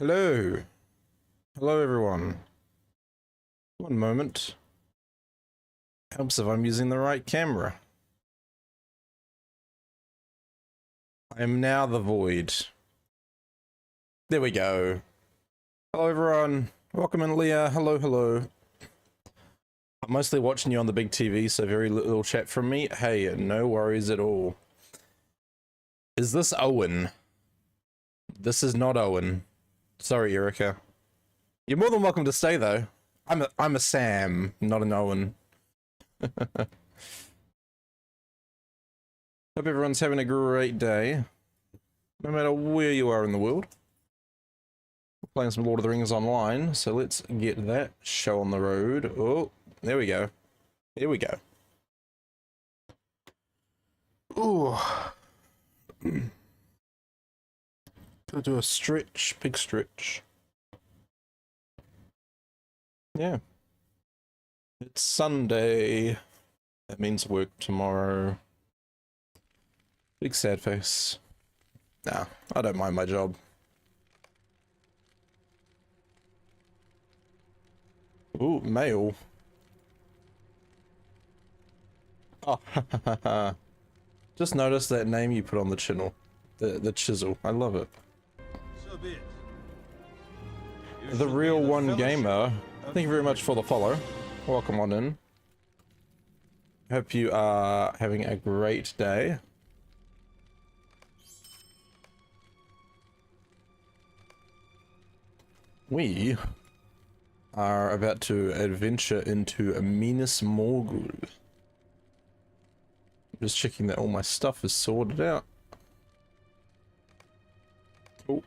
Hello. Hello, everyone. One moment. Helps if I'm using the right camera. I am now the void. There we go. Hello, everyone. Welcome in, Leah. Hello, hello. I'm mostly watching you on the big TV, so very little chat from me. Hey, no worries at all. Is this Owen? This is not Owen. Sorry, Erica. You're more than welcome to stay, though. I'm a Sam, not an Owen. Hope everyone's having a great day, no matter where you are in the world. We're playing some Lord of the Rings online, so let's get that show on the road. Oh, there we go. Here we go. Ooh. Gotta do a stretch, big stretch. Yeah. It's Sunday. That means work tomorrow. Big sad face. Nah, I don't mind my job. Ooh, mail. Oh, just noticed that name you put on the channel. The chisel. I love it. So be it. The Real One Gamer. Thank you very much for the follow. Welcome on in. Hope you are having a great day. We are about to adventure into Minas Morgul. Just checking that all my stuff is sorted out. Oh.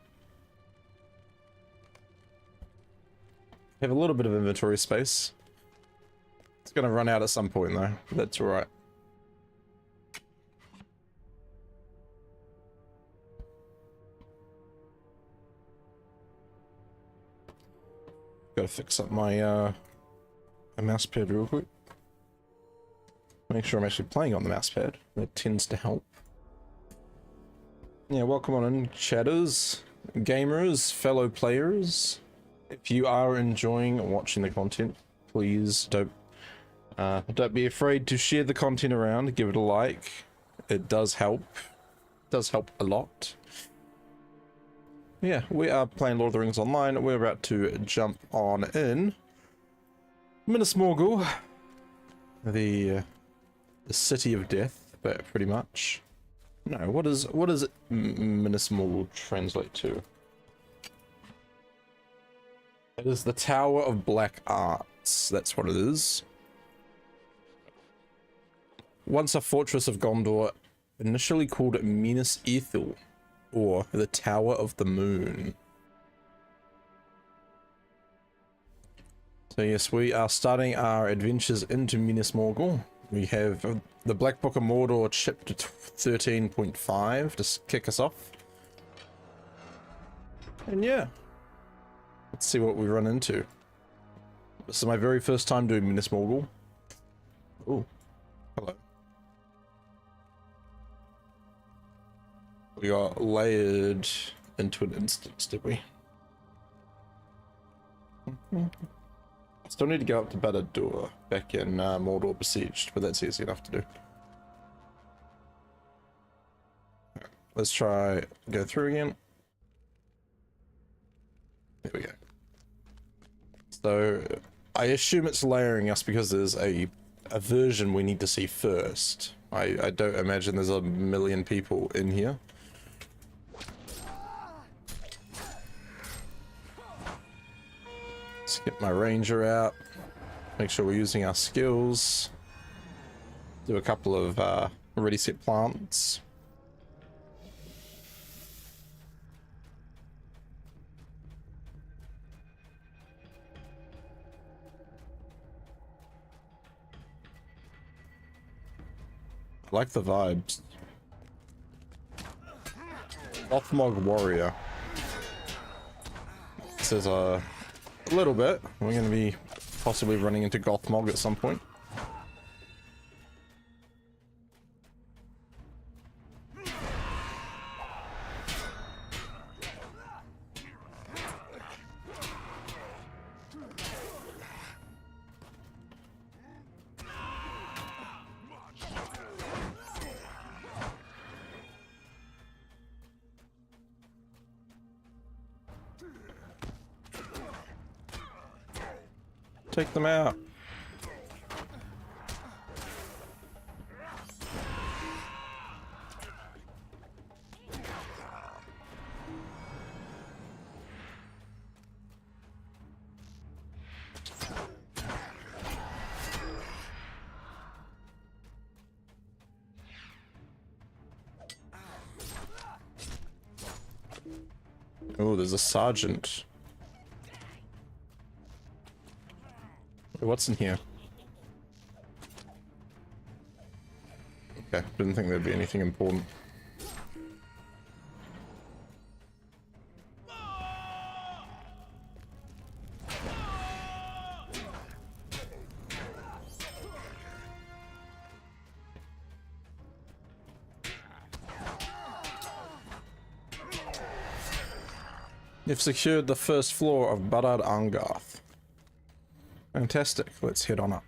Have a little bit of inventory space. It's gonna run out at some point though, but that's alright. Gotta fix up my mouse pad real quick. Make sure I'm actually playing on the mouse pad. That tends to help. Yeah, welcome on in, chatters, gamers, fellow players. If you are enjoying watching the content, please don't be afraid to share the content around. Give it a like. It does help. It does help a lot. Yeah, we are playing Lord of the Rings online. We're about to jump on in. Minas Morgul, the city of death, but pretty much. No, what does Minas Morgul translate to? It is the Tower of Black Arts. That's what it is. Once a fortress of Gondor, initially called Minas Ithil, or the Tower of the Moon. So yes, we are starting our adventures into Minas Morgul. We have the Black Book of Mordor chapter 13.5 to kick us off. And yeah. Let's see what we run into. This is my very first time doing Minas Morgul. Oh, hello. We got layered into an instance, did we? Still need to go up to Barad-dûr back in Mordor Besieged, but that's easy enough to do. Right, let's try go through again. There we go. So I assume it's layering us because there's a version we need to see first. I don't imagine there's a million people in here. Let's get my ranger out. Make sure we're using our skills. Do a couple of ready set plants. I like the vibes. Gothmog Warrior. This is a little bit. We're going to be possibly running into Gothmog at some point. Take them out. Oh, there's a sergeant. Wait, what's in here? Okay, didn't think there'd be anything important. You've secured the first floor of Badad Angarth. Fantastic, let's head on up.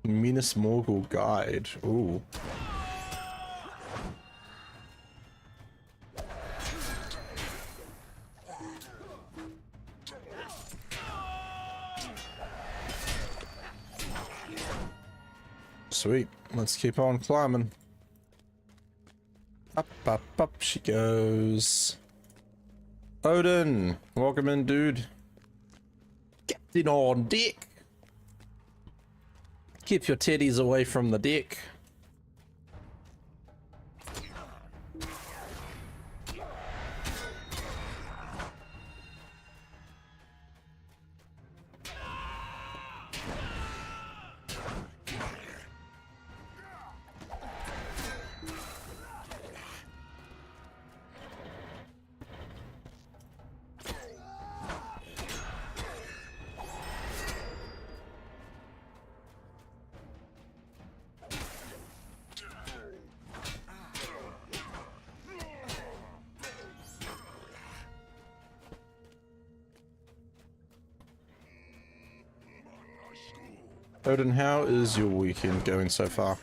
Minas Morgul guide. Ooh. Sweet. Let's keep on climbing. Up, up, up she goes. Odin, welcome in, dude. Captain on deck. Keep your teddies away from the deck. Odin, how is your weekend going so far?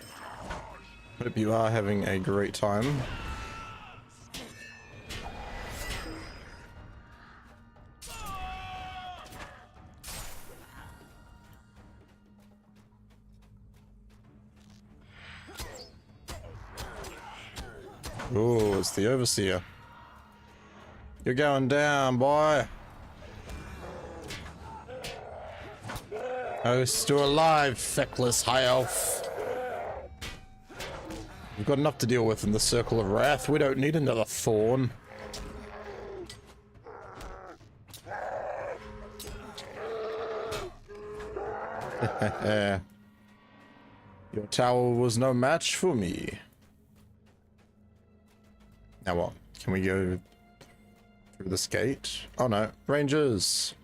Hope you are having a great time. Oh, it's the Overseer. You're going down, boy. Oh, still alive, feckless high elf. We've got enough to deal with in the Circle of Wrath. We don't need another thorn. Your tower was no match for me. Now what? Can we go through this gate? Oh no, Rangers.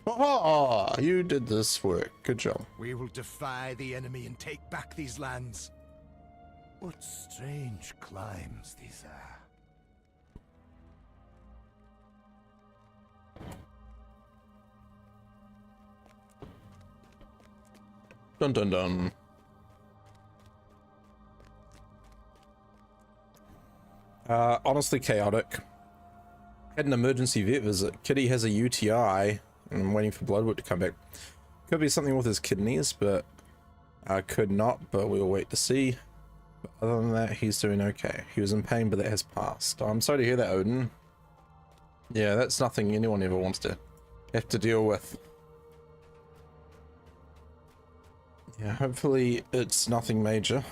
Oh, you did this work. Good job. We will defy the enemy and take back these lands. What strange climes these are. Dun dun dun. Honestly chaotic. Had an emergency vet visit. Kitty has a UTI. And I'm waiting for blood work to come back. Could be something with his kidneys, but could not, but we'll wait to see. But other than that, he's doing okay. He was in pain, but that has passed. I'm sorry to hear that, Odin. Yeah, that's nothing anyone ever wants to have to deal with. Yeah, hopefully it's nothing major.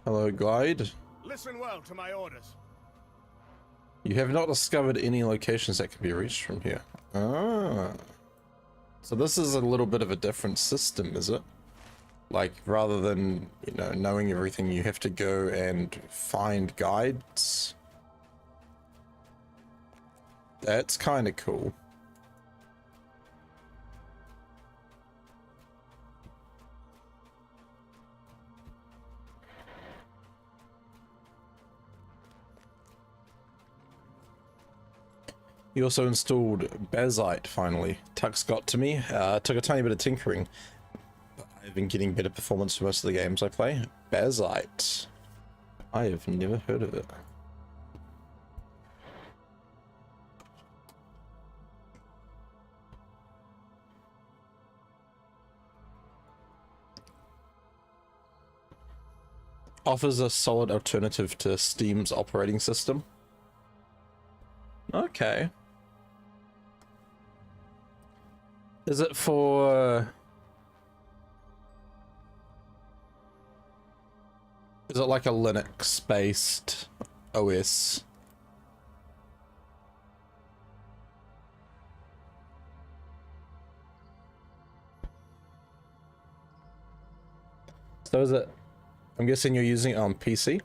Hello, Glide. Listen well to my orders. You have not discovered any locations that can be reached from here. Ah. So this is a little bit of a different system, is it? Like, rather than, you know, knowing everything, you have to go and find guides. That's kind of cool. He also installed Bazite finally. Tux got to me. Took a tiny bit of tinkering. But I've been getting better performance for most of the games I play. Bazite. I have never heard of it. Offers a solid alternative to Steam's operating system. Okay. Is it for... Is it like a Linux-based OS? So is it... I'm guessing you're using it on PC?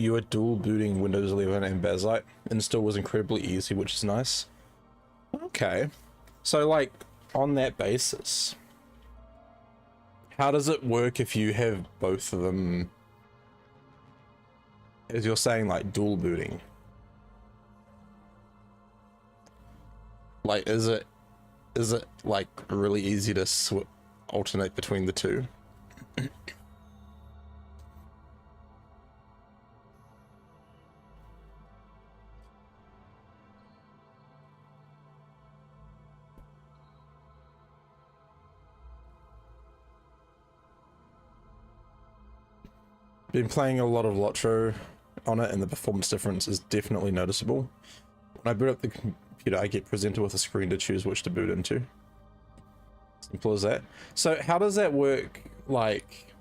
You are dual booting Windows 11 and Bazite. Install was incredibly easy, which is nice. Okay. So, like, on that basis, how does it work if you have both of them, as you're saying, like, dual booting? Like, is it like really easy to alternate between the two? Been playing a lot of LOTRO on it, and the performance difference is definitely noticeable. When I boot up the computer, I get presented with a screen to choose which to boot into. Simple as that. So how does that work? Like,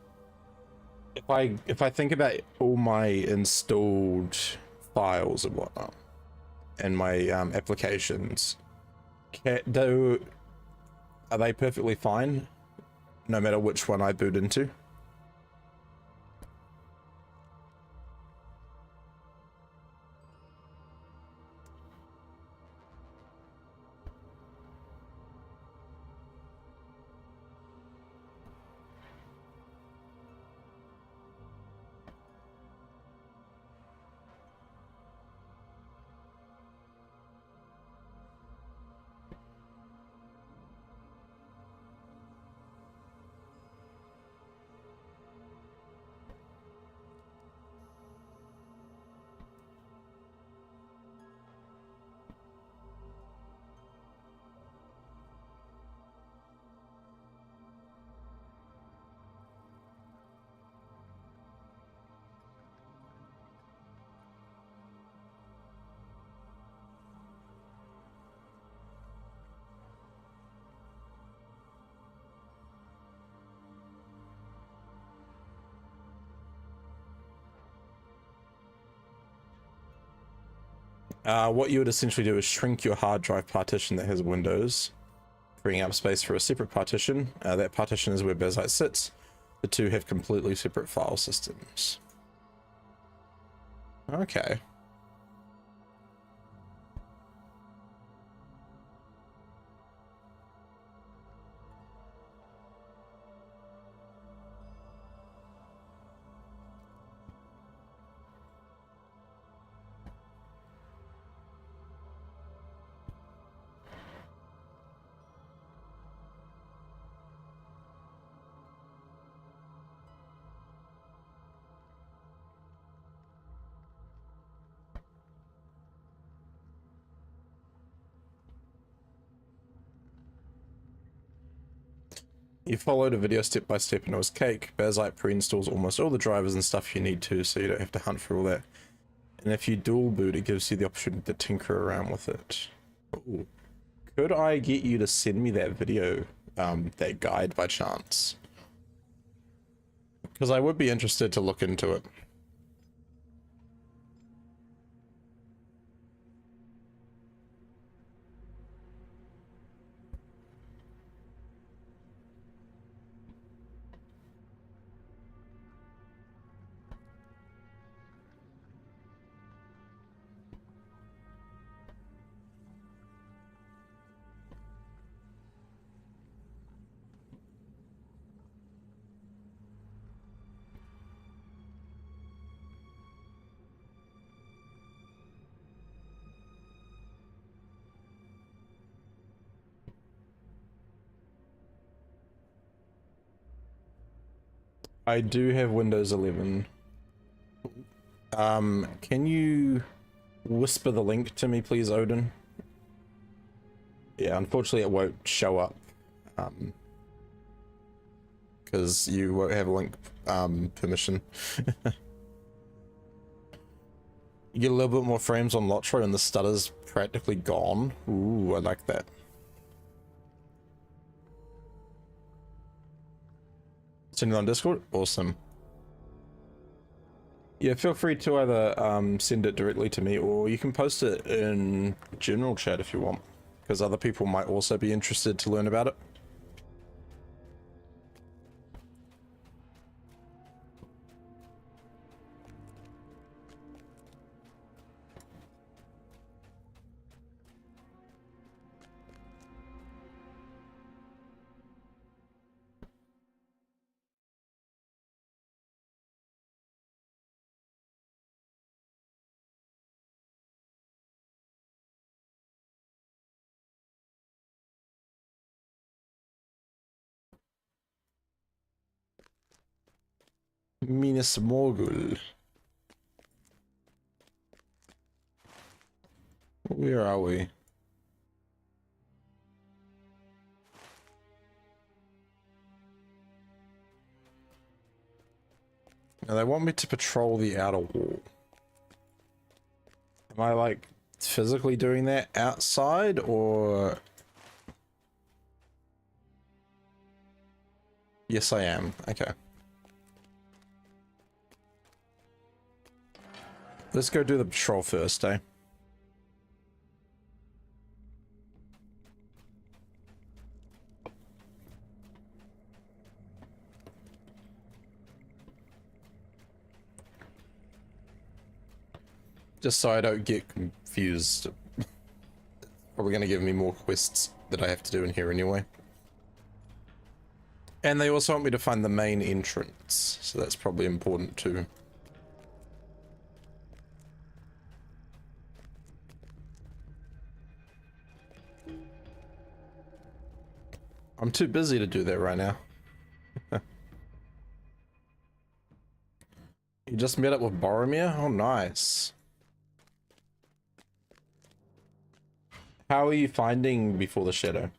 if I think about all my installed files and whatnot, and my applications, are they perfectly fine, no matter which one I boot into? What you would essentially do is shrink your hard drive partition that has Windows, freeing up space for a separate partition. That partition is where Bazite sits. The two have completely separate file systems. Okay. You followed a video step by step and it was cake. Bazite pre-installs almost all the drivers and stuff you need to, so you don't have to hunt for all that. And if you dual boot, it gives you the option to tinker around with it. Ooh. Could I get you to send me that video, that guide by chance? Because I would be interested to look into it. I do have Windows 11. Can you whisper the link to me, please, Odin? Yeah, unfortunately it won't show up. Because you won't have link, permission. You get a little bit more frames on LOTRO and the stutter's practically gone. Ooh, I like that. Send it on Discord? Awesome. Yeah, feel free to either send it directly to me or you can post it in general chat if you want, because other people might also be interested to learn about it. Minas Morgul. Where are we? Now they want me to patrol the outer wall. Am I like physically doing that outside or? Yes, I am. Okay. Let's go do the patrol first, eh? Just so I don't get confused. Probably gonna give me more quests that I have to do in here anyway. And they also want me to find the main entrance, so that's probably important too. I'm too busy to do that right now. You just met up with Boromir? Oh, nice. How are you finding Before the Shadow?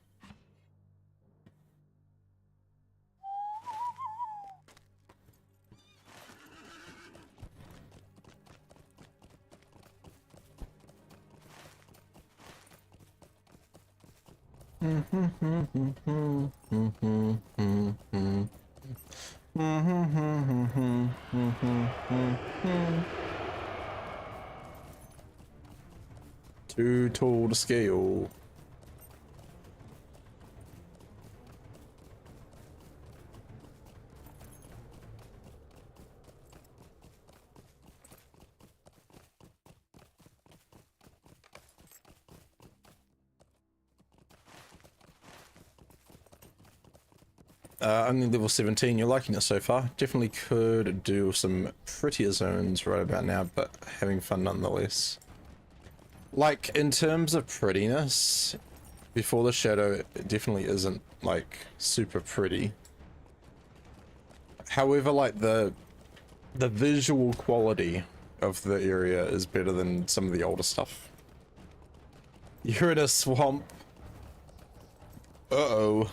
Too tall to scale. Only level 17, you're liking it so far. Definitely could do some prettier zones right about now, but having fun nonetheless. Like, in terms of prettiness, Before the Shadow it definitely isn't, like, super pretty. However, like, the visual quality of the area is better than some of the older stuff. You're in a swamp. Uh-oh.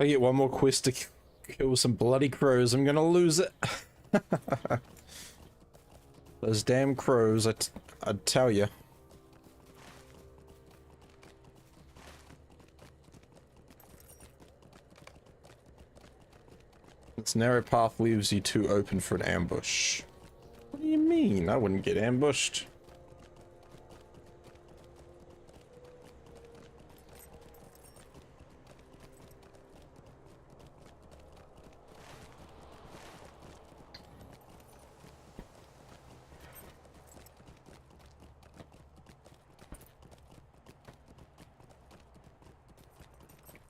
I get one more quest to kill some bloody crows, I'm gonna lose it. Those damn crows, I'd tell you. This narrow path leaves you too open for an ambush. What do you mean? I wouldn't get ambushed.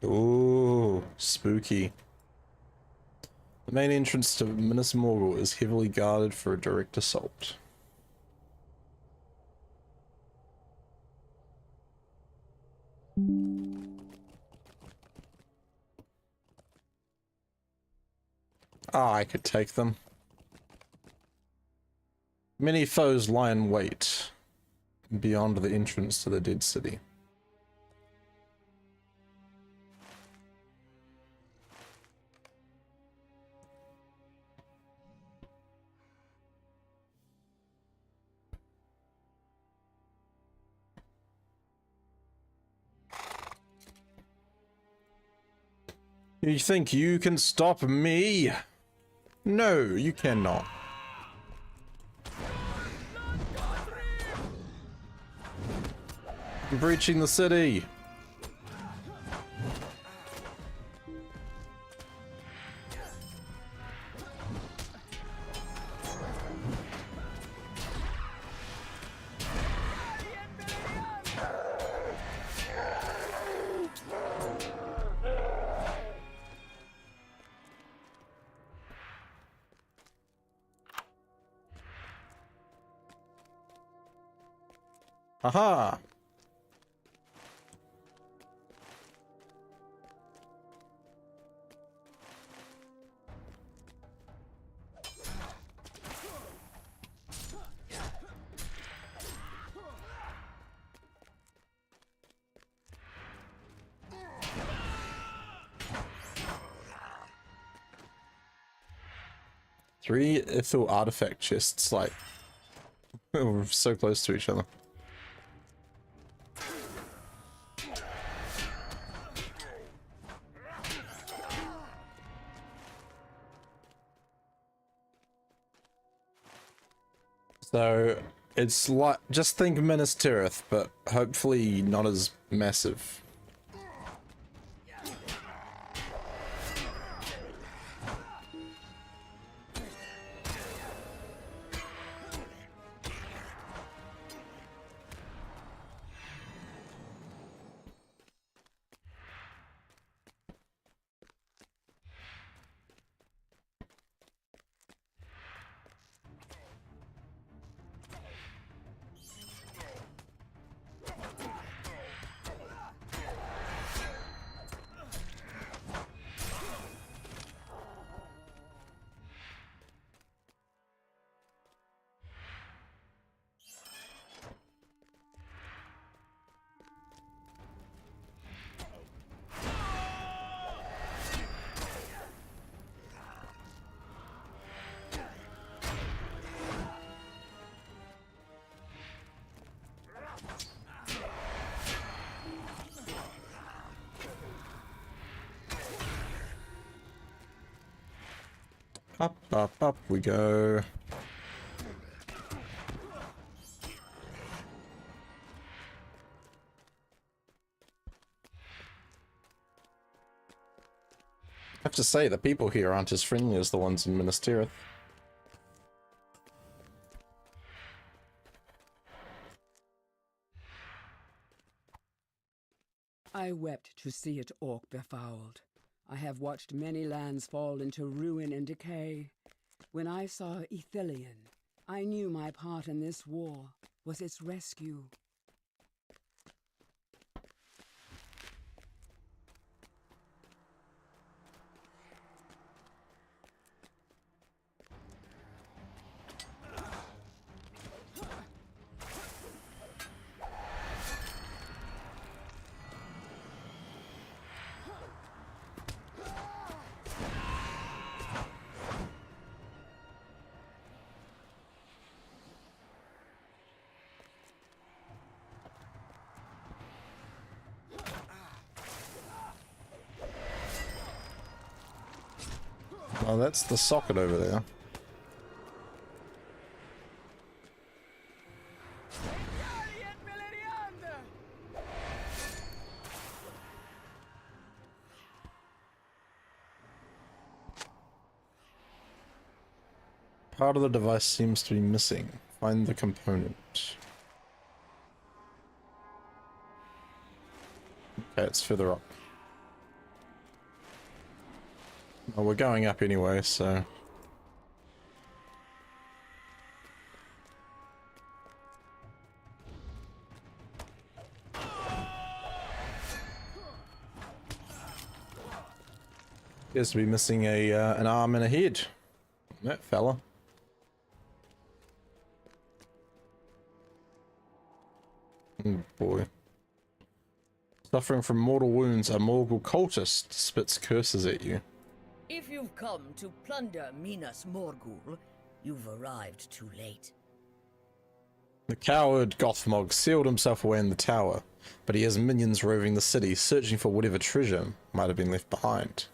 Ooh, spooky. The main entrance to Minas Morgul is heavily guarded for a direct assault. Ah, I could take them. Many foes lie in wait beyond the entrance to the dead city. You think you can stop me? No, you cannot. I'm breaching the city. Aha! Three Ithil artifact chests, like, we're so close to each other. So, it's like, just think Minas Tirith, but hopefully not as massive. Up, up, up we go. I have to say, the people here aren't as friendly as the ones in Minas Tirith. I wept to see it orc befouled. I have watched many lands fall into ruin and decay. When I saw Ithilien, I knew my part in this war was its rescue. Oh, that's the socket over there. Part of the device seems to be missing. Find the component. Okay, it's further up. Oh, we're going up anyway, so... Appears to be missing an arm and a head. That fella. Oh boy. Suffering from mortal wounds, a Morgul cultist spits curses at you. If you've come to plunder Minas Morgul, you've arrived too late. The coward Gothmog sealed himself away in the tower, but he has minions roving the city, searching for whatever treasure might have been left behind.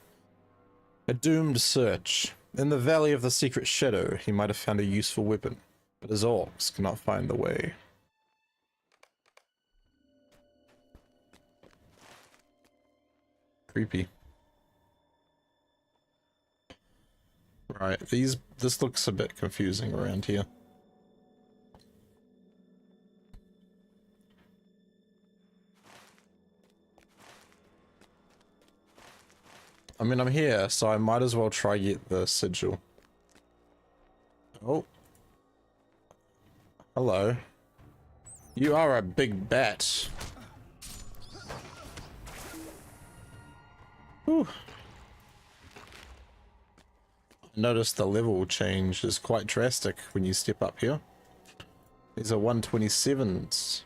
A doomed search. In the Valley of the Secret Shadow, he might have found a useful weapon, but his orcs cannot find the way. Creepy. Right, this looks a bit confusing around here. I mean, I'm here, so I might as well try get the sigil. Oh. Hello. You are a big bat. Whew. Notice the level change is quite drastic when you step up here. These are 127s.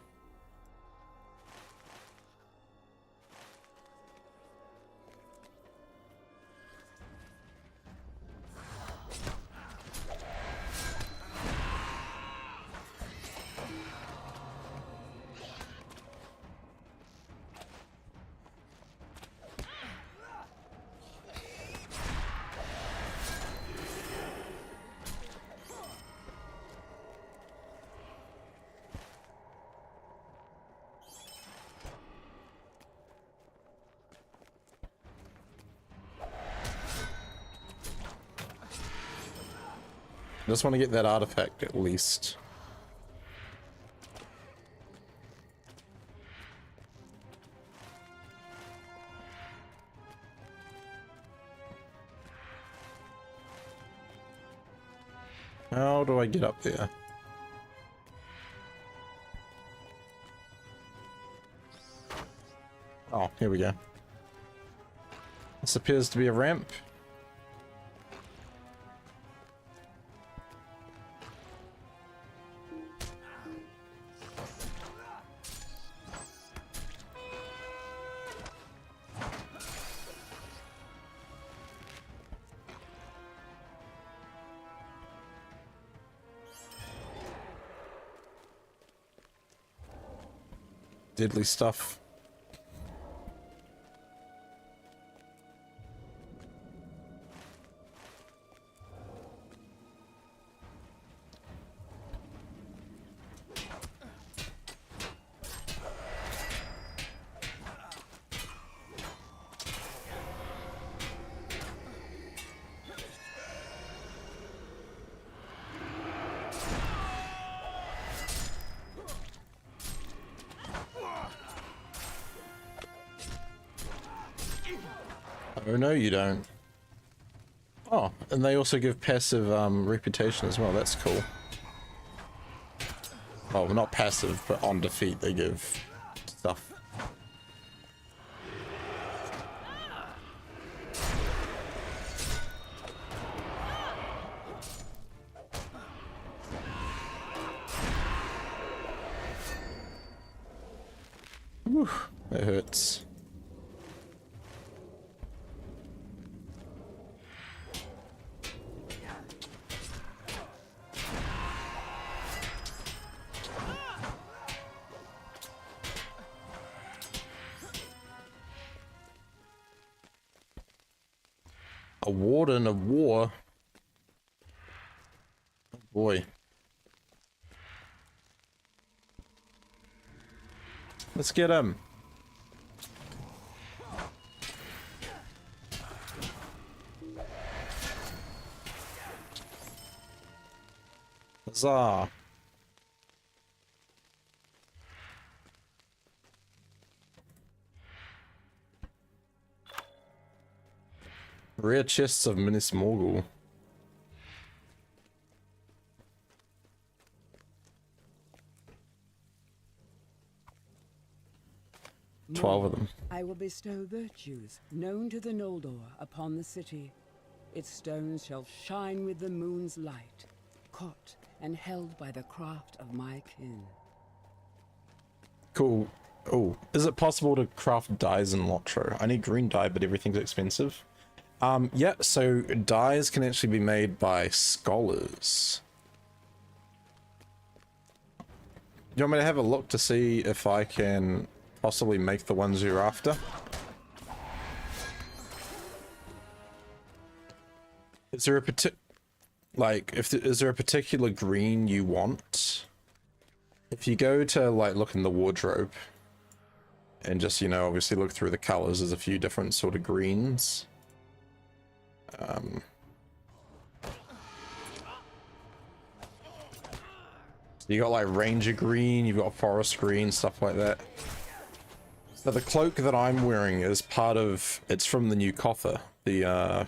I just want to get that artifact at least. How do I get up there? Oh, here we go. This appears to be a ramp. Deadly stuff. Oh no, you don't. Oh, and they also give passive reputation as well. That's cool. Oh, well, not passive, but on defeat they give stuff. Whew, that hurts. A warden of war. Oh boy. Let's get him. Huzzah. Rare chests of Minas Morgul. More, 12 of them. I will bestow virtues known to the Noldor upon the city. Its stones shall shine with the moon's light, caught and held by the craft of my kin. Cool. Oh, is it possible to craft dyes in LOTRO? I need green dye, but everything's expensive. Yeah, so dyes can actually be made by scholars. You want me to have a look to see if I can possibly make the ones you're after? Is there a is there a particular green you want? If you go to like look in the wardrobe and just, you know, obviously look through the colors, there's a few different sort of greens. You got like ranger green, you've got forest green, stuff like that. So the cloak that I'm wearing is part of, it's from the new coffer, the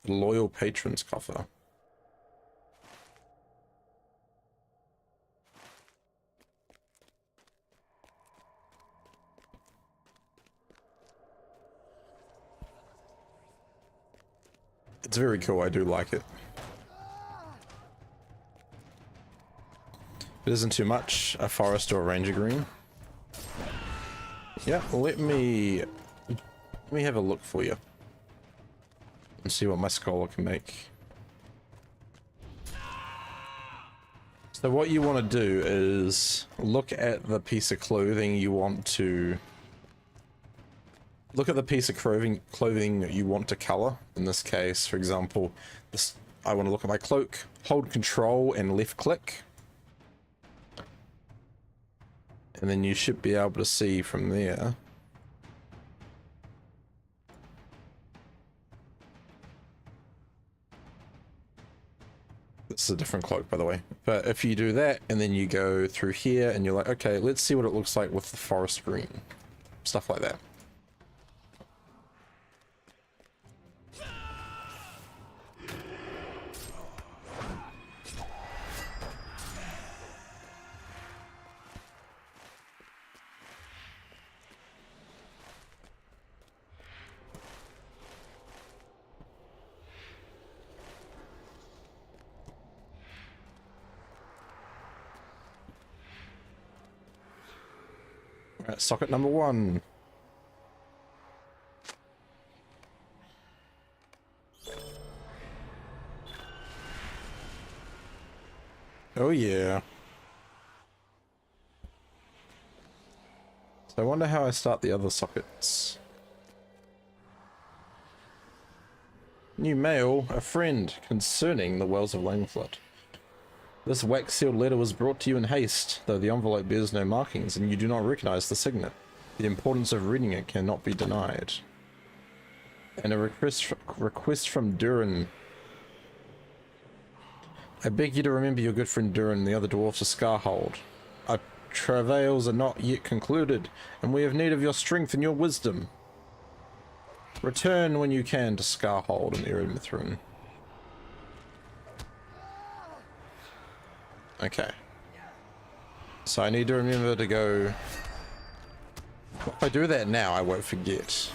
loyal patrons coffer. It's very cool, I do like it. It isn't too much, a forest or a ranger green. Yeah, let me have a look for you. And see what my scholar can make. So what you want to do is look at the piece of clothing you want to... Look at the piece of clothing that you want to color. In this case, for example, this, I want to look at my cloak, hold control and left click. And then you should be able to see from there. This is a different cloak, by the way. But if you do that, and then you go through here, and you're like, okay, let's see what it looks like with the forest green. Stuff like that. Right, socket number 1. Oh yeah. So I wonder how I start the other sockets. New mail, a friend, concerning the Wells of Langflood. This wax-sealed letter was brought to you in haste, though the envelope bears no markings and you do not recognize the signet. The importance of reading it cannot be denied. And a request from Durin. I beg you to remember your good friend Durin and the other dwarfs of Scarhold. Our travails are not yet concluded, and we have need of your strength and your wisdom. Return when you can to Scarhold and Erin Mithrin. Okay. So I need to remember to go... If I do that now, I won't forget.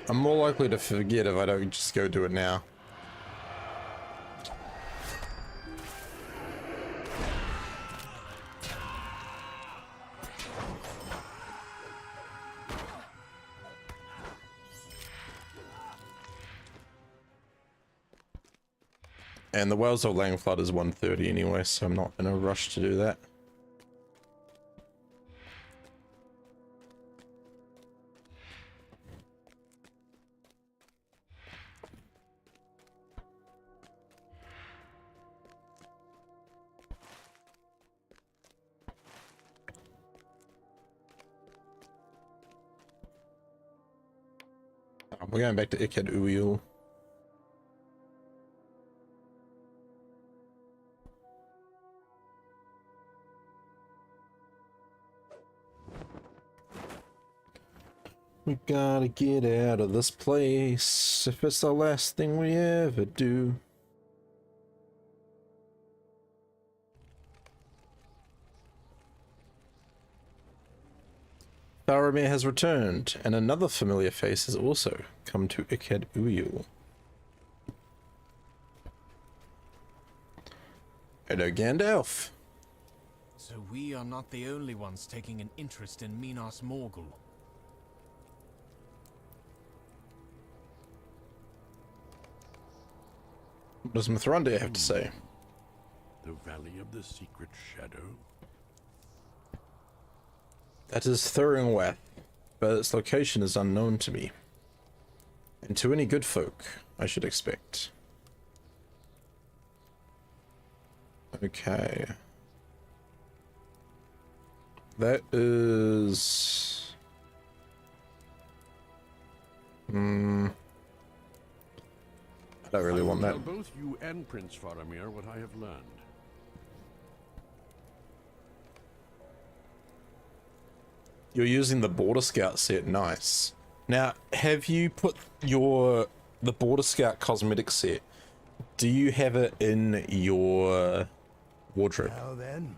I'm more likely to forget if I don't just go do it now. And the Wells of Langflood is 1:30 anyway, so I'm not in a rush to do that. we're going back to Iked Uyul. We gotta get out of this place if it's the last thing we ever do. Faramir has returned, and another familiar face has also come to Iked Uyul. Hello, Gandalf. So we are not the only ones taking an interest in Minas Morgul. What does Mithrandir have to say? The Valley of the Secret Shadow. That is Thuringwath, but its location is unknown to me. And to any good folk, I should expect. Okay. That is... I don't really I will want that. tell both you and Prince Faramir what I have learned. You're using the Border Scout set, nice. Now, have you put the Border Scout cosmetic set, do you have it in your wardrobe? Now then.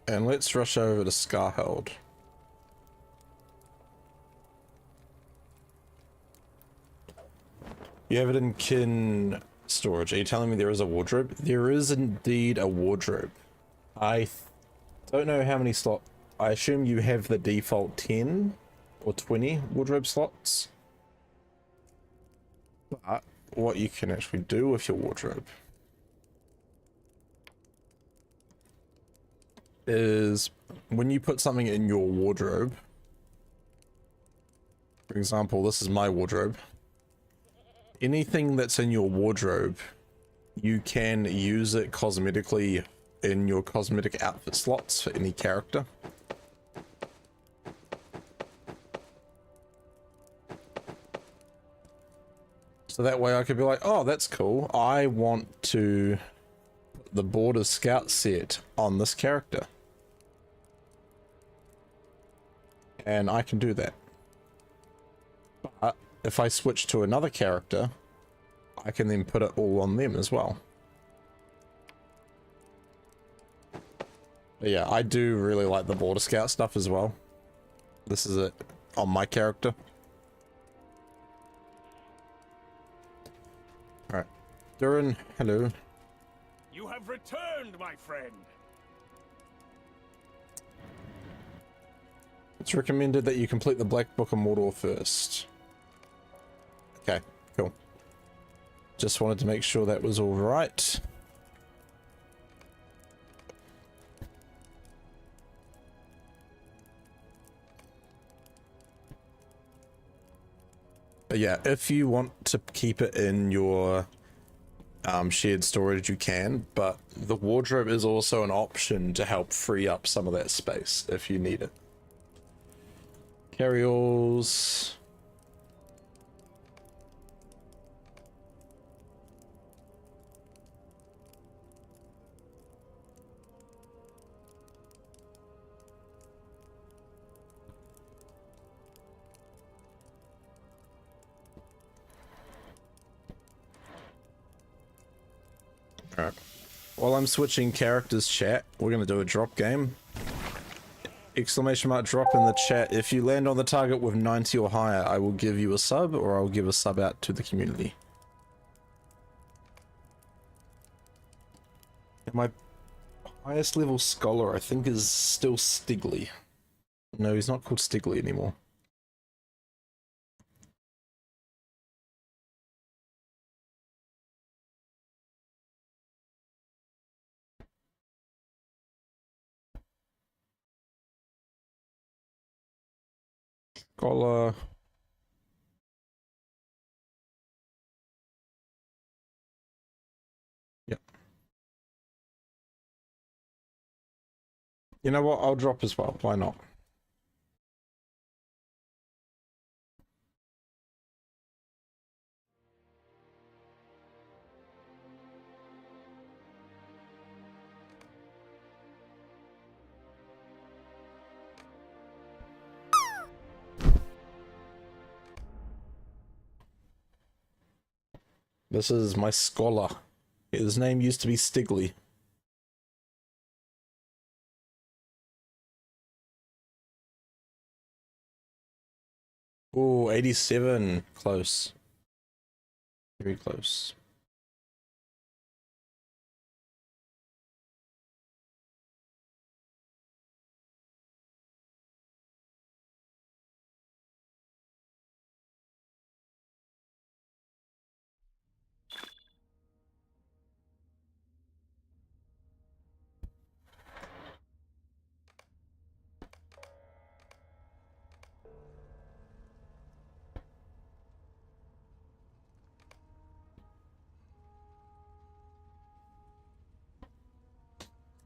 And let's rush over to Scarheld. You have it in kin storage. Are you telling me there is a wardrobe? There is indeed a wardrobe. Don't know how many slot. I assume you have the default 10 or 20 wardrobe slots. But what you can actually do with your wardrobe is when you put something in your wardrobe, for example, this is my wardrobe. Anything that's in your wardrobe, you can use it cosmetically in your cosmetic outfit slots for any character. So that way I could be like, oh, that's cool. I want to put the Border Scout set on this character. And I can do that. But if I switch to another character, I can then put it all on them as well. But yeah, I do really like the Border Scout stuff as well. This is it on my character. Alright. Durin, hello. You have returned, my friend. It's recommended that you complete the Black Book of Mordor first. Okay, cool. Just wanted to make sure that was all right. But yeah, if you want to keep it in your shared storage, you can, but the wardrobe is also an option to help free up some of that space if you need it. Carryalls. Alright. While I'm switching characters, chat, we're gonna do a drop game. Exclamation mark drop in the chat. If you land on the target with 90 or higher, I will give you a sub, or I'll give a sub out to the community. And my highest level scholar, I think, is still Stigley. No, he's not called Stigley anymore. Scholar. Yep. You know what? I'll drop as well. Why not? This is my scholar. His name used to be Stigley. Ooh, 87. Close. Very close.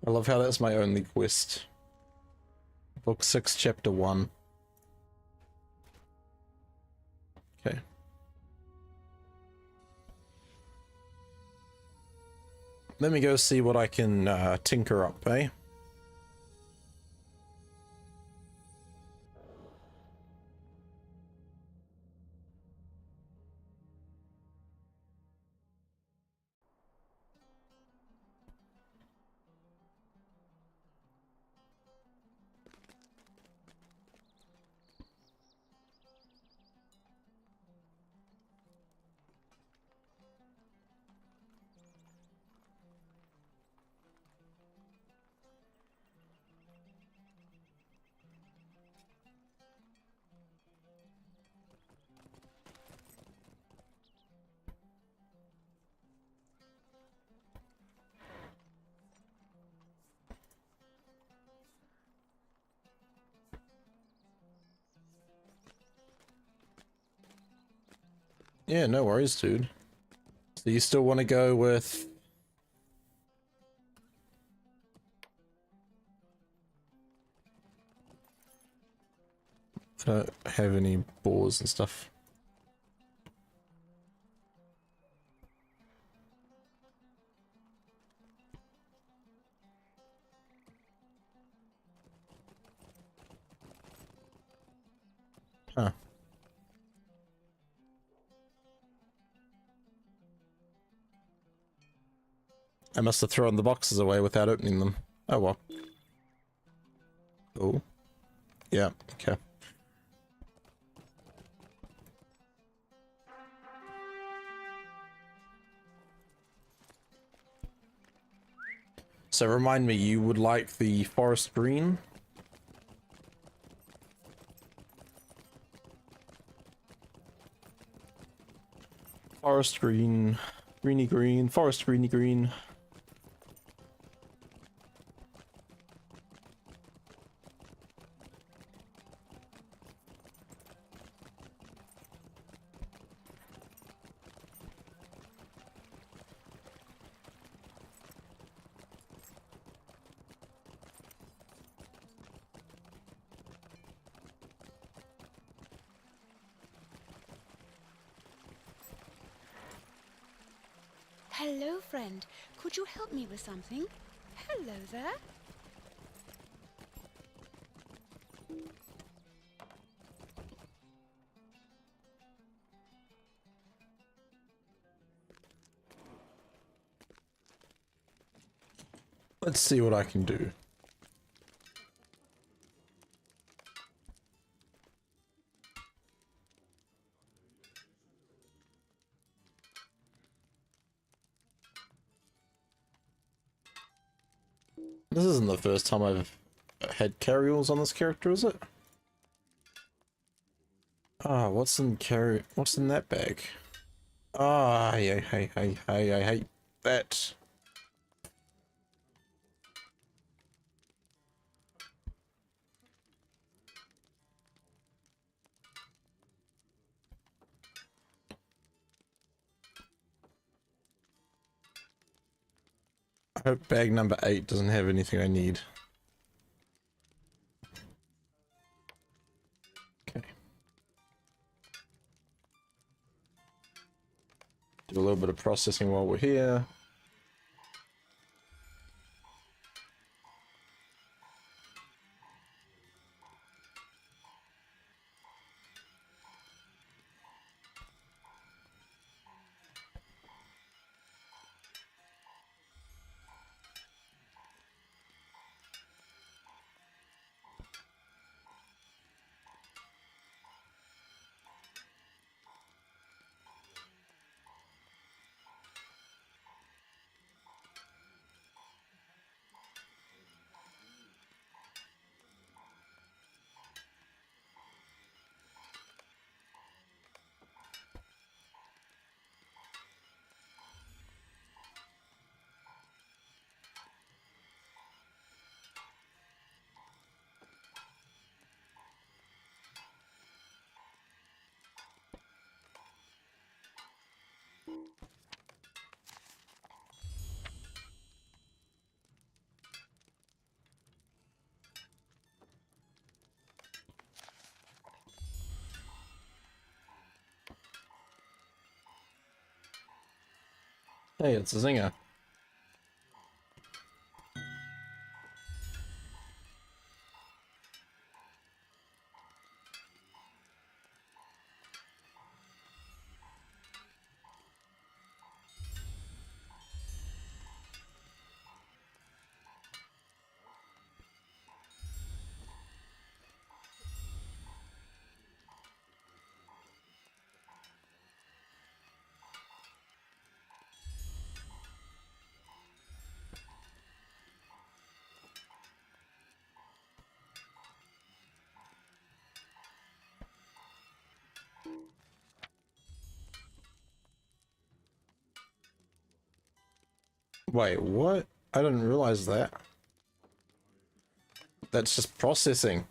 I love how that's my only quest. Book 6, Chapter 1. Okay. Let me go see what I can tinker up, eh? Yeah, no worries, dude. So you still want to go with... I don't have any boars and stuff. Huh. I must have thrown the boxes away without opening them. Oh well. Oh. Yeah, okay. So remind me, you would like the forest green? Forest green, greeny green, forest greeny green. Hello, friend. Could you help me with something? Hello there. Let's see what I can do. This isn't the first time I've had carryalls on this character, is it? Ah, what's in that bag? Ah, I hate that. I hope bag number 8 doesn't have anything I need. Okay. Do a little bit of processing while we're here. Hey, it's a zinger. Wait, what? I didn't realize that. That's just processing.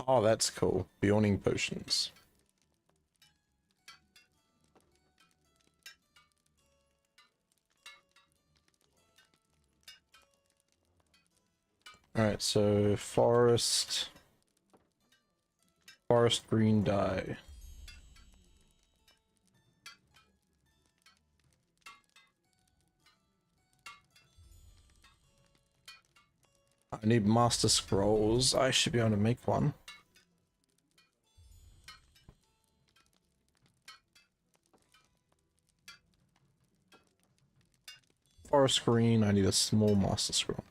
Oh, that's cool. Beyonding potions. Alright, so forest green dye. I need master scrolls. I should be able to make one. Forest green, I need a small master scroll.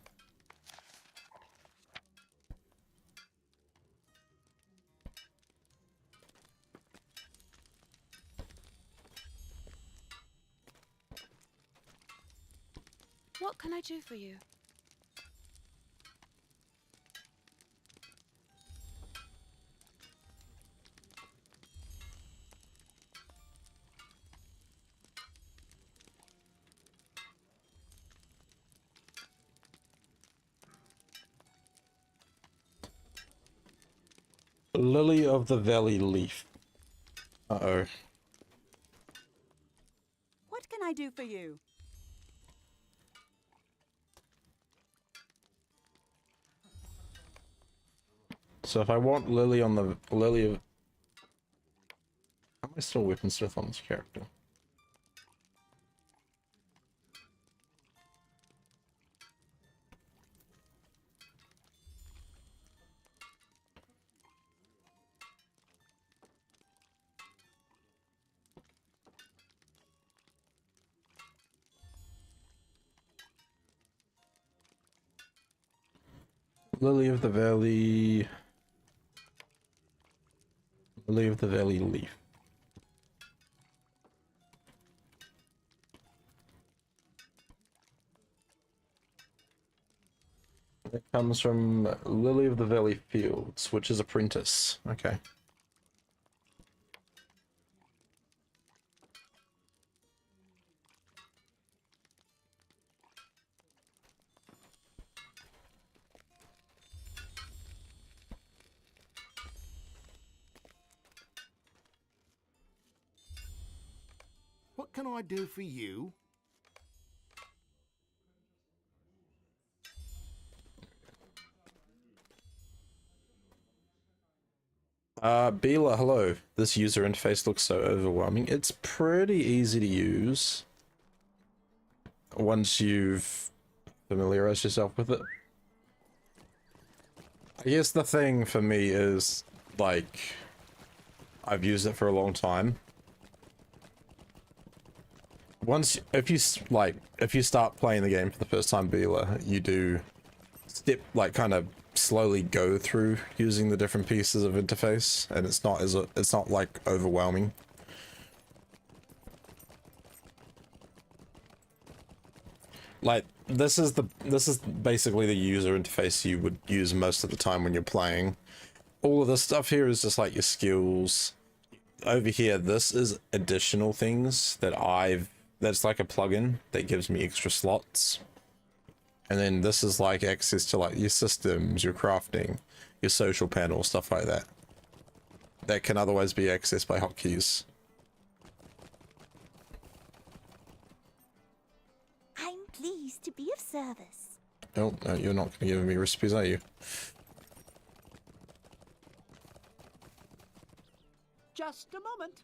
What can I do for you? Lily of the Valley leaf. Uh-oh. What can I do for you? So if I want Lily on the Lily of... How am I still weaponsmith on this character? Lily of the Valley... Lily of the Valley leaf. It comes from Lily of the Valley Fields, which is apprentice. Okay. can I do for you? Bila, hello. This user interface looks so overwhelming. It's pretty easy to use once you've familiarized yourself with it. I guess the thing for me is, like, I've used it for a long time. Once, if you start playing the game for the first time, Bila, you do kind of slowly go through using the different pieces of interface, and it's not like overwhelming. Like, this is basically the user interface you would use most of the time when you're playing. All of this stuff here is just like your skills. Over here, this is additional things that's like a plugin that gives me extra slots. And then this is like access to like your systems, your crafting, your social panel, stuff like that. That can otherwise be accessed by hotkeys. I'm pleased to be of service. Oh, no, you're not going to give me recipes, are you? Just a moment.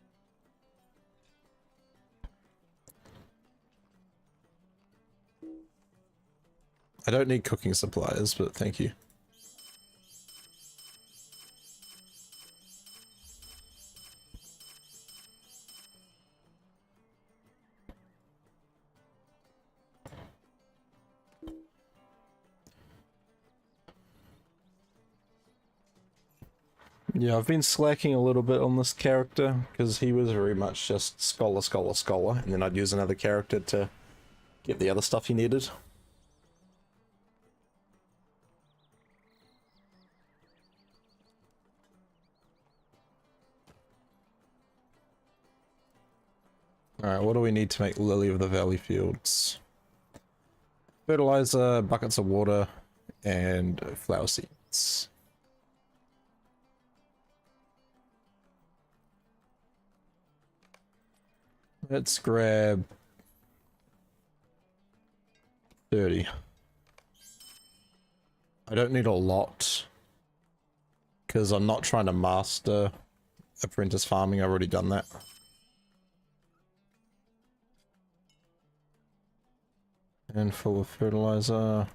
I don't need cooking supplies, but thank you. Yeah, I've been slacking a little bit on this character because he was very much just scholar, scholar, scholar, and then I'd use another character to get the other stuff he needed. Alright, what do we need to make Lily of the Valley Fields? Fertilizer, buckets of water, and flower seeds. Let's grab 30. I don't need a lot because I'm not trying to master apprentice farming. I've already done that. And full of fertilizer.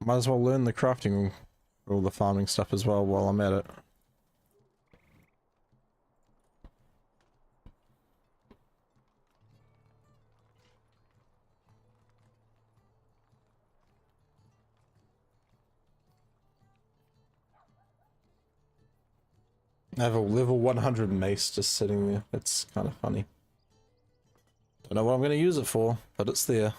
Might as well learn the crafting, all the farming stuff as well while I'm at it. I have a level 100 mace just sitting there. It's kind of funny. Don't know what I'm going to use it for, but it's there.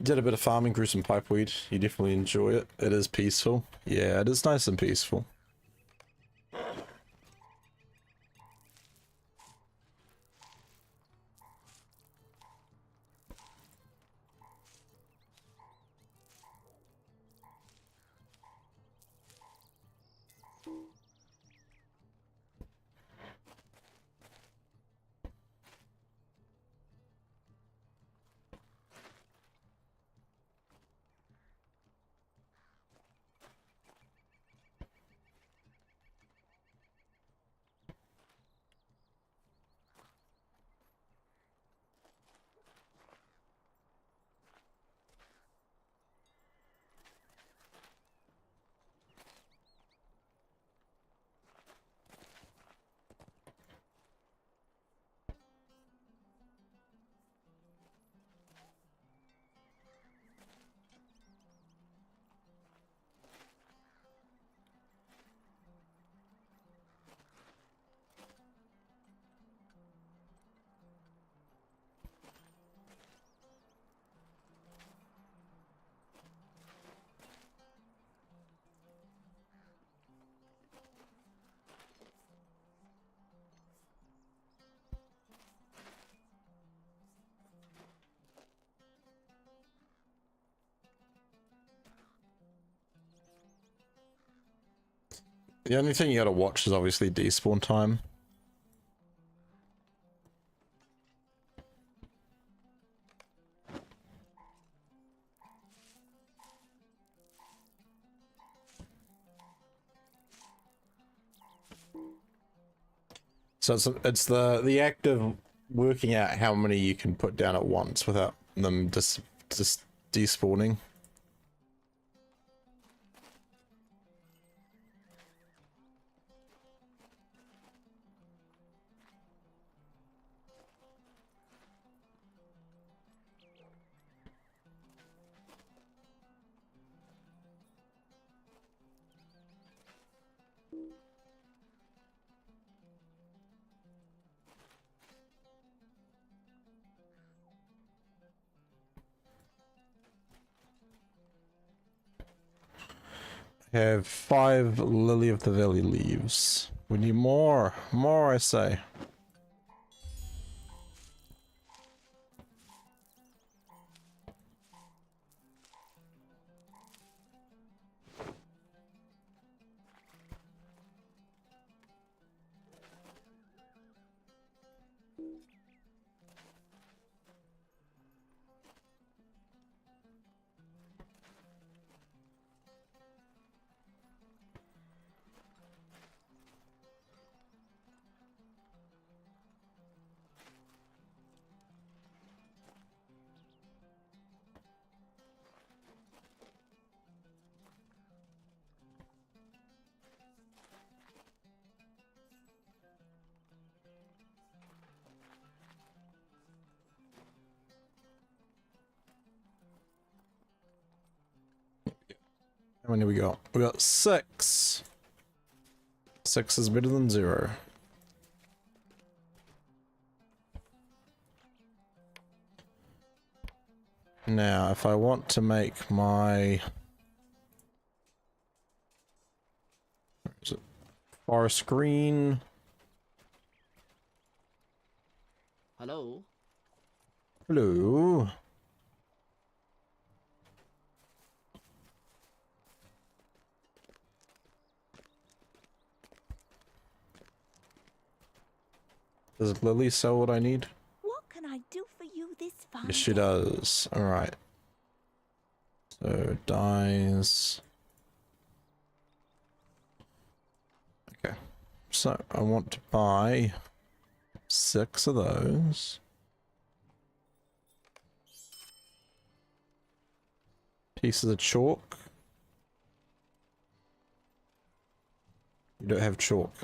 Did a bit of farming, grew some pipeweed. You definitely enjoy it. It is peaceful. Yeah, it is nice and peaceful. The only thing you gotta watch is obviously despawn time. So it's the act of working out how many you can put down at once without them just despawning. Have 5 Lily of the Valley leaves. We need more. More, I say. How many we got? We got 6. 6 is better than 0. Now, if I want to make my... Where is it? Forest green. Hello? Hello. Does Lily sell what I need? What can I do for you this fine Yes, she day? does. Alright. So, dyes. Okay. So, I want to buy 6 of those. Pieces of chalk. You don't have chalk.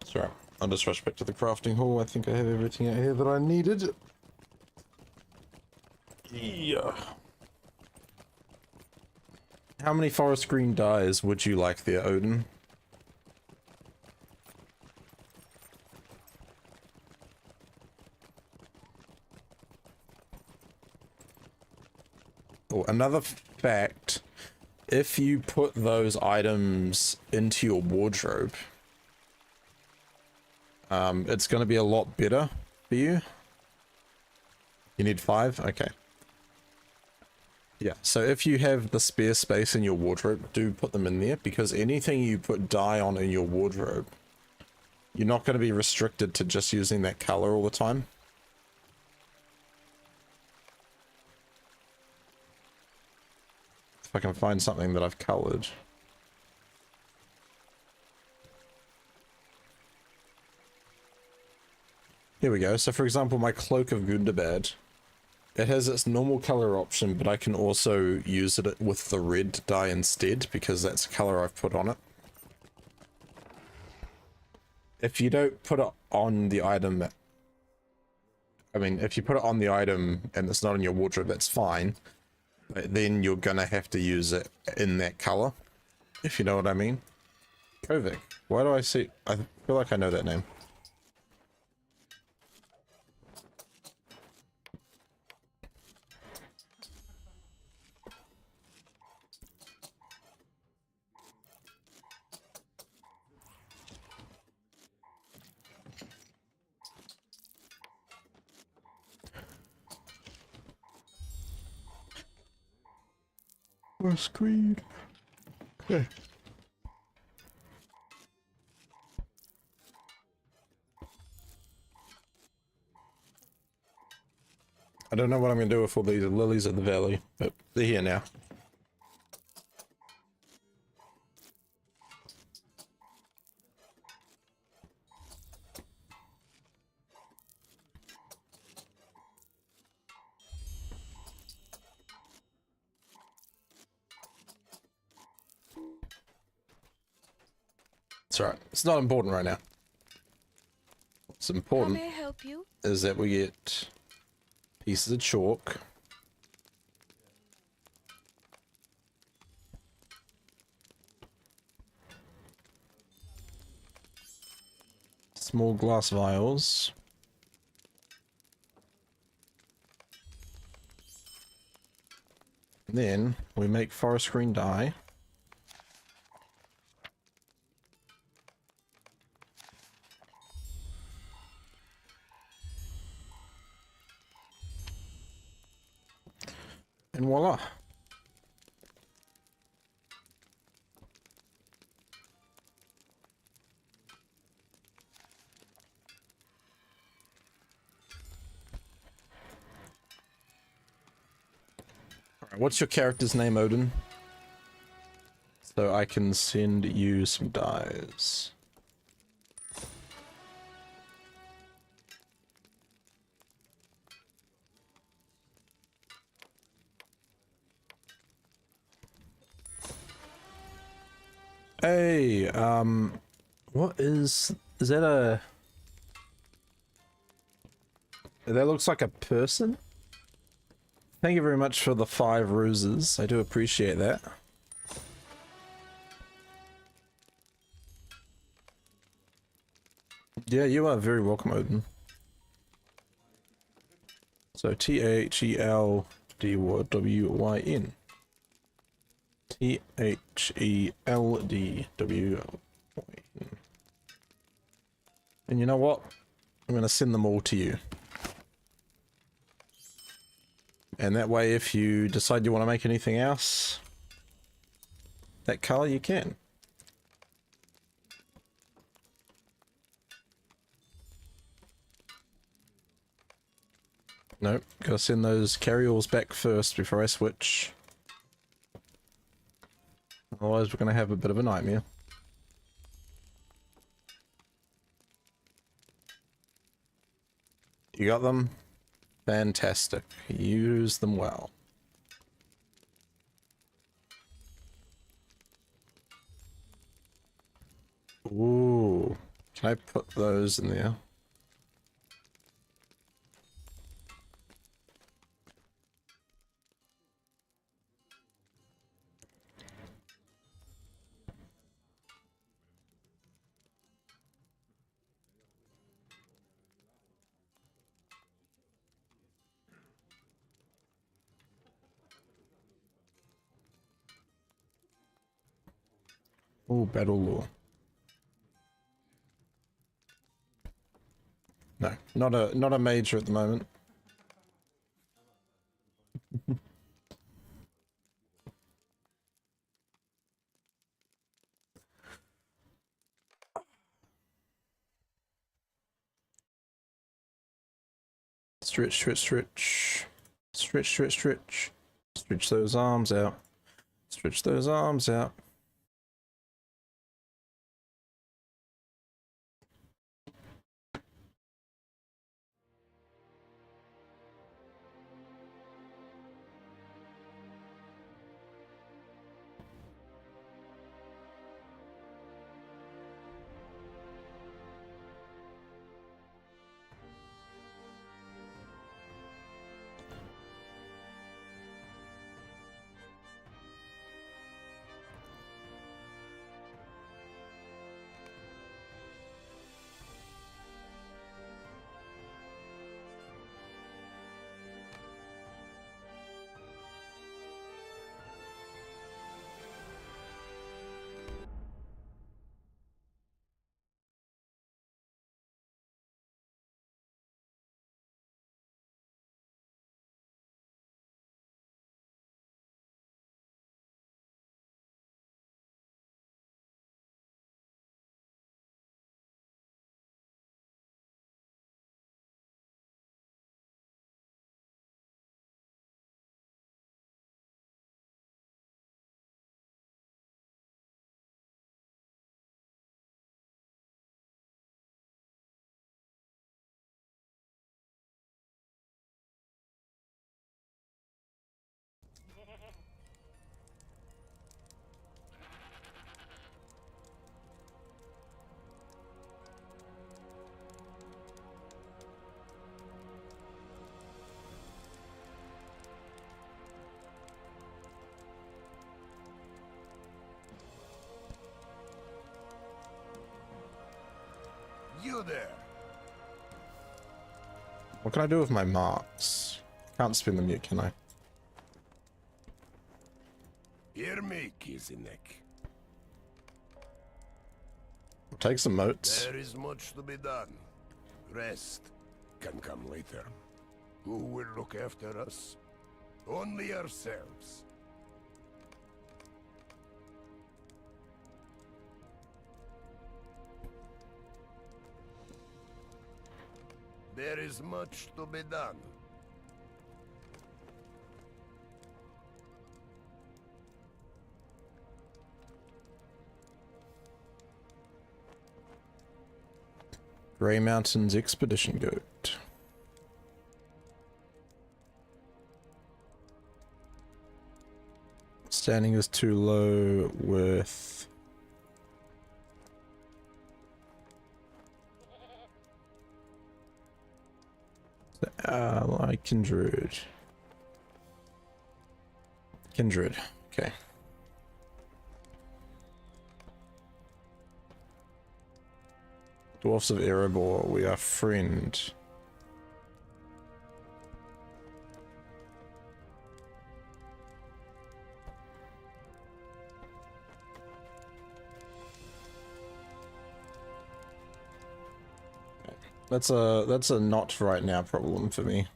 Sorry, I'll just rush back to the crafting hall. I think I have everything out here that I needed. Yeah. How many forest green dyes would you like there, Odin? Oh, another fact. If you put those items into your wardrobe, it's going to be a lot better for you. You need 5? Okay. Yeah, so if you have the spare space in your wardrobe, do put them in there, because anything you put dye on in your wardrobe, you're not going to be restricted to just using that color all the time. If I can find something that I've colored. Here we go. So for example, my Cloak of Gundabad, it has its normal color option, but I can also use it with the red dye instead, because that's the color I've put on it. If you don't put it on the item, I mean, if you put it on the item and it's not in your wardrobe, that's fine. But then you're gonna have to use it in that color, if you know what I mean. Kovic. Why do I see... I feel like I know that name. screen. Okay. I don't know what I'm going to do with all these lilies of the valley, but they're here now. It's alright. It's not important right now. What's important How may I help you? is that we get pieces of chalk. Small glass vials. And then we make forest green dye. And voila. Alright, what's your character's name, Odin? So I can send you some dyes. Hey, what is that that looks like a person? Thank you very much for the 5 ruses. I do appreciate that. Yeah, you are very welcome, Odin. So T-H-E-L-D-W-Y-N. T-H-E-L-D-W-Y-N. And you know what? I'm going to send them all to you. And that way, if you decide you want to make anything else, that color, you can. Nope, gotta send those carryalls back first before I switch. Otherwise, we're gonna have a bit of a nightmare. You got them? Fantastic. Use them well. Ooh. Can I put those in there? Ooh, battle lore. No, not a major at the moment. Stretch, stretch, stretch. Stretch, stretch, stretch. Stretch those arms out. Stretch those arms out. you there. What can I do with my marks? Can't spin them yet, can I? Hear me, Kizinek. I'll take some notes. There is much to be done. Rest can come later. Who will look after us? Only ourselves. There is much to be done. Grey Mountains Expedition Goat. Standing is too low with... like Kindred. Kindred, okay. Dwarfs of Erebor, we are friend. That's a not right now problem for me.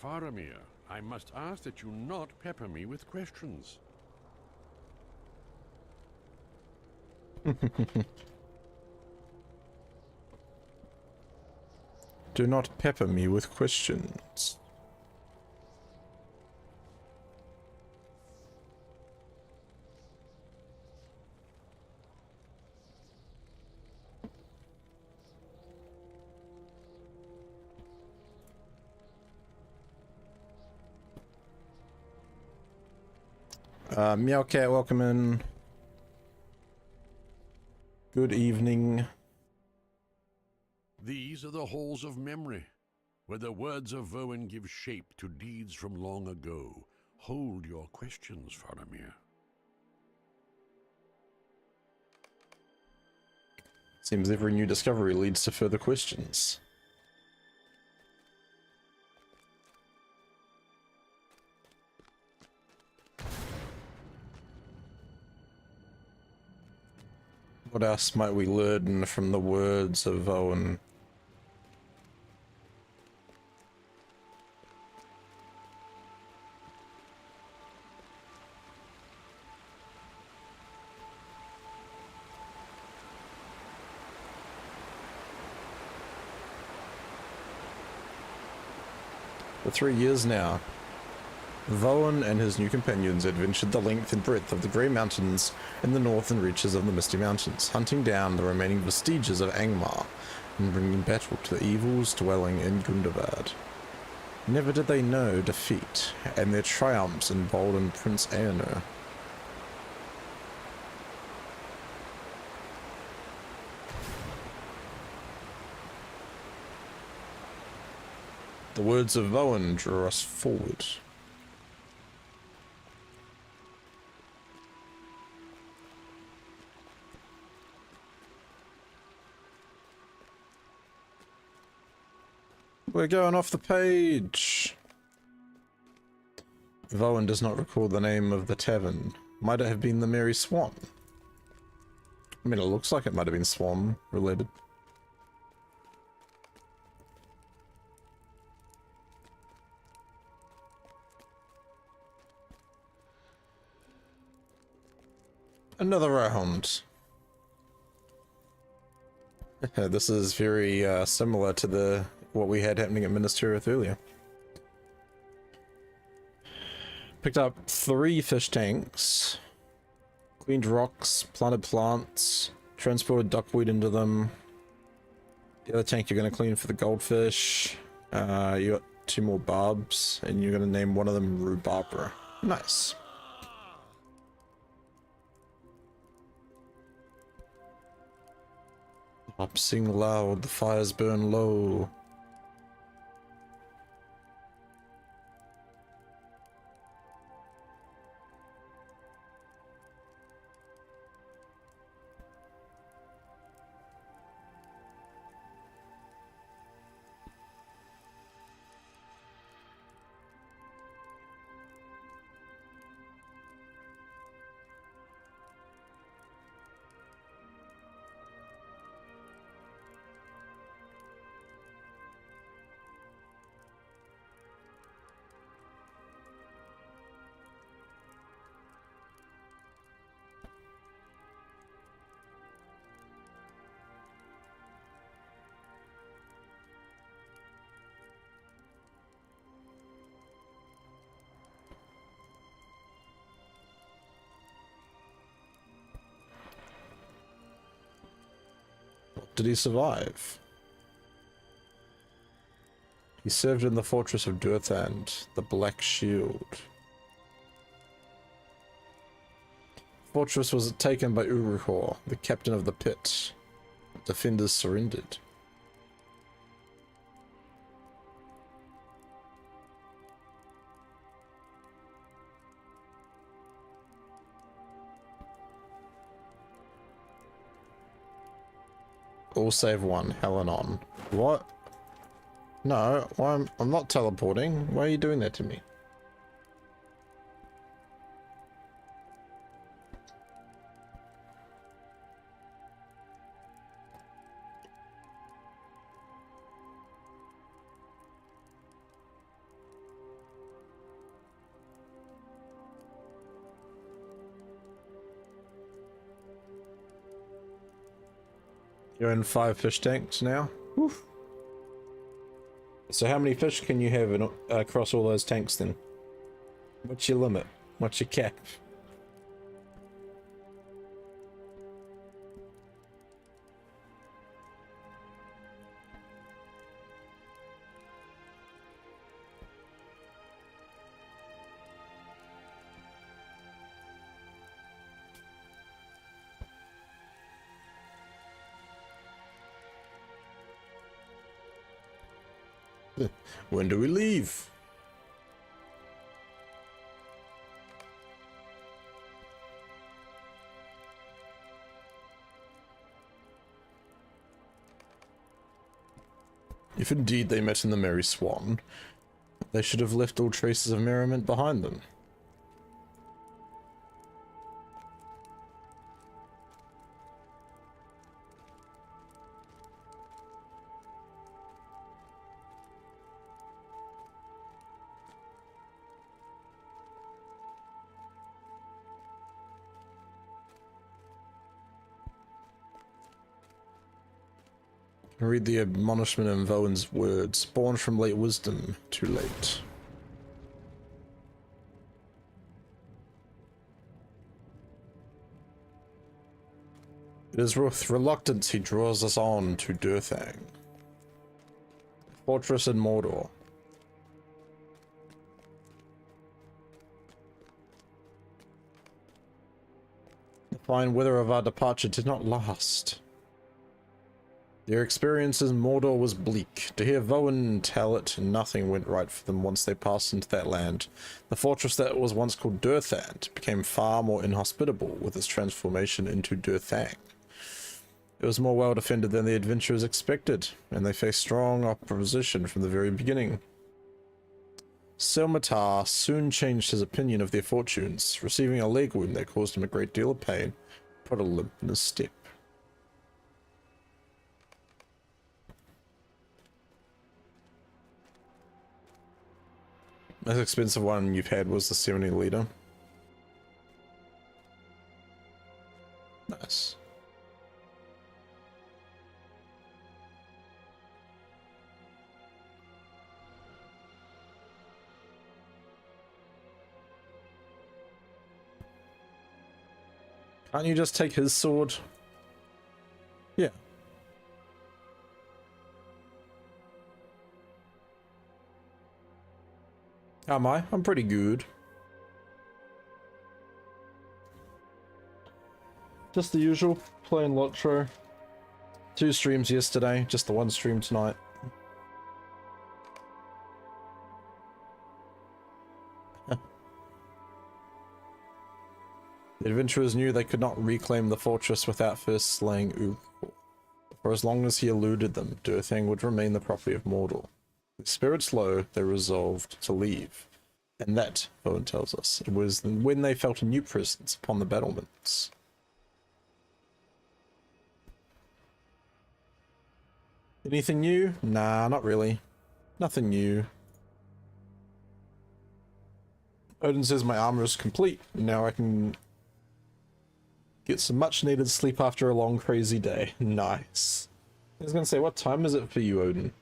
Faramir, I must ask that you not pepper me with questions. Do not pepper me with questions. Meowcat, welcome in. Good evening. These are the halls of memory, where the words of Voen give shape to deeds from long ago. Hold your questions, Faramir. Seems every new discovery leads to further questions. What else might we learn from the words of Owen? For 3 years now, Voen and his new companions adventured the length and breadth of the Grey Mountains in the northern reaches of the Misty Mountains, hunting down the remaining vestiges of Angmar and bringing battle to the evils dwelling in Gundabad. Never did they know defeat, and their triumphs emboldened Prince Eonor. The words of Voen drew us forward. We're going off the page. Voen does not recall the name of the tavern. Might it have been the Merry Swan? I mean, it looks like it might have been Swan related. Another round. This is very similar to what we had happening at Minas Tirith earlier. Picked up 3 fish tanks, cleaned rocks, planted plants, Transported duckweed into them. The other tank you're going to clean for the goldfish. You got 2 more barbs, and you're going to name one of them Rhubarbara. Nice. Up, sing loud, the fires burn low. Did he survive? He served in the fortress of Durthand, the Black Shield. Fortress was taken by Uruhor, the captain of the pit. Defenders surrendered. All save one, Helen on. What? No, I'm not teleporting. Why are you doing that to me? You're in 5 fish tanks now. Oof. So how many fish can you have in, across all those tanks then? What's your limit? What's your cap? When do we leave? If indeed they met in the Merry Swan, they should have left all traces of merriment behind them. Read the admonishment in Vowen's words, born from late wisdom, too late. It is with reluctance he draws us on to Durthang, fortress in Mordor. The fine weather of our departure did not last. Their experience in Mordor was bleak. To hear Vowen tell it, nothing went right for them once they passed into that land. The fortress that was once called Durthand became far more inhospitable with its transformation into Durthang. It was more well defended than the adventurers expected, and they faced strong opposition from the very beginning. Selmatar soon changed his opinion of their fortunes, receiving a leg wound that caused him a great deal of pain, put a limp in his step. Most expensive one you've had was the 70 liter. Nice. Can't you just take his sword? How am I? I'm pretty good. Just the usual, playing LOTRO. 2 streams yesterday, just the 1 stream tonight. The adventurers knew they could not reclaim the fortress without first slaying Uruk. For as long as he eluded them, Durthang would remain the property of Mordor. With spirits low, they resolved to leave. And that, Owen tells us, it was when they felt a new presence upon the battlements. Anything new? Nah, not really. Nothing new. Odin says my armor is complete. Now I can get some much needed sleep after a long crazy day. Nice. I was gonna say, what time is it for you, Odin?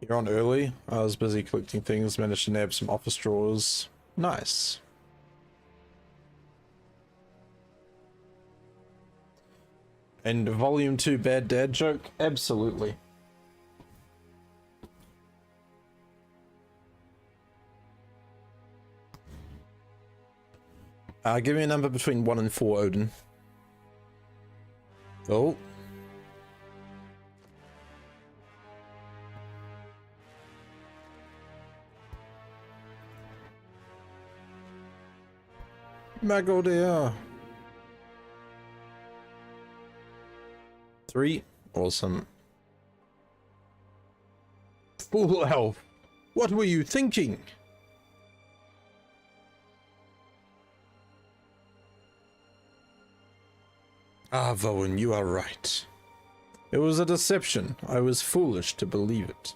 You're on early? I was busy collecting things, managed to nab some office drawers. Nice. And volume 2 bad dad joke? Absolutely. Give me a number between 1 and 4, Odin. Oh. Mago dear. 3. Awesome. Fool elf. What were you thinking? Ah, Vowen, you are right. It was a deception. I was foolish to believe it.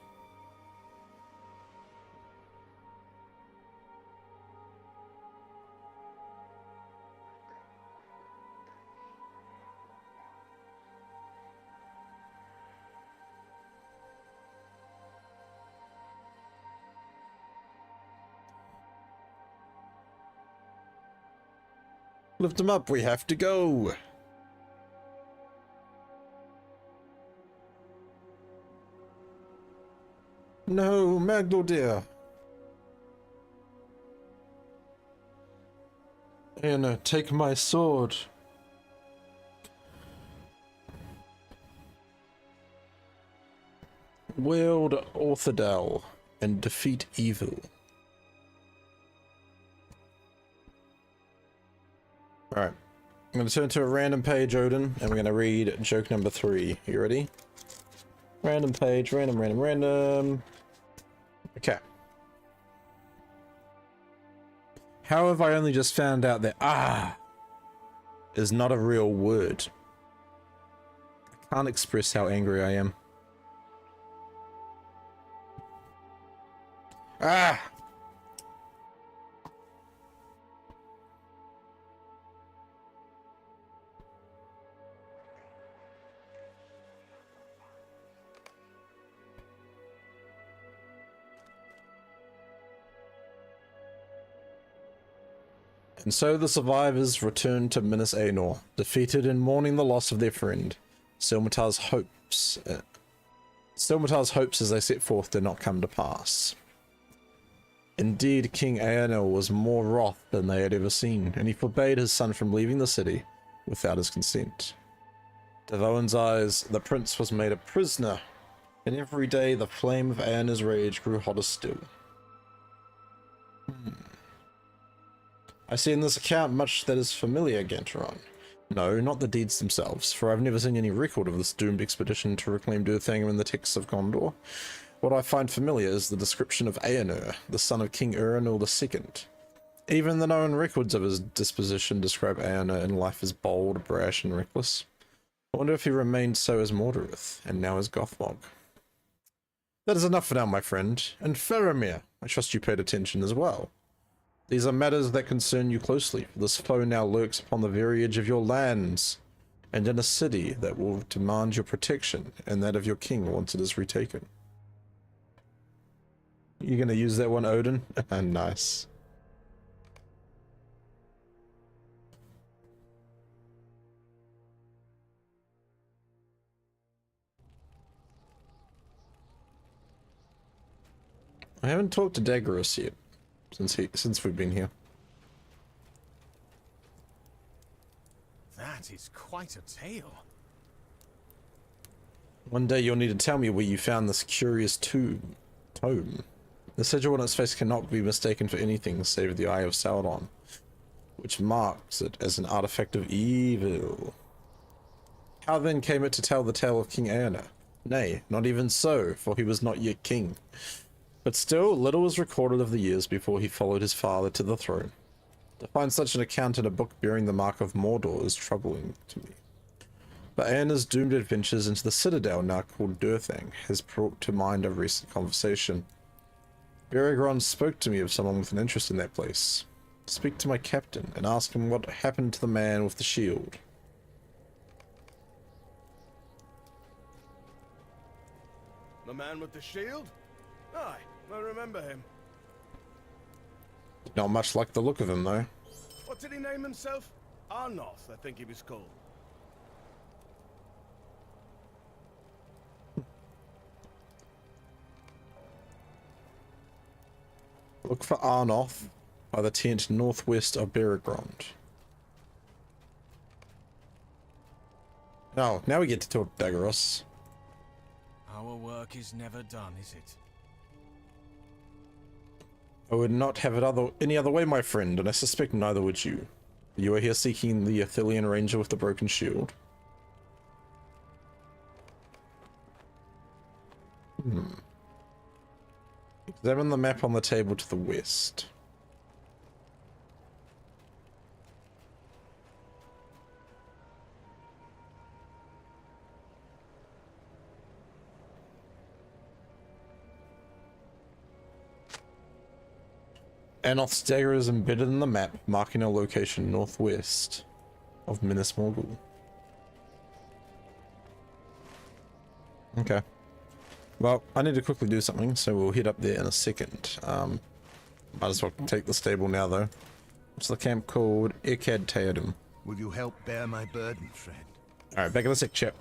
Lift him up, we have to go. No, Magdor dear. Anna, take my sword. Wield Orthodel and defeat evil. Alright, I'm going to turn to a random page, Odin, and we're going to read joke number 3. You ready? Random page, random. Okay. How have I only just found out that is not a real word? I can't express how angry I am. And so the survivors returned to Minas Anor, defeated and mourning the loss of their friend. Silmatar's hopes as they set forth did not come to pass. Indeed, King Aenor was more wroth than they had ever seen, and he forbade his son from leaving the city without his consent. To Vowen's eyes, the prince was made a prisoner, and every day the flame of Aenor's rage grew hotter still. I see in this account much that is familiar, Gantoran. No, not the deeds themselves, for I've never seen any record of this doomed expedition to reclaim Durthang in the texts of Gondor. What I find familiar is the description of Aenor, the son of King Urinul II. Even the known records of his disposition describe Aenor in life as bold, brash, and reckless. I wonder if he remained so as Mordorith, and now as Gothmog. That is enough for now, my friend. And Faramir, I trust you paid attention as well. These are matters that concern you closely, for this foe now lurks upon the very edge of your lands, and in a city that will demand your protection, and that of your king once it is retaken. You're gonna use that one, Odin? Nice. I haven't talked to Daggerus yet since we've been here. That is quite a tale. One day you'll need to tell me where you found this curious tome. The sigil on its face cannot be mistaken for anything save the Eye of Sauron, which marks it as an artifact of evil. How then came it to tell the tale of King Eonar? Nay, not even so, for he was not yet king. But still, little was recorded of the years before he followed his father to the throne. To find such an account in a book bearing the mark of Mordor is troubling to me. But Eonar's doomed adventures into the citadel, now called Durthang, has brought to mind a recent conversation. Beregron spoke to me of someone with an interest in that place. Speak to my captain and ask him what happened to the man with the shield. The man with the shield? Aye, I remember him. Not much like the look of him, though. What did he name himself? Arnoth, I think he was called. Look for Arnoth by the tent northwest of Beregrond. Oh, now we get to talk to Daggeros. Our work is never done, is it? I would not have it any other way, my friend, and I suspect neither would you. You are here seeking the Ithilien Ranger with the broken shield. Examine the map on the table to the west. Anoth's dagger is embedded in the map, marking a location northwest of Minas Morgul. Okay. Well, I need to quickly do something, so we'll head up there in a second. Might as well take the stable now, though. What's the camp called? Ekad Teodim. Will you help bear my burden, friend? Alright, back in a sec, chap.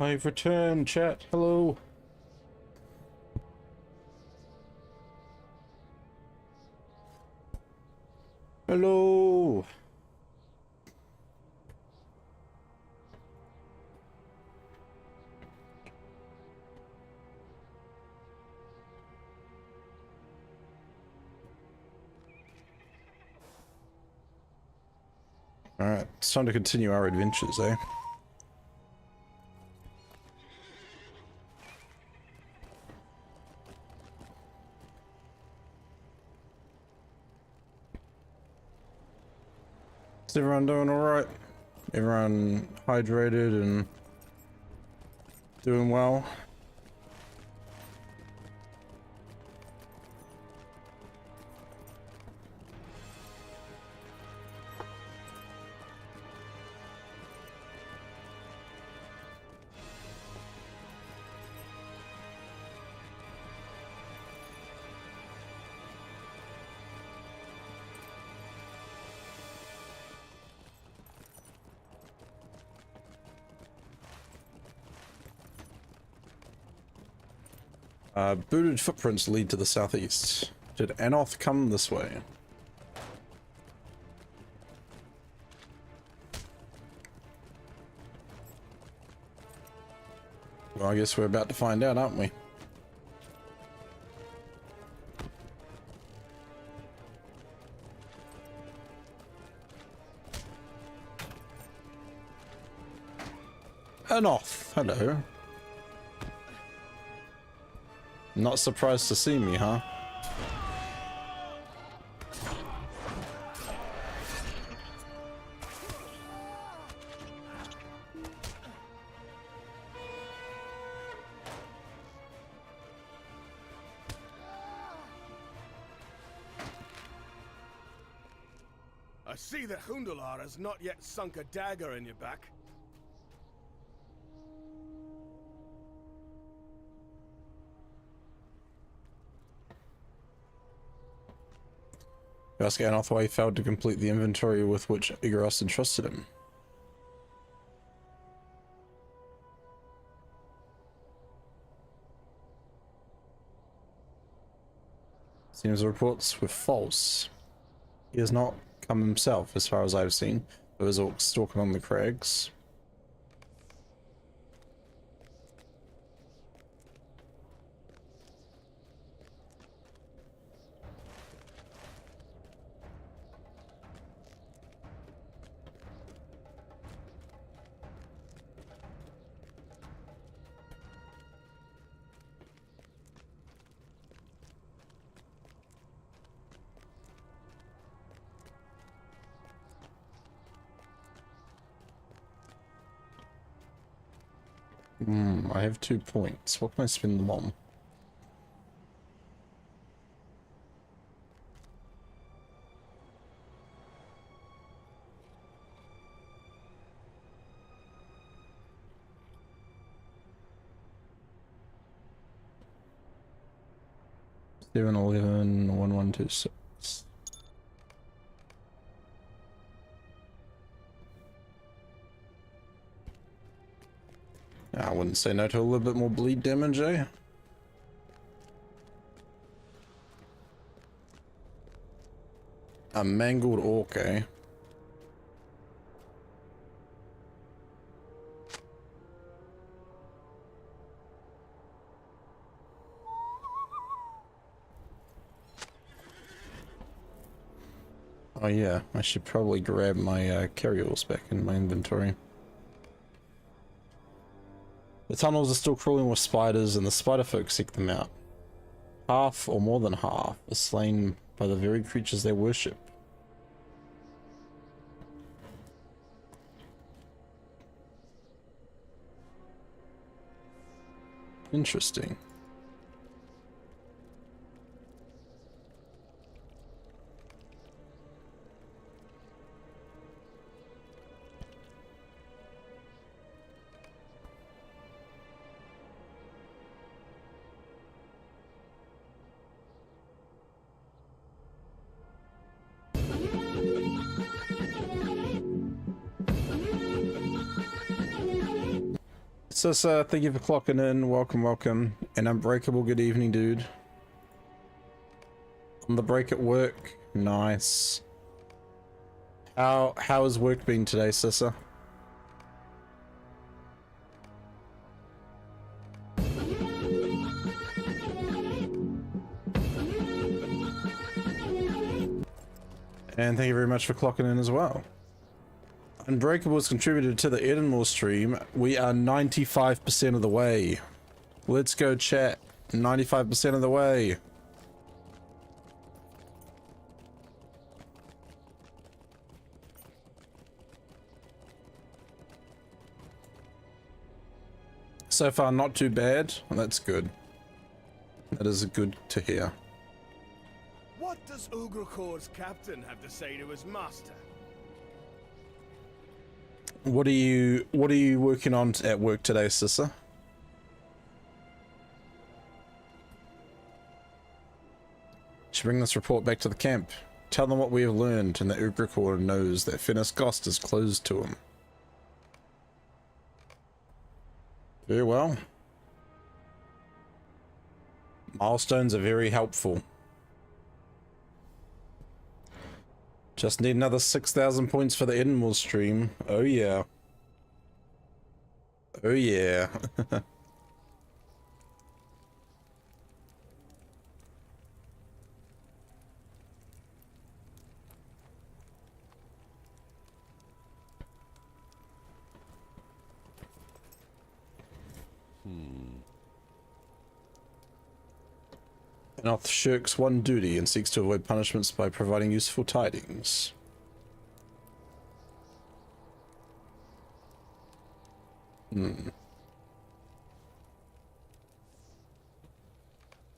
I've returned, chat. Hello. Hello. Alright, it's time to continue our adventures, eh? Is everyone doing alright? Everyone hydrated and doing well? Booted footprints lead to the southeast. Did Anoth come this way? Well, I guess we're about to find out, aren't we? Anoth, hello. Not surprised to see me, huh? I see that Hundalar has not yet sunk a dagger in your back. You ask Anoth why he failed to complete the inventory with which Igaros entrusted him. Seems the reports were false. He has not come himself, as far as I've seen, but his orcs stalking on the crags. I have 2 points. What can I spend them on? Seven 11 1126. I wouldn't say no to a little bit more bleed damage, eh? A mangled orc, eh? Oh yeah, I should probably grab my carryalls back in my inventory. The tunnels are still crawling with spiders, and the spider folk seek them out. Half, or more than half, are slain by the very creatures they worship. Interesting. Sissa, thank you for clocking in. Welcome, welcome. And Unbreakable, good evening, dude. On the break at work. Nice. How has work been today, Sissa? And thank you very much for clocking in as well. Unbreakable's contributed to the Edenmore stream. We are 95% of the way. Let's go, chat. 95% of the way. So far, not too bad. That's good. That is good to hear. What does Ugrakor's captain have to say to his master? What are you working on at work today, Sissa? Should bring this report back to the camp. Tell them what we have learned and that Ugrakor knows that Finis Gost is closed to him. Very well. Milestones are very helpful. Just need another 6,000 points for the Edenmore stream. Oh yeah. Oh yeah. Enoth shirks one duty and seeks to avoid punishments by providing useful tidings.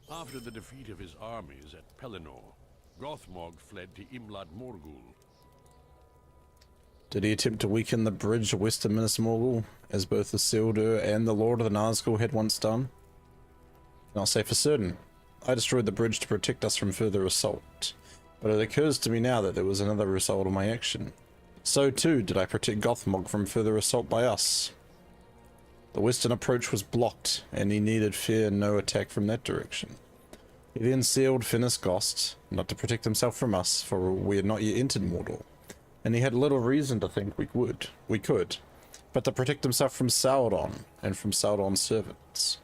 After the defeat of his armies at Pelennor, Gothmog fled to Imlad Morgul. Did he attempt to weaken the bridge west of Minas Morgul, as both the Sildur and the Lord of the Nazgul had once done? I'll say for certain. I destroyed the bridge to protect us from further assault, but it occurs to me now that there was another result of my action. So too did I protect Gothmog from further assault by us. The western approach was blocked, and he needed fear no attack from that direction. He then sealed Finis Gost, not to protect himself from us, for we had not yet entered Mordor, and he had little reason to think we could, but to protect himself from Sauron, and from Sauron's servants.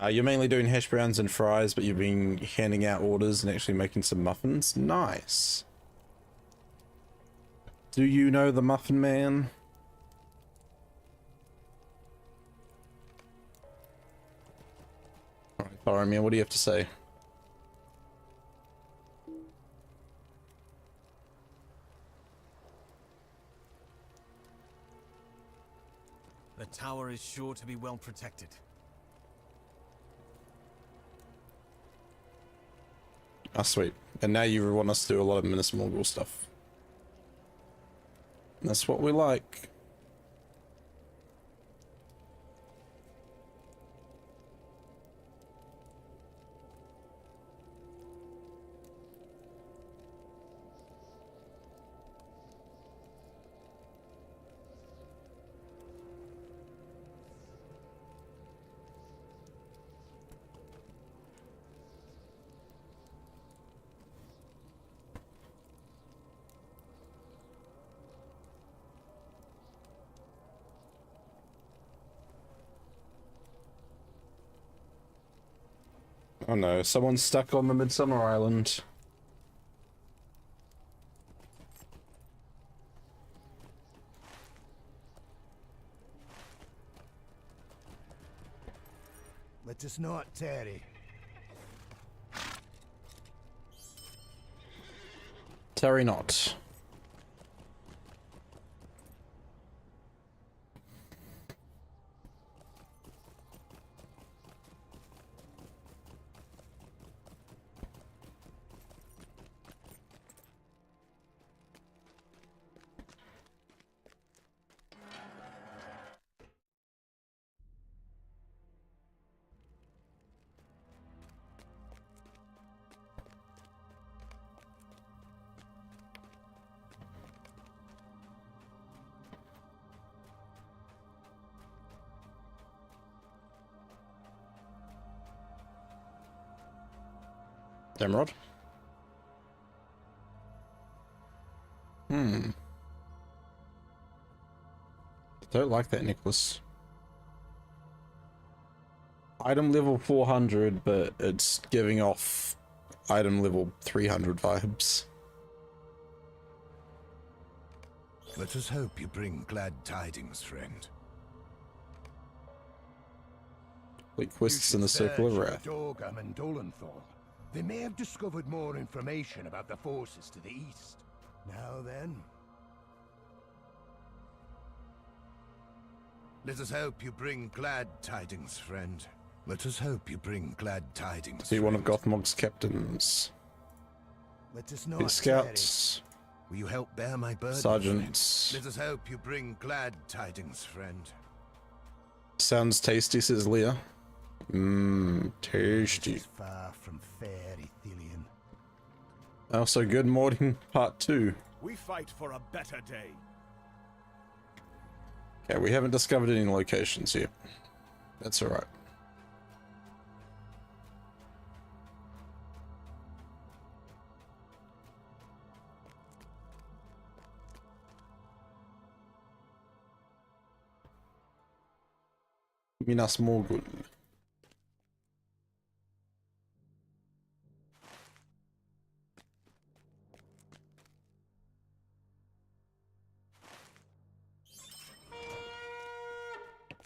You're mainly doing hash browns and fries, but you've been handing out orders and actually making some muffins? Nice. Do you know the Muffin Man? Alright, Faramir, what do you have to say? The tower is sure to be well protected. Ah, sweet. And now you want us to do a lot of Minas Morgul stuff. That's what we like. Oh no, someone's stuck on the Midsummer Island. Let us not tarry. Tarry not. Emerald. Don't like that necklace. Item level 400, but it's giving off item level 300 vibes. Let us hope you bring glad tidings, friend. Like quests in the Circle of Wrath. Dorgam and Dolenthal. They may have discovered more information about the forces to the east. Now then. Let us hope you bring glad tidings, friend. Let us hope you bring glad tidings. Be one of Gothmog's captains. Let us not scouts. Will you help bear my burden, Sergeants. friend? Let us hope you bring glad tidings, friend. Sounds tasty, says Leah. Tasty. Far from fair, Ithilien. Also, good morning, part 2. We fight for a better day. Okay, we haven't discovered any locations yet. That's alright. Minas Morgul.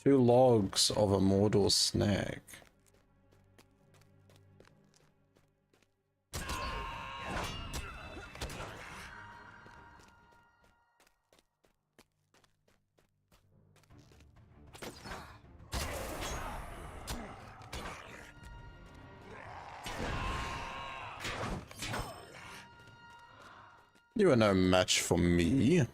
Two logs of a Mordor snag. You are no match for me.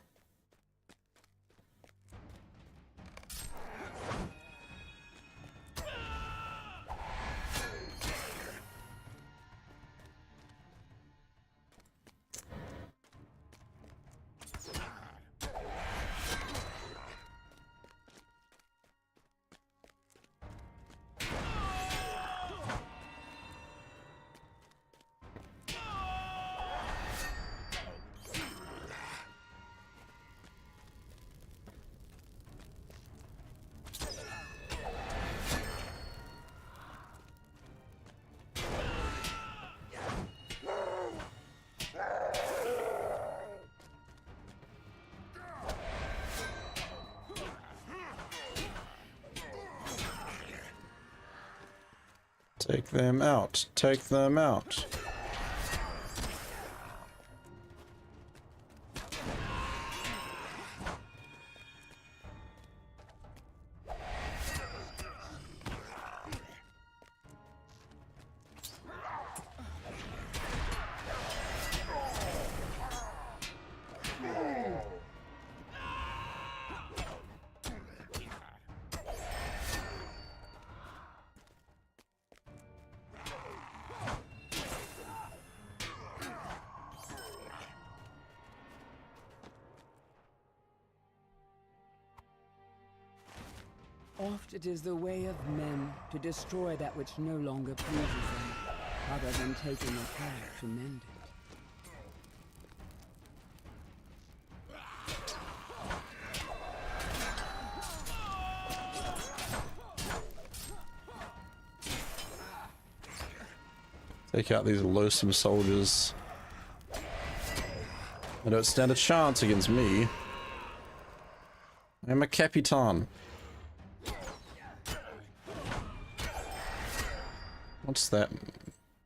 Take them out. Take them out. Oft it is the way of men to destroy that which no longer pleases them, rather than taking the care to mend it. Take out these loathsome soldiers. They don't stand a chance against me. I'm a Capitan. What's that?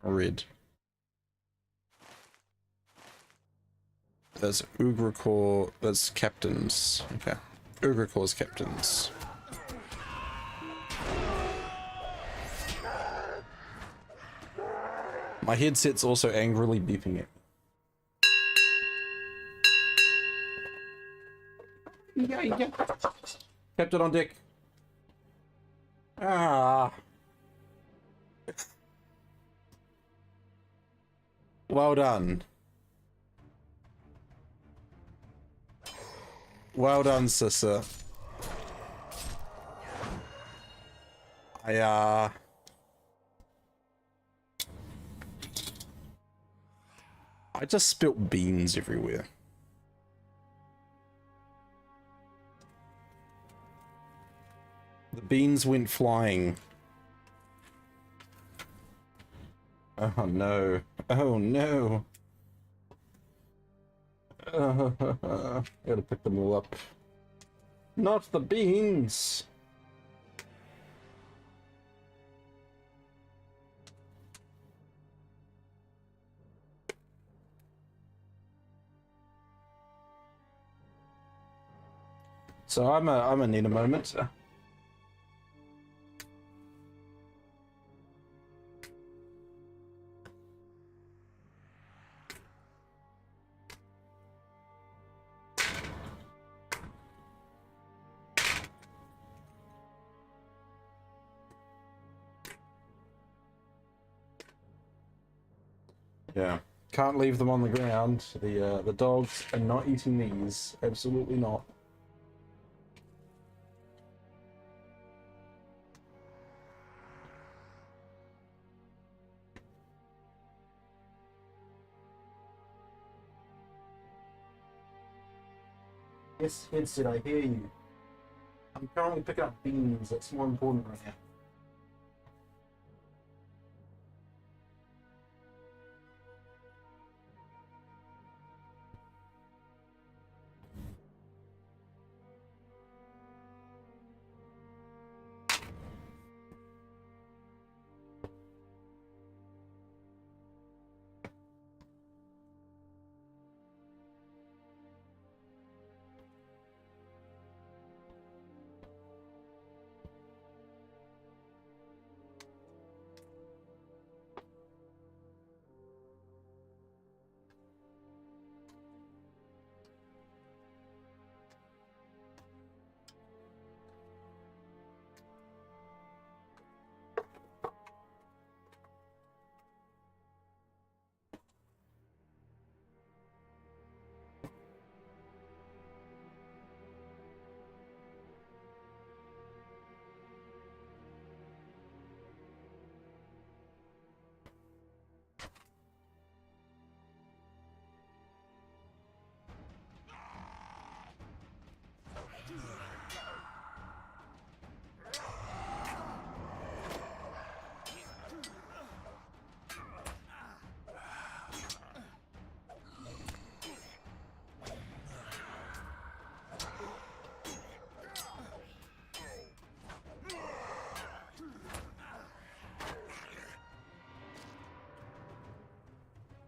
Red. That's Ugricor. That's captains. Okay. Ugricor's captains. My headset's also angrily beeping it. Yeah. Kept it on deck. Ah. Well done. Well done, sister. I just spilt beans everywhere. The beans went flying. Oh no. Oh no. Gotta pick them all up. Not the beans! So I'm a need a moment. Yeah, can't leave them on the ground. The dogs are not eating these. Absolutely not. Yes, headset, I hear you. I'm currently picking up beans. That's more important right now.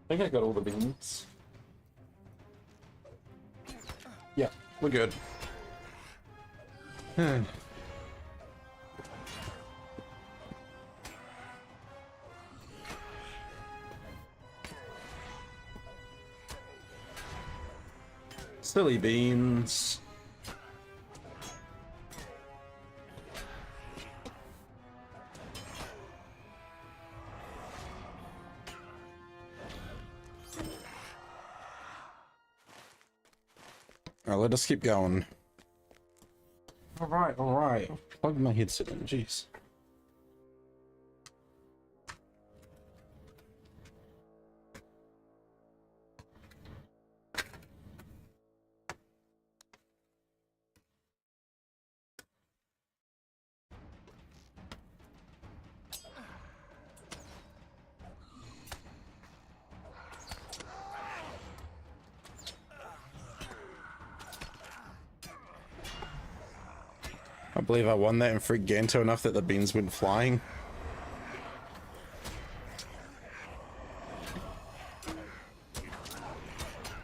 I think I got all the beans. Yeah, we're good. Silly beans. Let us keep going. Alright, alright. Plug my headset in, jeez. I believe I won that and freaked Ganto enough that the beans went flying.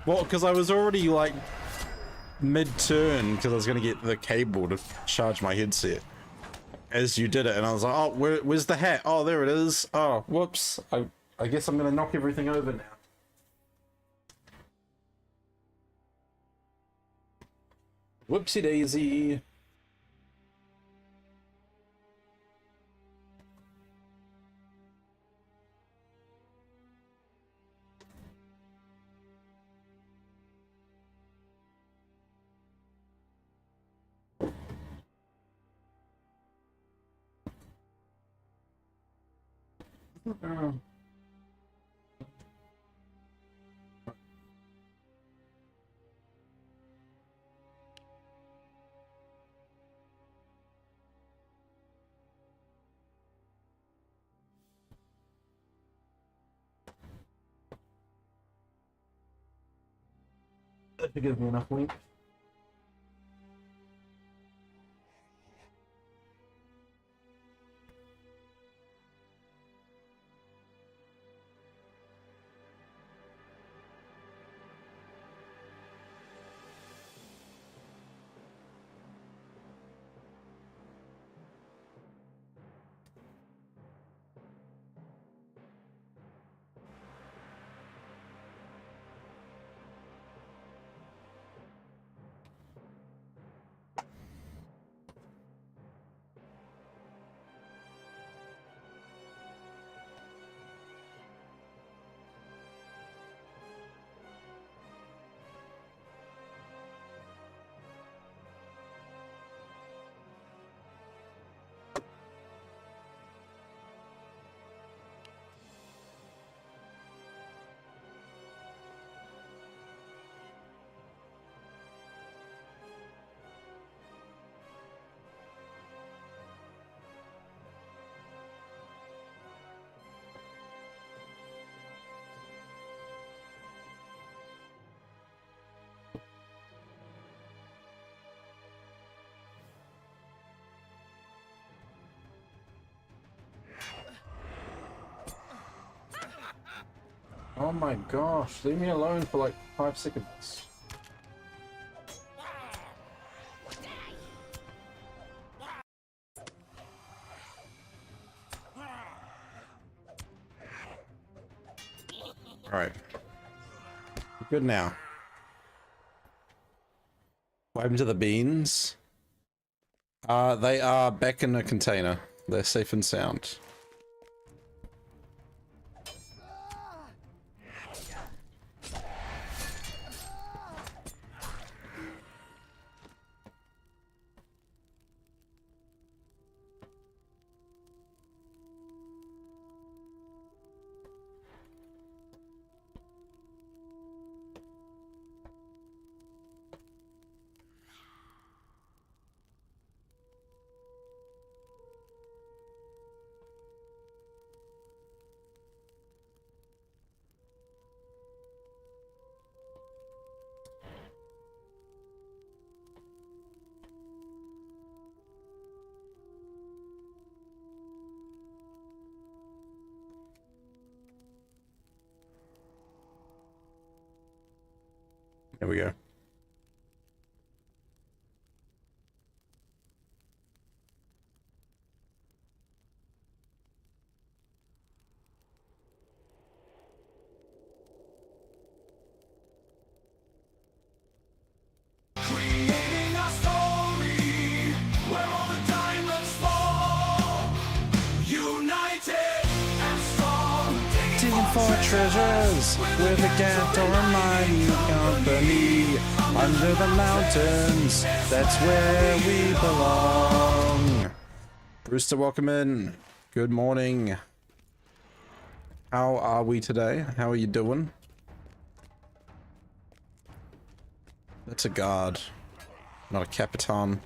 Well, because I was already like mid-turn because I was going to get the cable to charge my headset as you did it, and I was like, oh, where's the hat? Oh, there it is. Oh, whoops. I guess I'm going to knock everything over now. Whoopsie daisy. Forgive me enough wink. Oh my gosh, leave me alone for like 5 seconds. Alright. Good now. What happened to the beans? They are back in a container. They're safe and sound. There we go. For treasures with the Gantoran mighty company under the mountains, that's where we belong. Brewster, welcome in. Good morning. How are we today? How are you doing? That's a guard, not a capitan.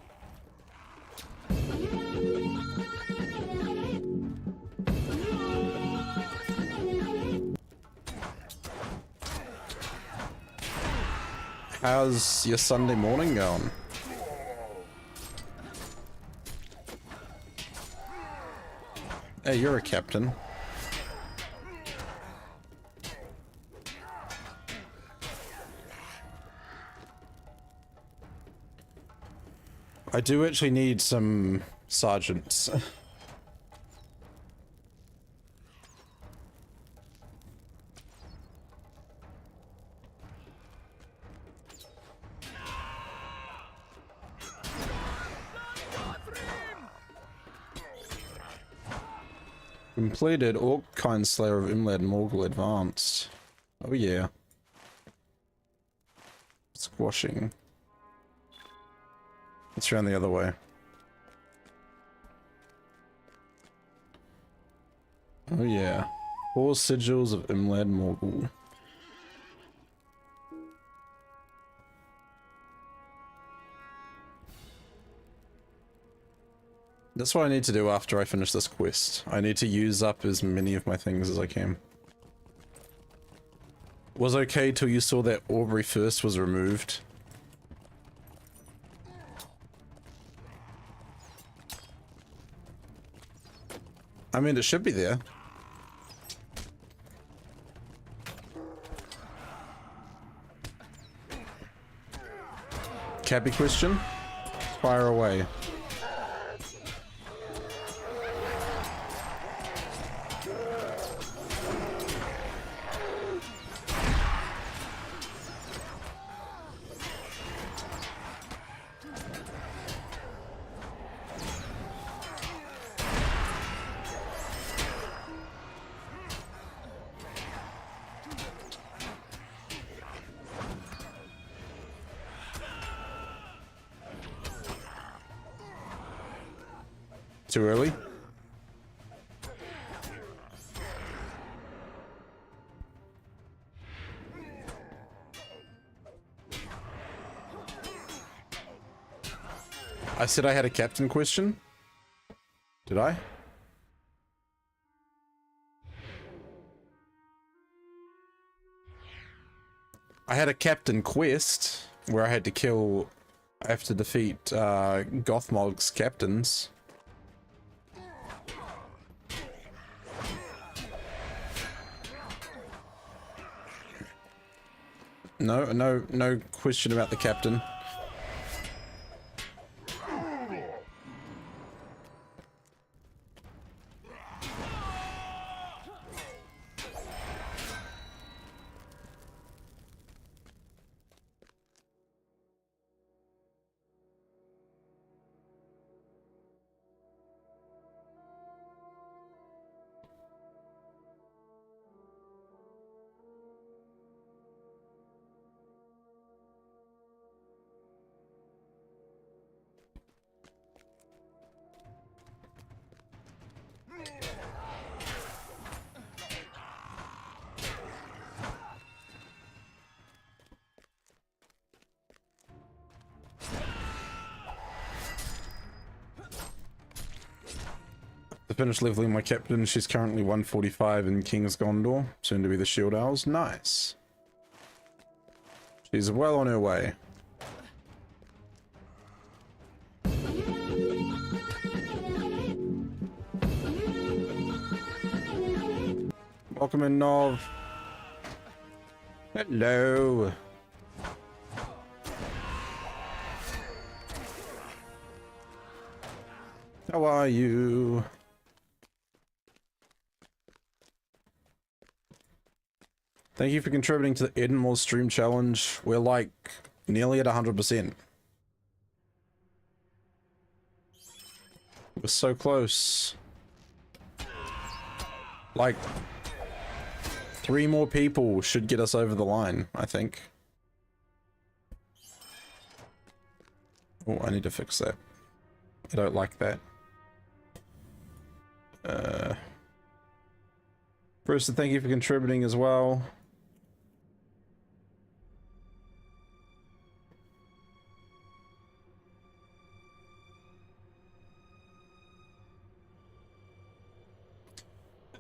How's your Sunday morning going? Hey, you're a captain. I do actually need some sergeants. Completed Orc Kindslayer of Imled Morgul Advanced. Oh yeah. Squashing. Let's run the other way. Oh yeah. 4 sigils of Imled Morgul. That's what I need to do after I finish this quest. I need to use up as many of my things as I can. Was okay till you saw that Aubrey first was removed. I mean, it should be there. Cappy question? Fire away. Too early? I said I had a captain question? Did I? I had a captain quest where I had to kill... I have to defeat Gothmog's captains. No question about the captain. To finish leveling my captain, she's currently 145 in King's Gondor, soon to be the Shield Owls. Nice. She's well on her way. Welcome in, Nov. Hello. How are you? Thank you for contributing to the Edinmore stream challenge. We're like nearly at 100%. We're so close. Like 3 more people should get us over the line, I think. Oh, I need to fix that. I don't like that. Bruce, thank you for contributing as well.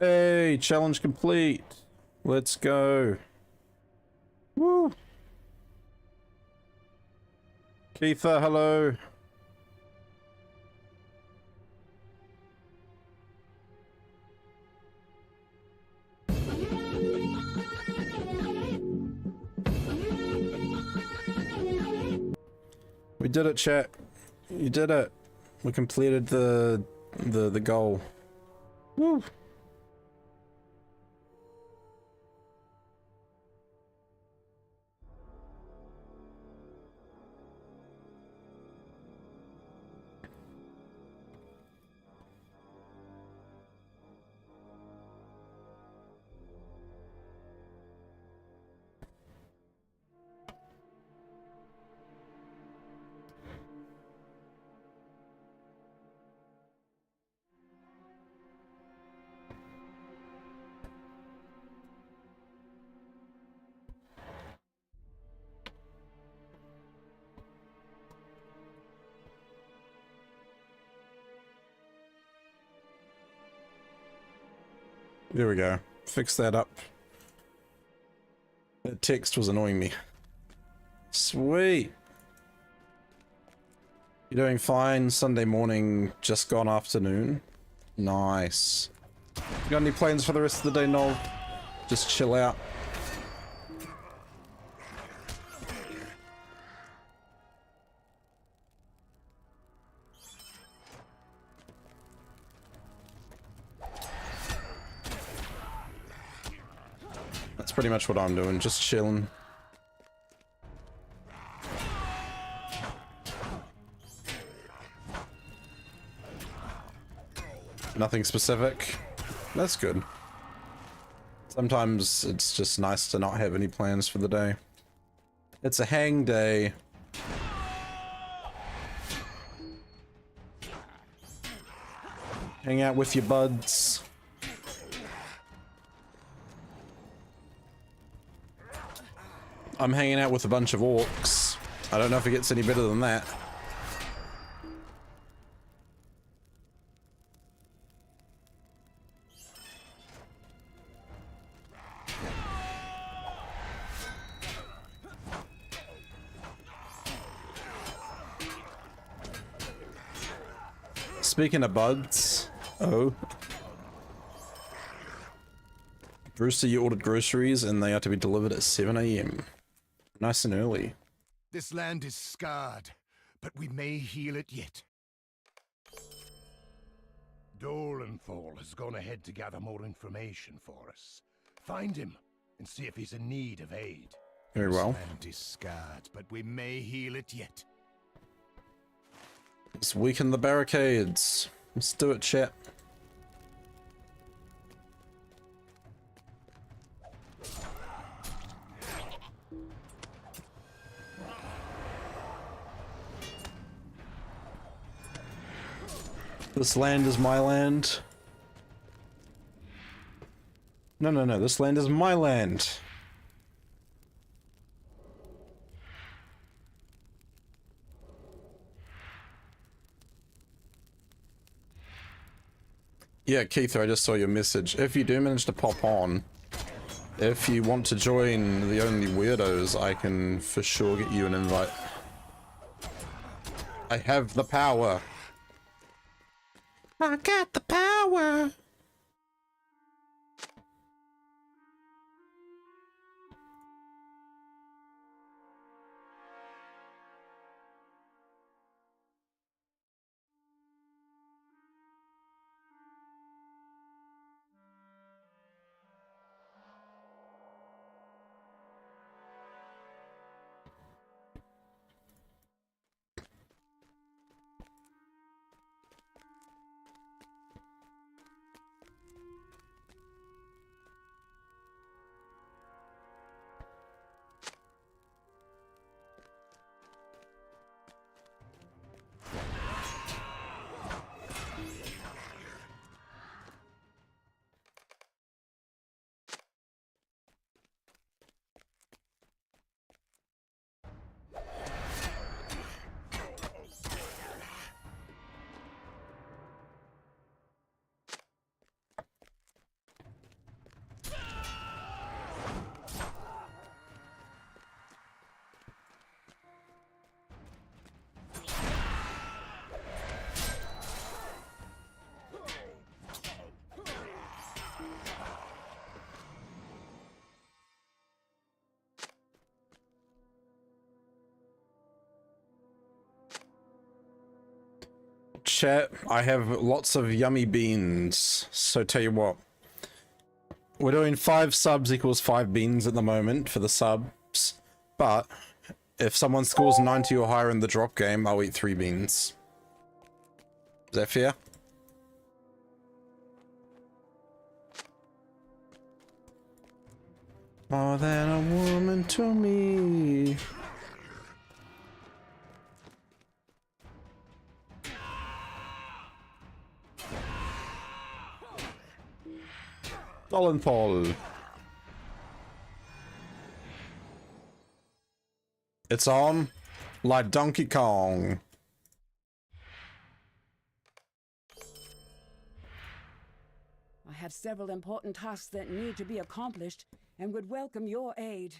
Hey, challenge complete. Let's go. Woo. Keitha, hello. We did it, chat. You did it. We completed the goal. Woo. There we go. Fix that up. That text was annoying me. Sweet. You're doing fine. Sunday morning, just gone afternoon. Nice. You got any plans for the rest of the day, Noel? Just chill out. That's pretty much what I'm doing, just chilling. Nothing specific. That's good. Sometimes it's just nice to not have any plans for the day. It's a hang day. Hang out with your buds. I'm hanging out with a bunch of orcs. I don't know if it gets any better than that. Speaking of buds, Brewster, you ordered groceries and they are to be delivered at 7 AM. Nice and early. This land is scarred, but we may heal it yet. Dolenthal has gone ahead to gather more information for us. Find him and see if he's in need of aid. Very well. This land is scarred, but we may heal it yet. Let's weaken the barricades. Let's do it, chat. This land is my land. No, this land is my land. Yeah, Keith, I just saw your message. If you do manage to pop on, if you want to join the Only Weirdos, I can for sure get you an invite. I have the power. I got the power. Chat, I have lots of yummy beans, so tell you what. We're doing 5 subs equals 5 beans at the moment for the subs, but if someone scores 90 or higher in the drop game, I'll eat 3 beans. Is that fair? More than a woman to me. Dolenthal. It's on like Donkey Kong. I have several important tasks that need to be accomplished and would welcome your aid.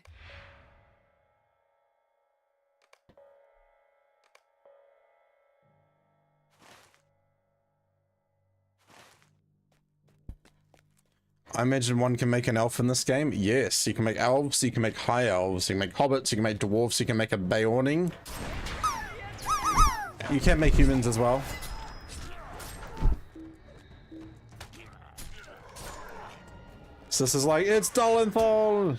I imagine one can make an elf in this game. Yes, you can make elves, you can make high elves, you can make hobbits, you can make dwarves, you can make a Beorning. You can make humans as well. So this is like, it's Dolenthal!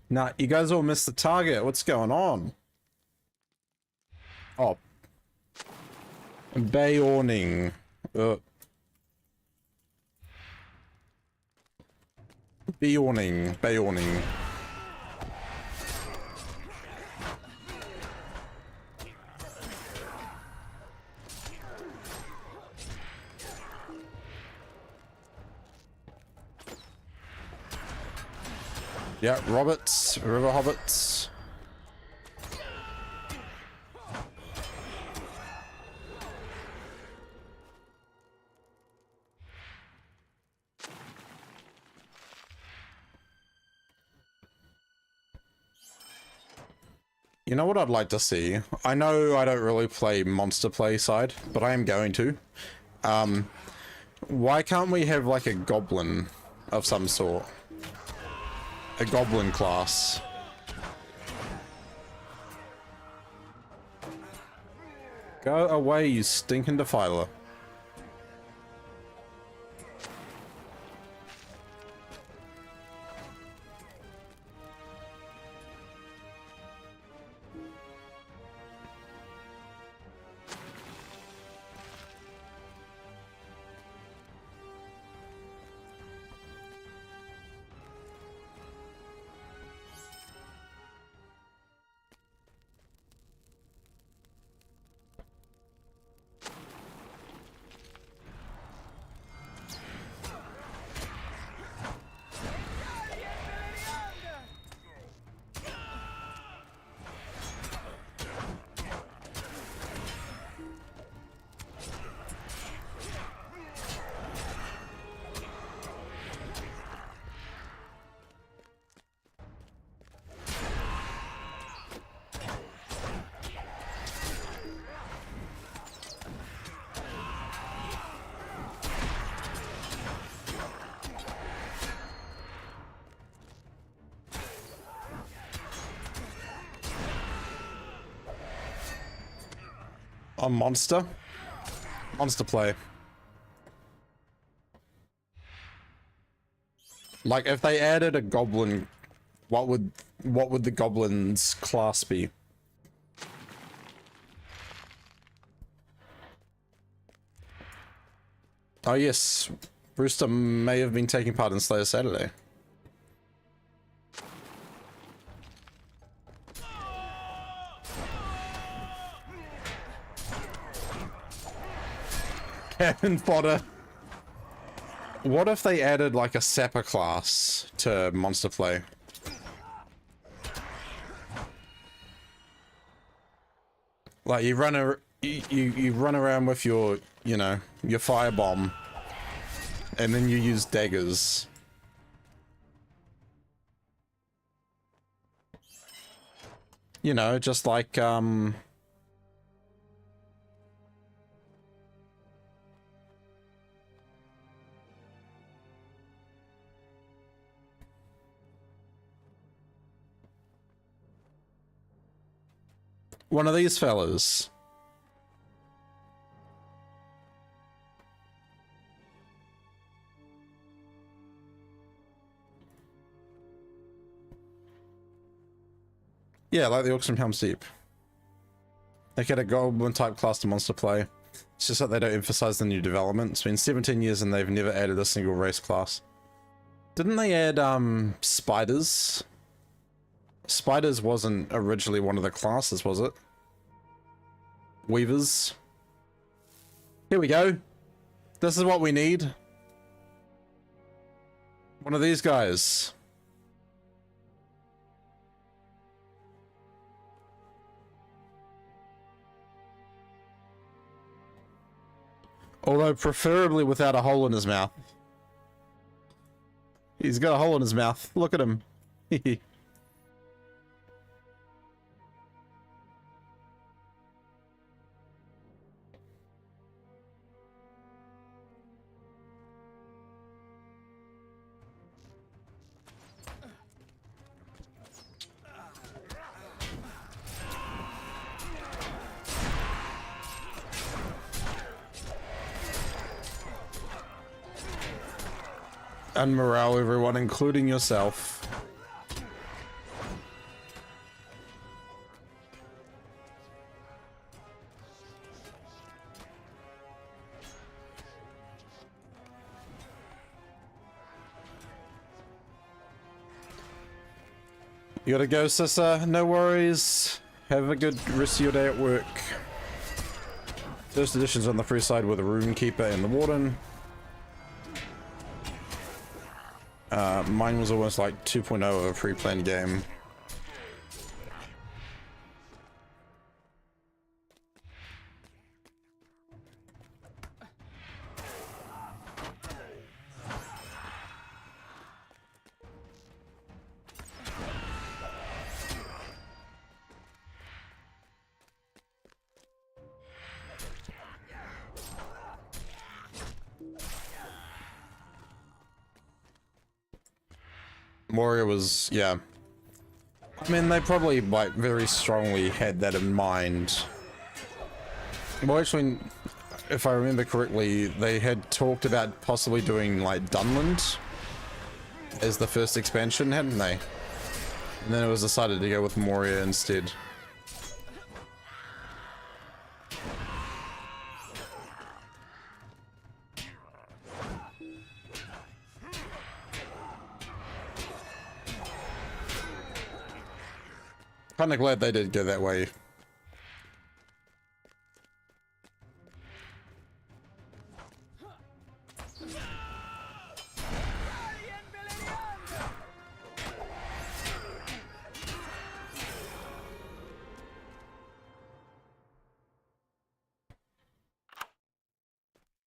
Nah, you guys all missed the target. What's going on? Oh. Beorning. Beorning. Yeah, Roberts, River Hobbits. You know what I'd like to see? I know I don't really play monster play side, but I am going to. Why can't we have like a goblin of some sort? A goblin class. Go away, you stinking defiler. A monster play. Like if they added a goblin, what would the goblin's class be? Oh yes, Brewster may have been taking part in Slayer Saturday. Cannon fodder. What if they added like a sapper class to monster play? Like you run around with your, you know, your firebomb, and then you use daggers. You know, just like one of these fellas. Yeah, like the Orcs from Helm's Deep. They get a goblin type class to monster play. It's just that they don't emphasize the new development. It's been 17 years and they've never added a single race class. Didn't they add spiders? Spiders wasn't originally one of the classes, was it? Weavers. Here we go. This is what we need. One of these guys. Although preferably without a hole in his mouth. He's got a hole in his mouth. Look at him. And morale everyone, including yourself. You gotta go, Sissa. No worries. Have a good rest of your day at work. First edition's on the free side with a Runekeeper and the Warden. Mine was almost like 2.0 of a pre-planned game. Moria was, yeah. I mean, they probably, like, very strongly had that in mind. Well, actually, if I remember correctly, they had talked about possibly doing, like, Dunland as the first expansion, hadn't they? And then it was decided to go with Moria instead. Kinda glad they did go that way.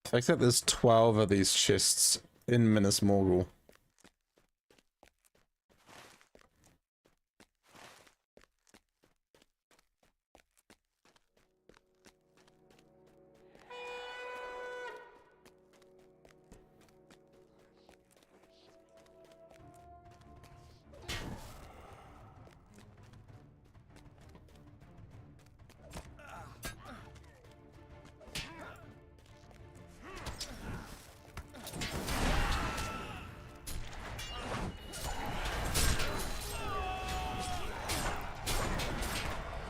The fact that there's 12 of these chests in Minas Morgul.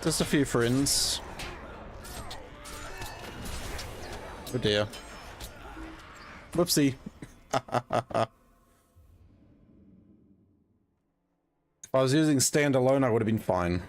Just a few friends. Oh dear. Whoopsie. If I was using standalone, I would have been fine.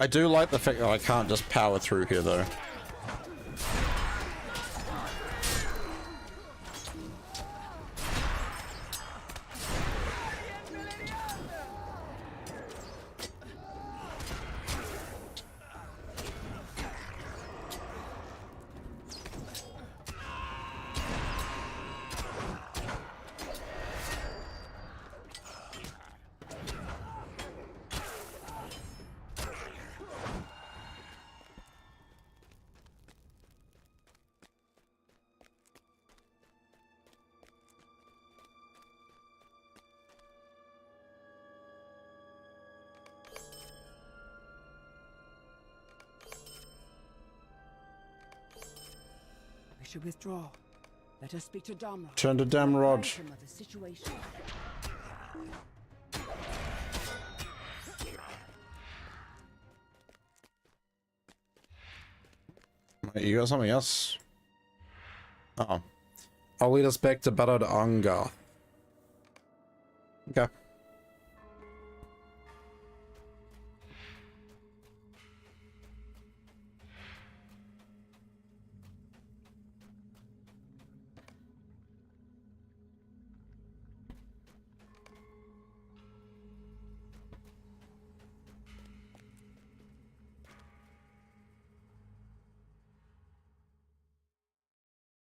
I do like the fact that I can't just power through here, though. should withdraw. Let us speak to Damrod. Turn to Damrod. Advise him of the situation. You got something else? Oh. I'll lead us back to Barad Anga. Okay.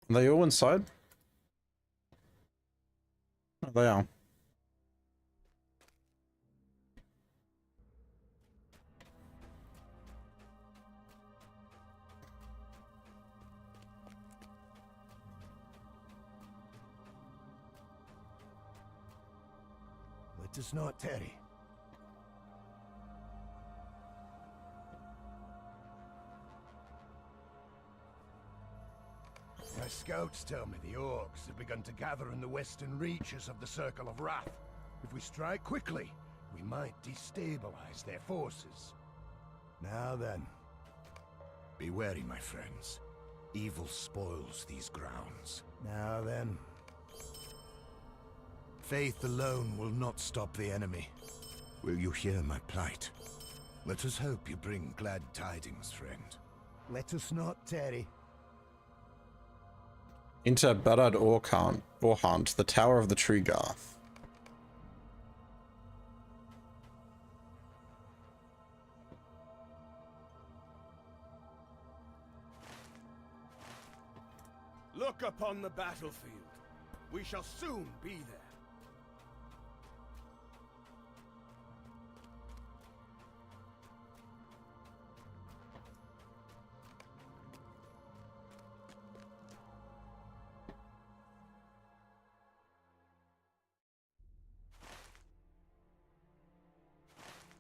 Are they all inside? Oh, they are. Let us not tarry. My scouts tell me the orcs have begun to gather in the western reaches of the Circle of Wrath. If we strike quickly, we might destabilize their forces. Now then, be wary, my friends. Evil spoils these grounds. Now then, faith alone will not stop the enemy. Will you hear my plight? Let us hope you bring glad tidings, friend. Let us not tarry. Enter Barad Orhant, the Tower of the Tree Garth. Look upon the battlefield. We shall soon be there.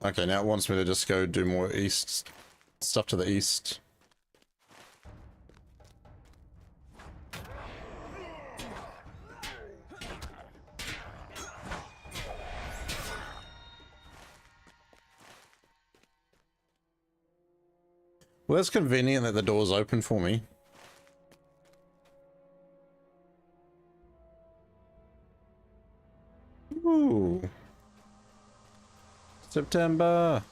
Okay, now it wants me to just go do more east stuff to the east. Well, it's convenient that the door's open for me. Ooh. September.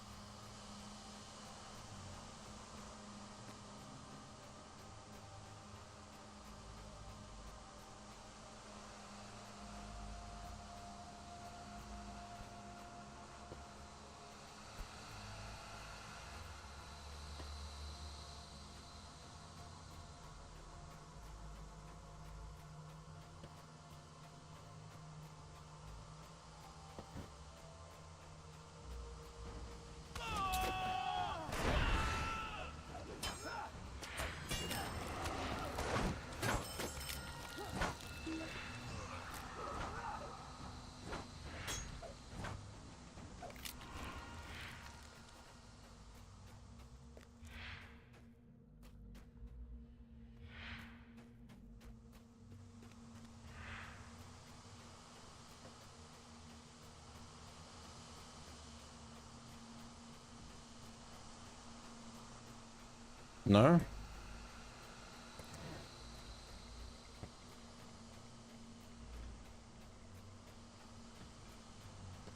No?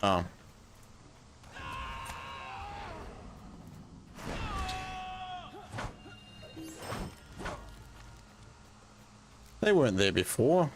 Oh. They weren't there before.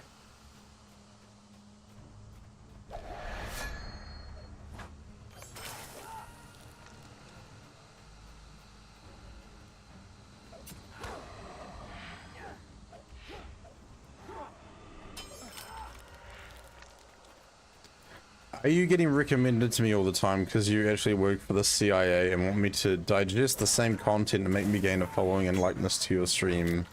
Are you getting recommended to me all the time because you actually work for the CIA and want me to digest the same content and make me gain a following and likeness to your stream?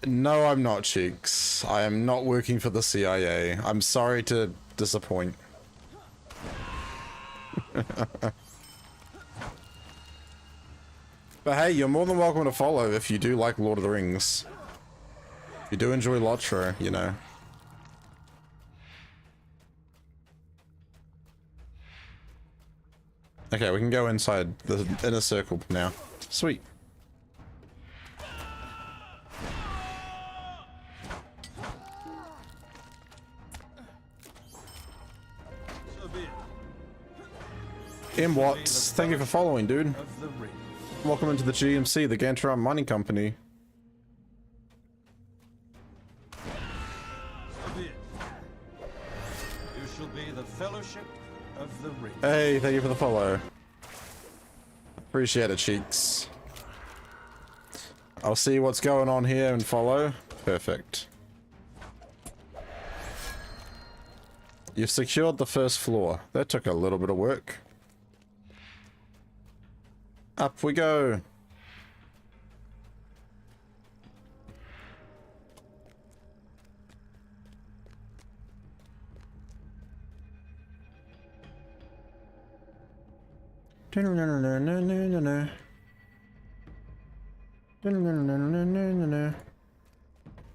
No, I'm not, Cheeks. I am not working for the CIA. I'm sorry to disappoint. But But hey, you're more than welcome to follow if you do like Lord of the Rings. If you do enjoy LOTRO, you know. Okay, we can go inside the inner circle now. Sweet. M. Watts, thank you for following, dude. Welcome into the GMC, the Gantoran Mining Company. You shall be the Fellowship of the Ring. Hey, thank you for the follow. Appreciate it, cheeks. I'll see what's going on here and follow. Perfect. You've secured the first floor. That took a little bit of work. Up we go.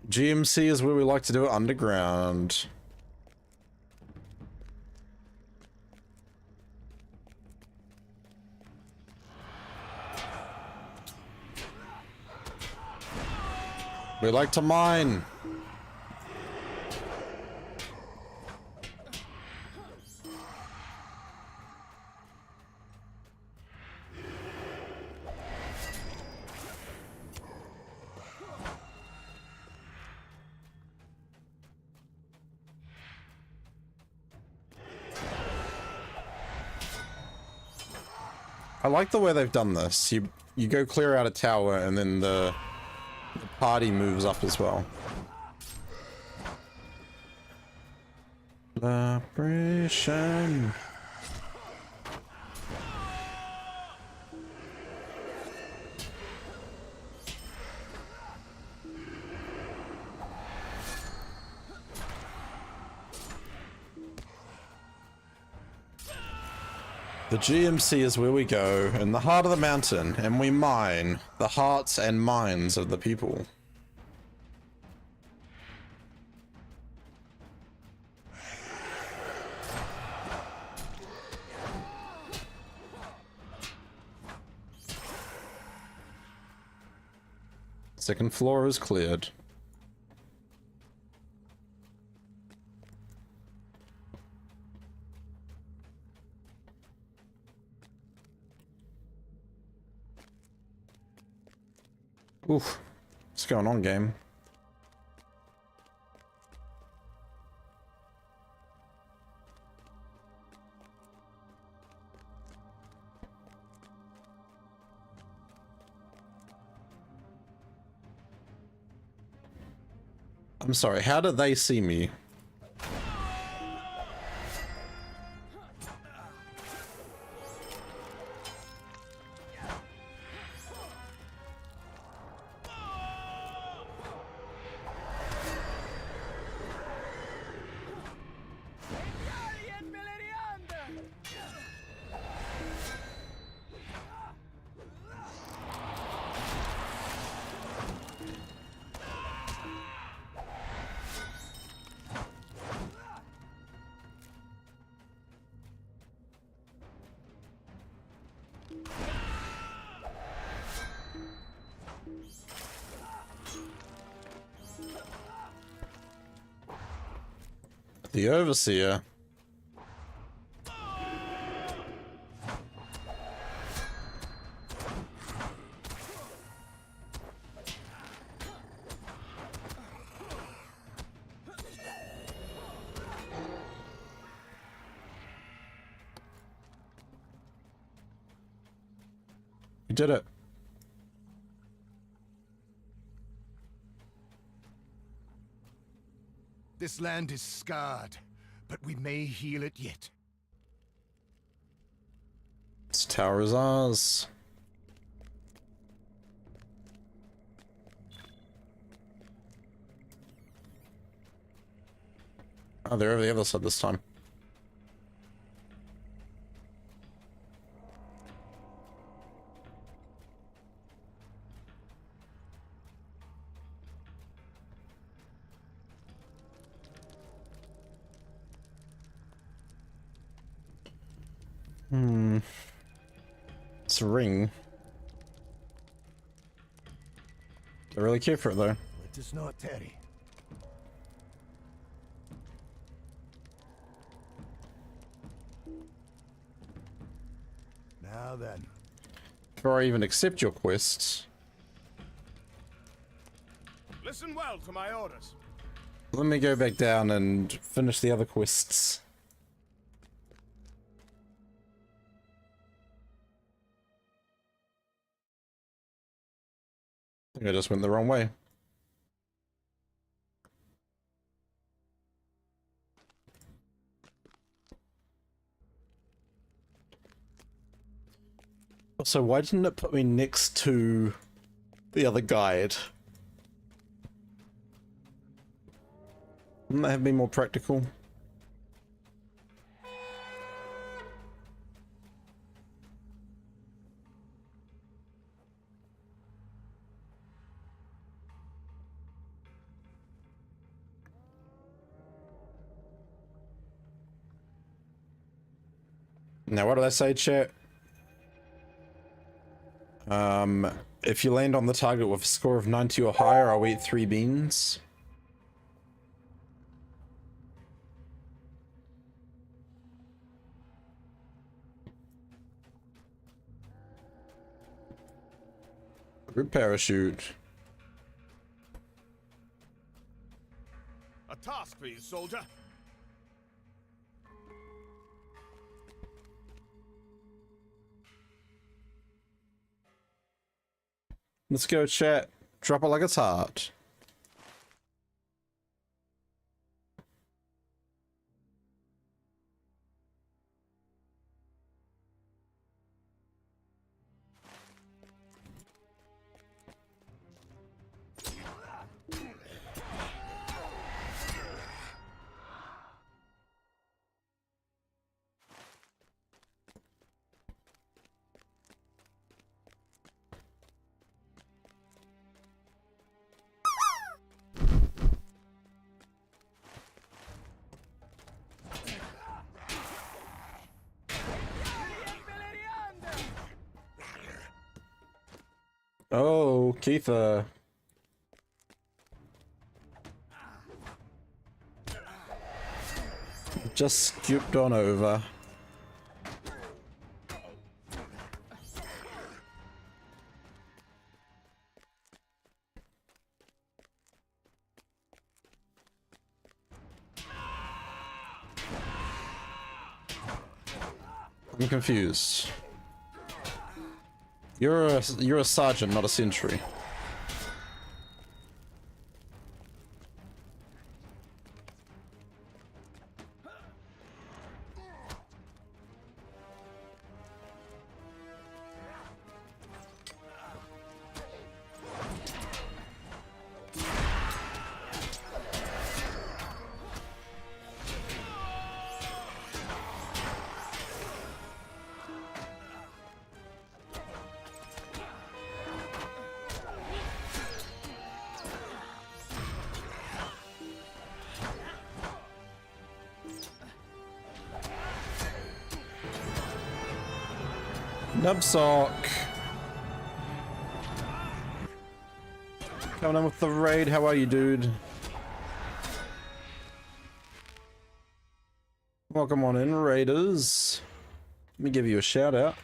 GMC is where we like to do it underground. We like to mine. I like the way they've done this. You go clear out a tower and then the party moves up as well. Liberation. The GMC is where we go, in the heart of the mountain, and we mine the hearts and minds of the people. Second floor is cleared. Oof. What's going on, game? I'm sorry, how did they see me? The Overseer. You did it. This land is scarred, but we may heal it yet. This tower is ours. Oh, they're over the other side this time. It's a ring. I really care for it though. Let us not tarry. Now then. Before I even accept your quests, Listen well to my orders. let me go back down and finish the other quests. I think I just went the wrong way. Also, why didn't it put me next to the other guide? Wouldn't that have been more practical? Now, what did I say, chat? If you land on the target with a score of 90 or higher, I'll eat 3 beans. Group parachute. A task for you, soldier. Let's go, chat. Drop it like it's hot. Oh, Keitha. Just scooped on over. I'm confused. You're a sergeant, not a sentry. Nubsock. Coming in with the raid. How are you, dude? Welcome on in, raiders. Let me give you a shout out.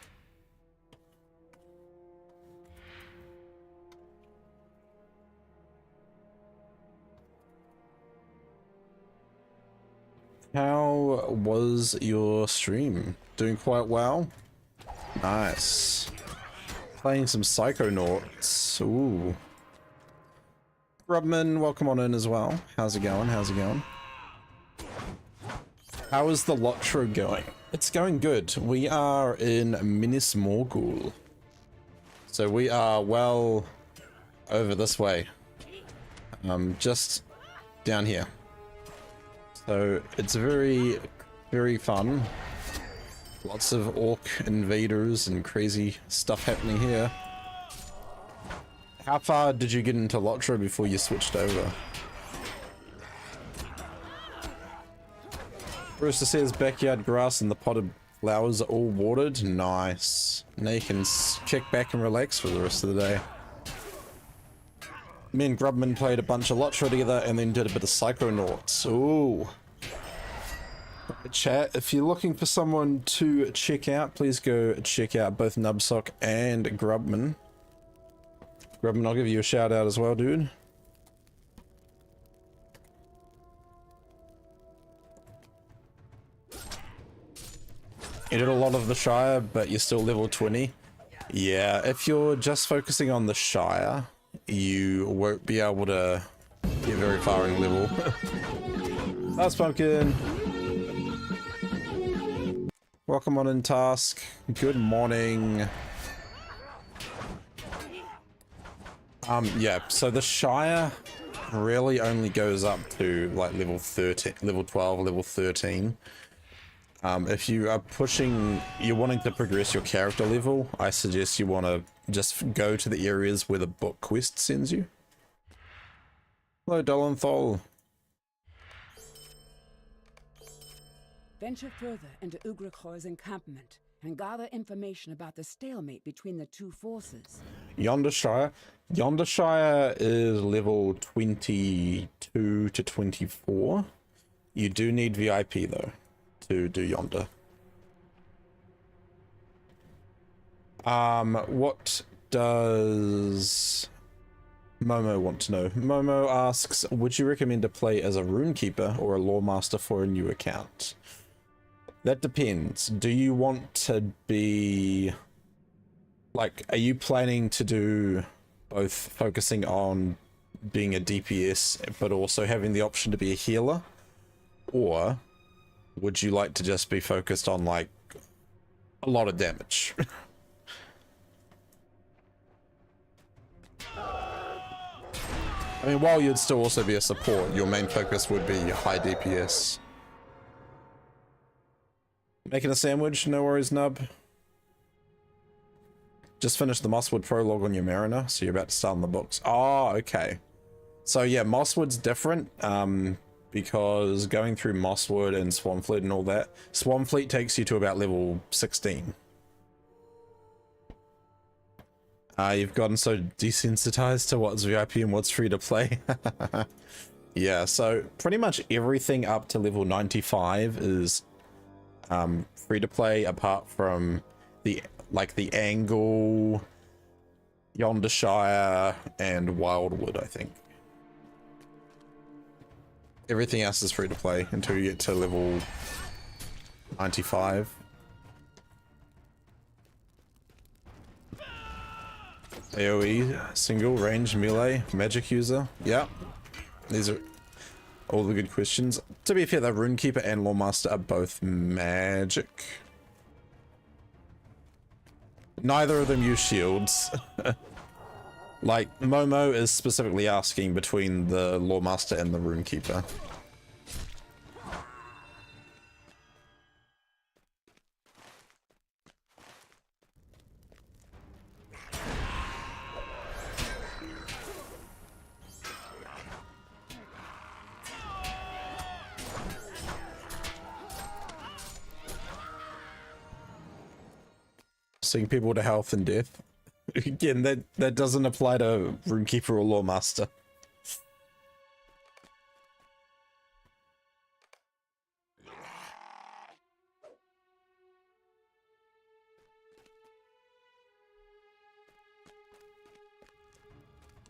How was your stream? Doing quite well? Nice. Playing some Psychonauts. Ooh. Grubman, welcome on in as well. How's it going? How's it going? How is the LOTRO going? It's going good. We are in Minas Morgul. So we are well over this way. Just down here. So it's very, very fun. Lots of orc invaders and crazy stuff happening here. How far did you get into LOTRO before you switched over? Brewster says backyard grass and the potted Flowers are all watered. Nice. Now you can kick back and relax for the rest of the day. Me and Grubman played a bunch of LOTRO together and then did a bit of Psychonauts. Ooh. Chat, if you're looking for someone to check out, please go check out both Nubsock and Grubman. Grubman, I'll give you a shout out as well, dude. You did a lot of the Shire, but you're still level 20. Yeah, if you're just focusing on the Shire, you won't be able to get very far in level. That's Pumpkin. Welcome on in, Task. Good morning. Yeah, so the Shire really only goes up to like level 13, level 12, level 13. If you are pushing, you're wanting to progress your character level, I suggest you want to just go to the areas where the book quest sends you. Hello, Dolenthal. Venture further into Ugrakor's encampment and gather information about the stalemate between the two forces. Yonder Shire is level 22 to 24. You do need VIP though to do Yonder. What does Momo want to know? Momo asks, would you recommend to play as a Runekeeper or a Lawmaster for a new account? That depends. Do you want to be... like, are you planning to do both focusing on being a DPS but also having the option to be a healer? Or would you like to just be focused on, like, a lot of damage? I mean, while you'd still also be a support, your main focus would be high DPS. Making a sandwich? No worries, Nub. Just finished the Mosswood prologue on your Mariner, so you're about to start on the books. Oh, okay. So yeah, Mosswood's different, because going through Mosswood and Swanfleet and all that, Swanfleet takes you to about level 16. You've gotten so desensitized to what's VIP and what's free to play. Yeah, so pretty much everything up to level 95 is free to play, apart from the Angle, Yonder Shire, and Wildwood, I think. Everything else is free to play until you get to level 95. AoE, single, range, melee, magic user. Yeah, these are all the good questions. To be fair, the Runekeeper and Lawmaster are both magic. Neither of them use shields. Like, Momo is specifically asking between the Lawmaster and the Runekeeper. Seeing people to health and death. Again, that doesn't apply to Runekeeper or Lawmaster.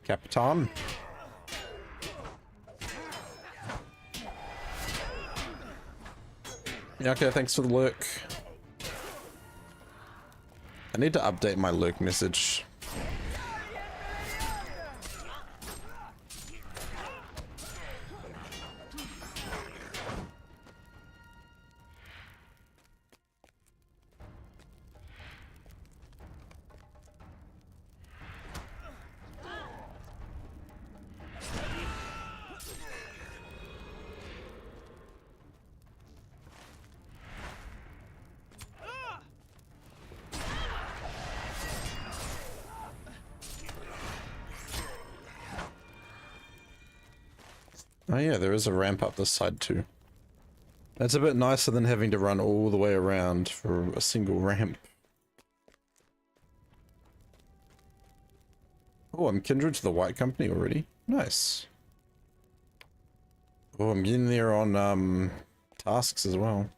Capitan. Yeah, okay, thanks for the lurk. I need to update my lurk message. Oh yeah, there is a ramp up this side too. That's a bit nicer than having to run all the way around for a single ramp. Oh, I'm kindred to the White Company already. Nice. Oh, I'm getting there on tasks as well.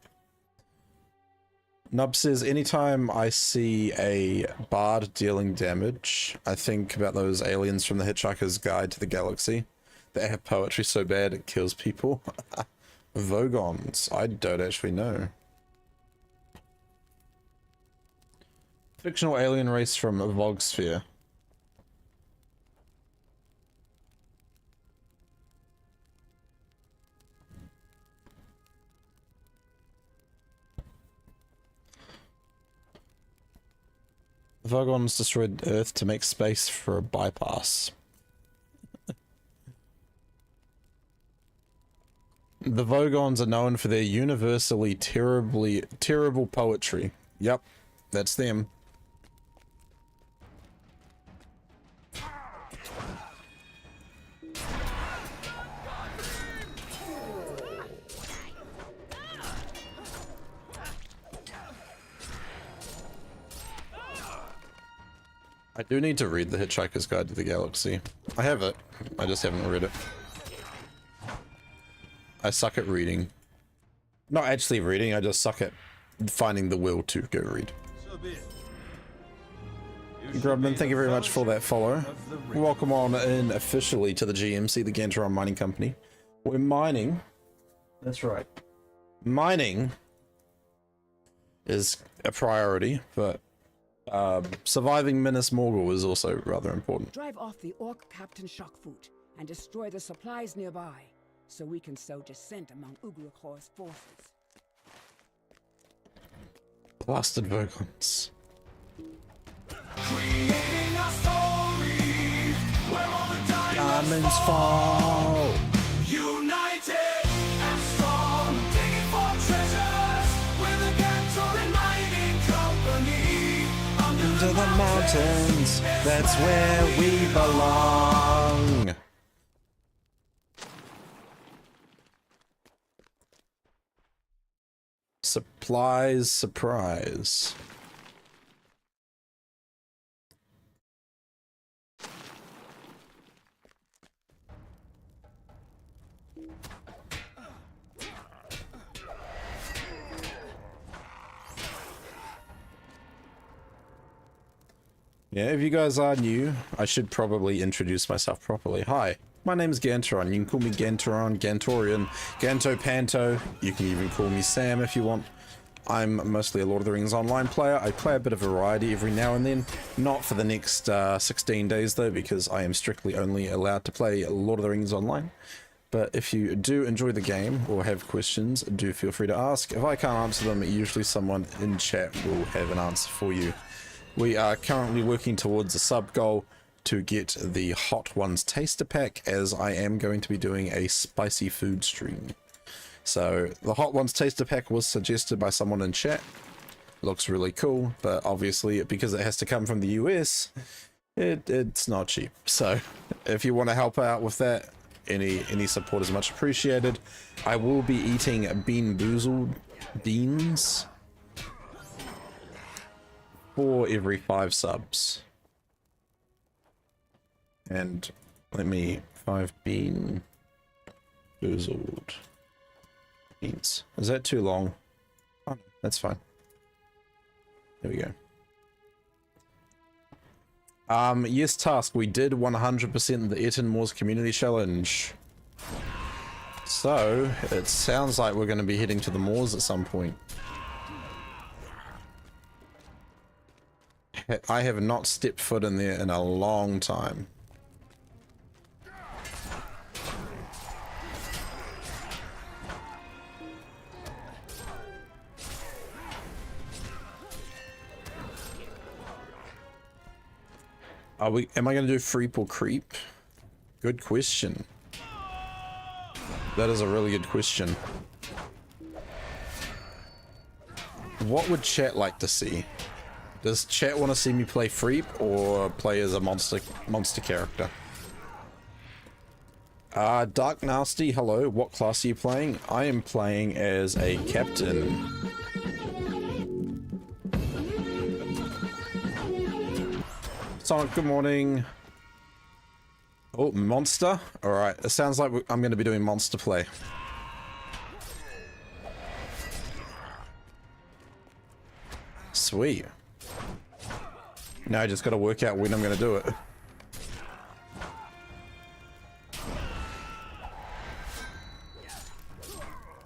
Nub says, anytime I see a bard dealing damage, I think about those aliens from the Hitchhiker's Guide to the Galaxy. They have poetry so bad it kills people. Vogons. I don't actually know. Fictional alien race from Vogsphere. Vogons destroyed Earth to make space for a bypass. The Vogons are known for their universally terrible poetry. Yep, that's them. I do need to read The Hitchhiker's Guide to the Galaxy. I have it, I just haven't read it. I suck at reading. Not actually reading, I just suck at finding the will to go read. Grubman, thank you very much for that follow. Welcome on in officially to the GMC, the Gantoran Mining Company. We're mining. That's right. Mining is a priority, but surviving Minas Morgul is also rather important. Drive off the Orc Captain Shockfoot and destroy the supplies nearby, so we can sow dissent among Ugrakor's forces. Blasted Vogons. Diamonds fall. United and strong, digging for treasures with the Gantoran Mining Company. Under the mountains, that's where we belong. Supplies, surprise. Yeah, if you guys are new, I should probably introduce myself properly. Hi, my name is Gantoran. You can call me Gantoran, Gantorian, Ganto Panto. You can even call me Sam if you want. I'm mostly a Lord of the Rings online player. I play a bit of variety every now and then. Not for the next 16 days though, because I am strictly only allowed to play Lord of the Rings online. But if you do enjoy the game or have questions, do feel free to ask. If I can't answer them, usually someone in chat will have an answer for you. We are currently working towards a sub goal to get the Hot Ones taster pack, as I am going to be doing a spicy food stream. So the Hot Ones taster pack was suggested by someone in chat. Looks really cool, but obviously because it has to come from the US, it's not cheap. So if you want to help out with that, any support is much appreciated. I will be eating Bean Boozled beans for every 5 subs. And let me 5 Bean Boozled beans. Is that too long? Oh, that's fine. There we go. Yes, task. We did 100% the Eton Moors Community Challenge. So, it sounds like we're going to be heading to the Moors at some point. I have not stepped foot in there in a long time. Am I going to do Freep or Creep? Good question. That is a really good question. What would chat like to see? Does chat want to see me play Freep or play as a monster character? Dark Nasty, hello. What class are you playing? I am playing as a captain. Sonic, good morning. Oh, monster? Alright, it sounds like I'm going to be doing monster play. Sweet. Now I just got to work out when I'm going to do it.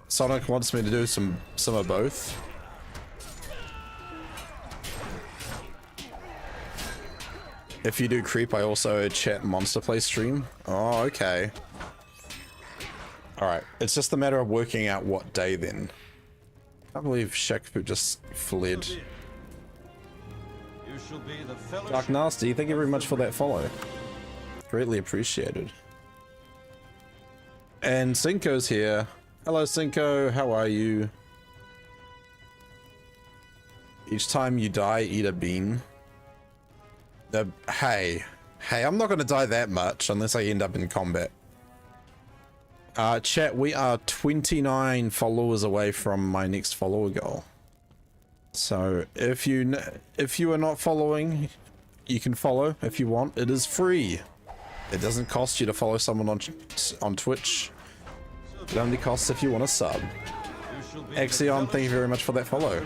Sonic wants me to do some of both. If you do creep, I also chat monster play stream. Oh, okay. Alright, it's just a matter of working out what day then. I can't believe Shakfu just fled. Dark Nasty, thank you very much for that follow. Greatly appreciated. And Cinco's here. Hello Cinco, how are you? Each time you die, eat a bean. Hey, I'm not gonna die that much unless I end up in combat. Chat, we are 29 followers away from my next follower goal. So if you are not following, you can follow if you want. It is free. It doesn't cost you to follow someone on Twitch. It only costs if you want to sub. Axion, thank you very much for that follow.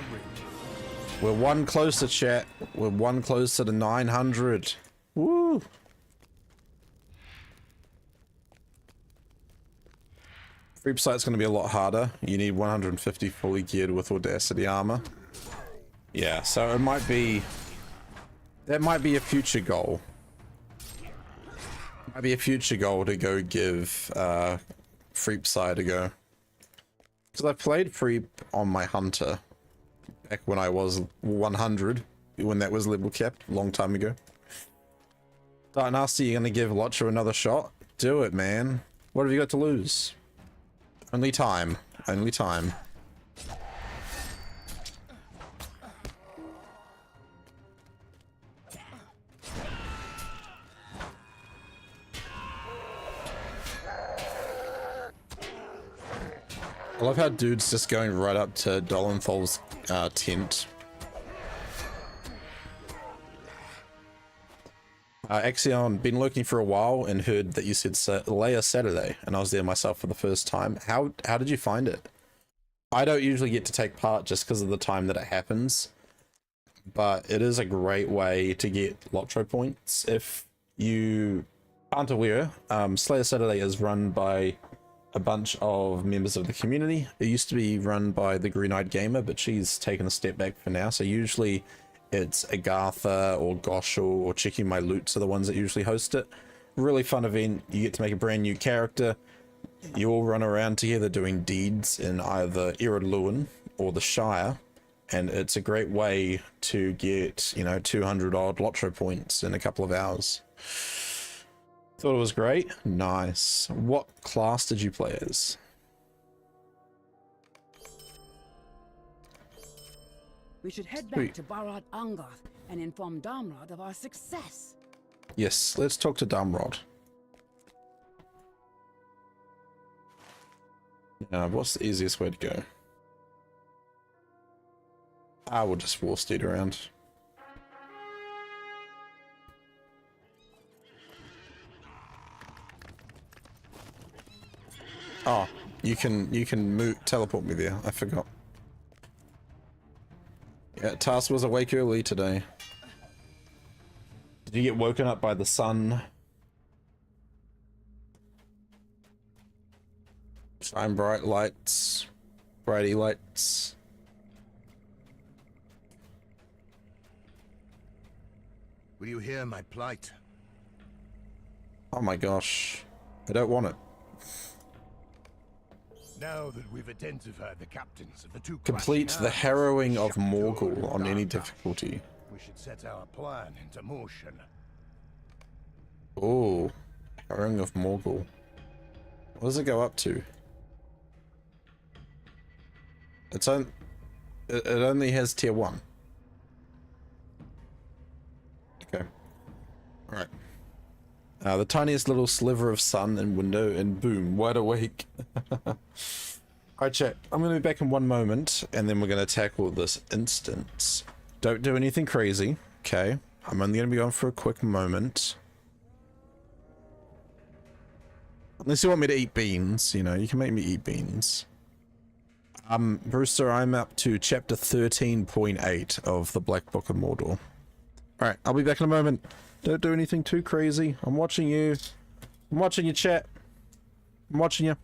We're one closer, chat. We're one closer to 900. Woo! Creep site's going to be a lot harder. You need 150 fully geared with Audacity armor. Yeah, so it might be... That might be a future goal. Might be a future goal to go give Freep side a go. Because I played Freep on my Hunter back when I was 100, when that was level capped, a long time ago. Dark Nasty, you're gonna give LOTRO another shot? Do it, man. What have you got to lose? Only time. Only time. I love how dude's just going right up to Dolenthal's tent. Axion, been lurking for a while and heard that you said Leia Saturday, and I was there myself for the first time. How did you find it? I don't usually get to take part just because of the time that it happens, but it is a great way to get LOTRO points. If you aren't aware, Slayer Saturday is run by a bunch of members of the community. It used to be run by the Green-Eyed Gamer, but she's taken a step back for now. So usually it's Agatha or Goshel or Checking My Loots are the ones that usually host it. Really fun event. You get to make a brand new character. You all run around together doing deeds in either Ered Luin or the Shire. And it's a great way to get, you know, 200 odd LOTRO points in a couple of hours. Thought it was great. Nice. What class did you play as? We should head back to Barad Angarth and inform Damrod of our success. Yes, let's talk to Damrod. What's the easiest way to go? I will just war steed around. Oh, you can teleport me there. I forgot. Yeah, Task was awake early today. Did you get woken up by the sun? Shine bright lights. Brighty lights. Will you hear my plight? Oh my gosh. I don't want it. Now that we've identified the captains of the two Complete the harrowing of Morgul on any difficulty. We should set our plan into motion. Oh, harrowing of Morgul. What does it go up to? It only has tier 1. Okay. Alright. The tiniest little sliver of sun and window, and boom, wide awake. Alright, chat. I'm going to be back in one moment, and then we're going to tackle this instance. Don't do anything crazy, okay? I'm only going to be on for a quick moment. Unless you want me to eat beans, you know, you can make me eat beans. Brewster, I'm up to chapter 13.8 of the Black Book of Mordor. Alright, I'll be back in a moment. Don't do anything too crazy. I'm watching you. I'm watching you, chat. I'm watching you.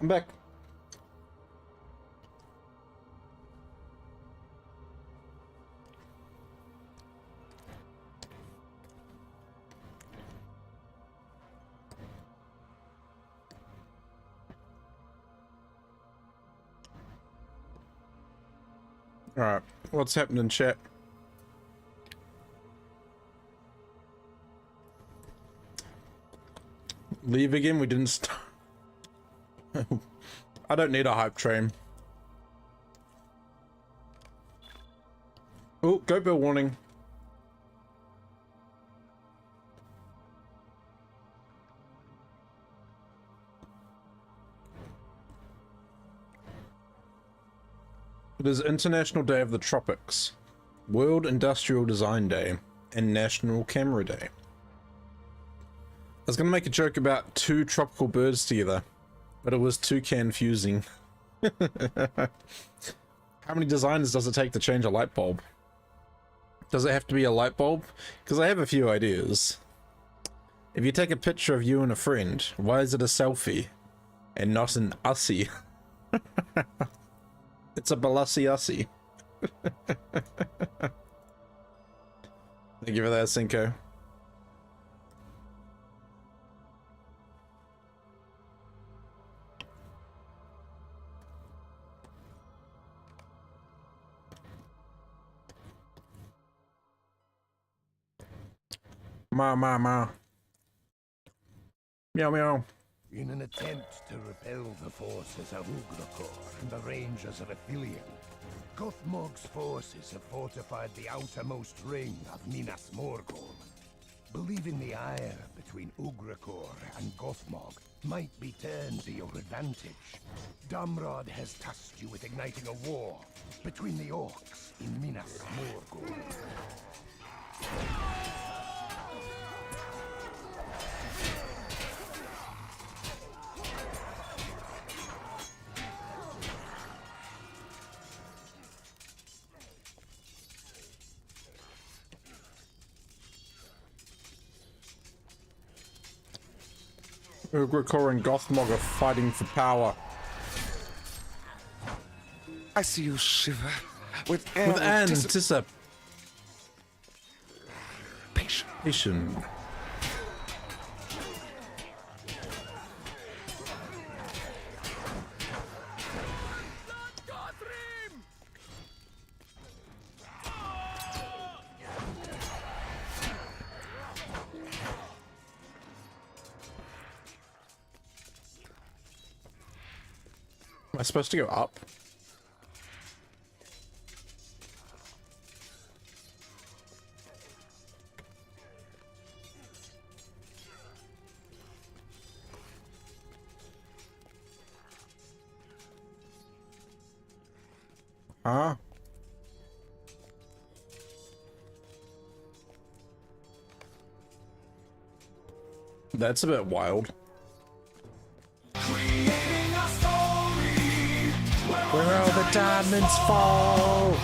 I'm back. Alright, what's happening, chat? Leave again? We didn't start. I don't need a hype train. Oh, go bill warning. It is International Day of the Tropics, World Industrial Design Day, and National Camera Day. I was going to make a joke about two tropical birds together, but it was too confusing. How many designs does it take to change a light bulb? Does it have to be a light bulb? Because I have a few ideas. If you take a picture of you and a friend, why is it a selfie and not an ussy? It's a balassi ussy. Thank you for that, Cinco. Ma. Meow meow. In an attempt to repel the forces of Ugrakor and the Rangers of Ithilien, Gothmog's forces have fortified the outermost ring of Minas Morgul. Believing the ire between Ugrakor and Gothmog might be turned to your advantage, Damrod has tasked you with igniting a war between the orcs in Minas Morgul. Ugrakor and Gothmog are fighting for power. I see you shiver with anticipation. Am I supposed to go up? Huh? That's a bit wild. Where all the diamonds fall,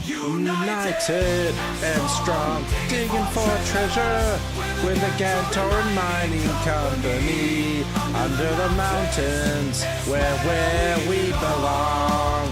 united and strong, digging for treasure with the Gantoran mining company under the mountains where we belong.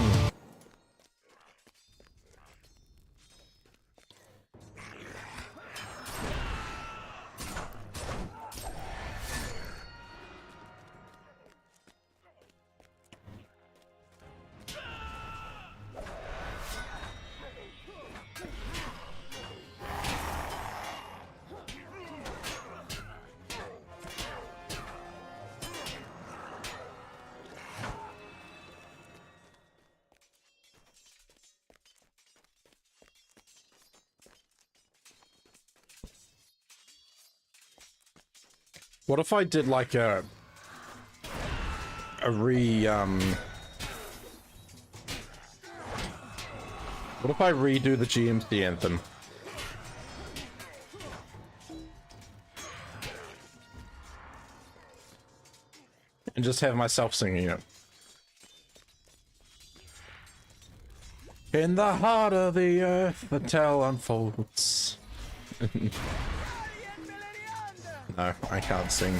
What if I did like a what if I redo the GMC anthem? And just have myself singing it. In the heart of the earth, the tale unfolds. No, I can't sing.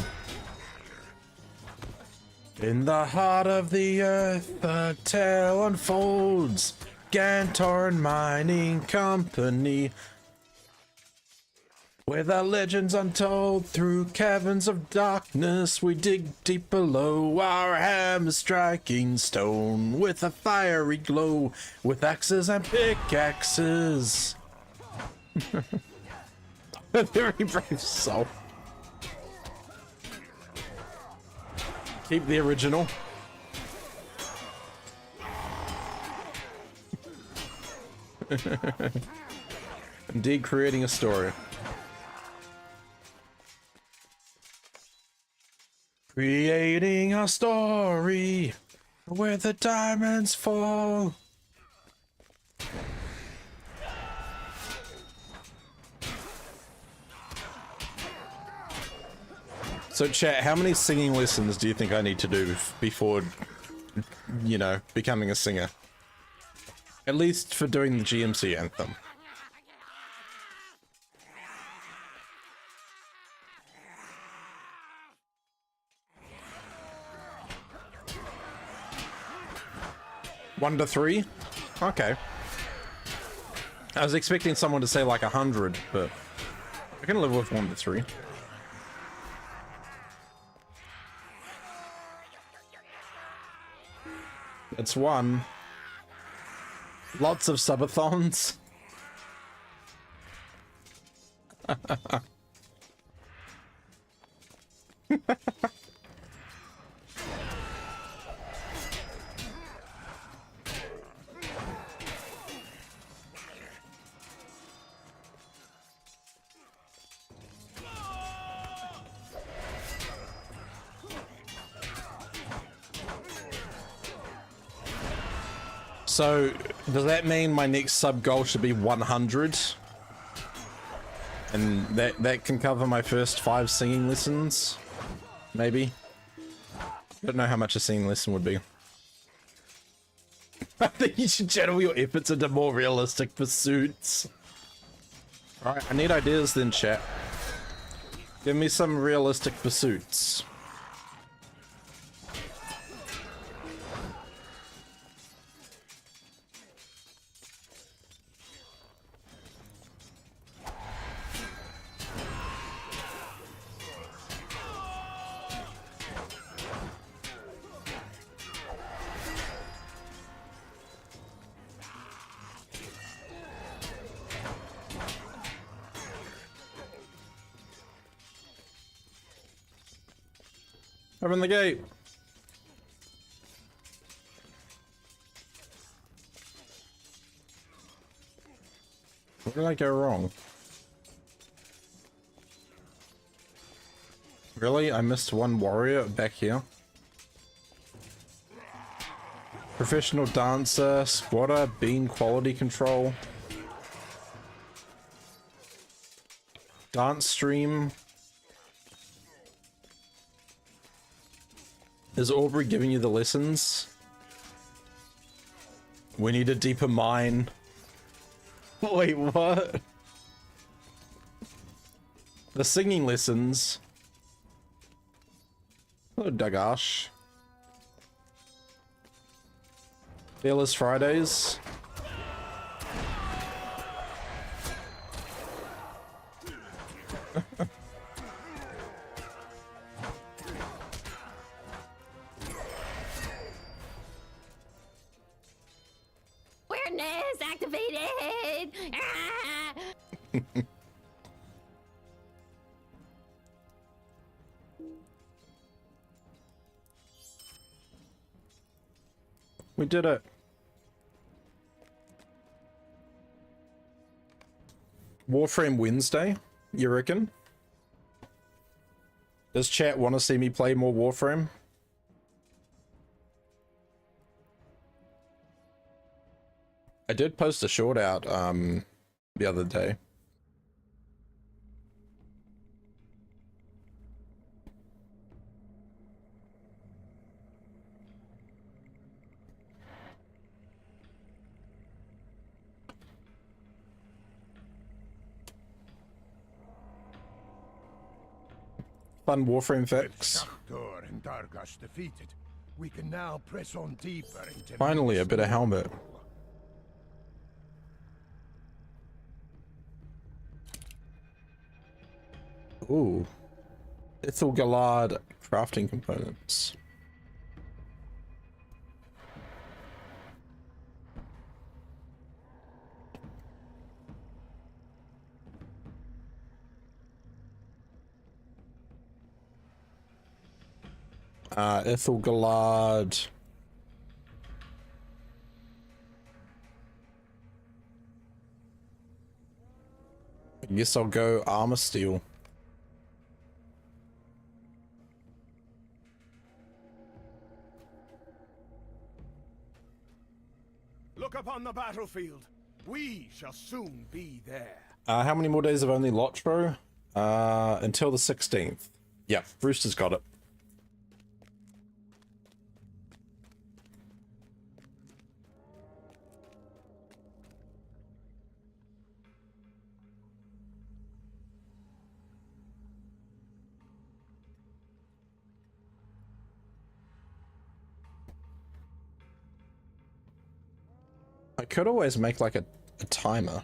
In the heart of the earth, the tale unfolds. Gantoran Mining Company. Where the legends untold, through caverns of darkness, we dig deep below, our hammers striking stone with a fiery glow, with axes and pickaxes. A very brave soul. Keep the original. Indeed, creating a story. Creating a story where the diamonds fall. So chat, how many singing lessons do you think I need to do before, you know, becoming a singer? At least for doing the GMC anthem. One to three? Okay. I was expecting someone to say like 100, but I can live with 1 to 3. It's one. Lots of subathons. So, does that mean my next sub goal should be 100? And that can cover my first 5 singing lessons? Maybe? I don't know how much a singing lesson would be. I think you should channel your efforts into more realistic pursuits. Alright, I need ideas then, chat. Give me some realistic pursuits. Open the gate. Where did I go wrong? Really? I missed one warrior back here. Professional dancer, squatter, bean quality control. Dance stream. Is Aubrey giving you the lessons? We need a deeper mine. Wait, what? The singing lessons. Hello, Dagash. Fearless Fridays. Awareness activated! Ah! We did it. Warframe Wednesday, you reckon? Does chat want to see me play more Warframe? I did post a short out the other day. Fun Warframe fix. Shaktor and Dargash defeated. We can now press on deeper into Finally, a Minas bit of Morgul. helmet. Ooh. Ithilgalad crafting components. Ithilgalad. I guess I'll go armor steel. Look upon the battlefield. We shall soon be there. How many more days of only LOTRO? Until the 16th. Yeah, Brewster's got it. I could always make like a timer.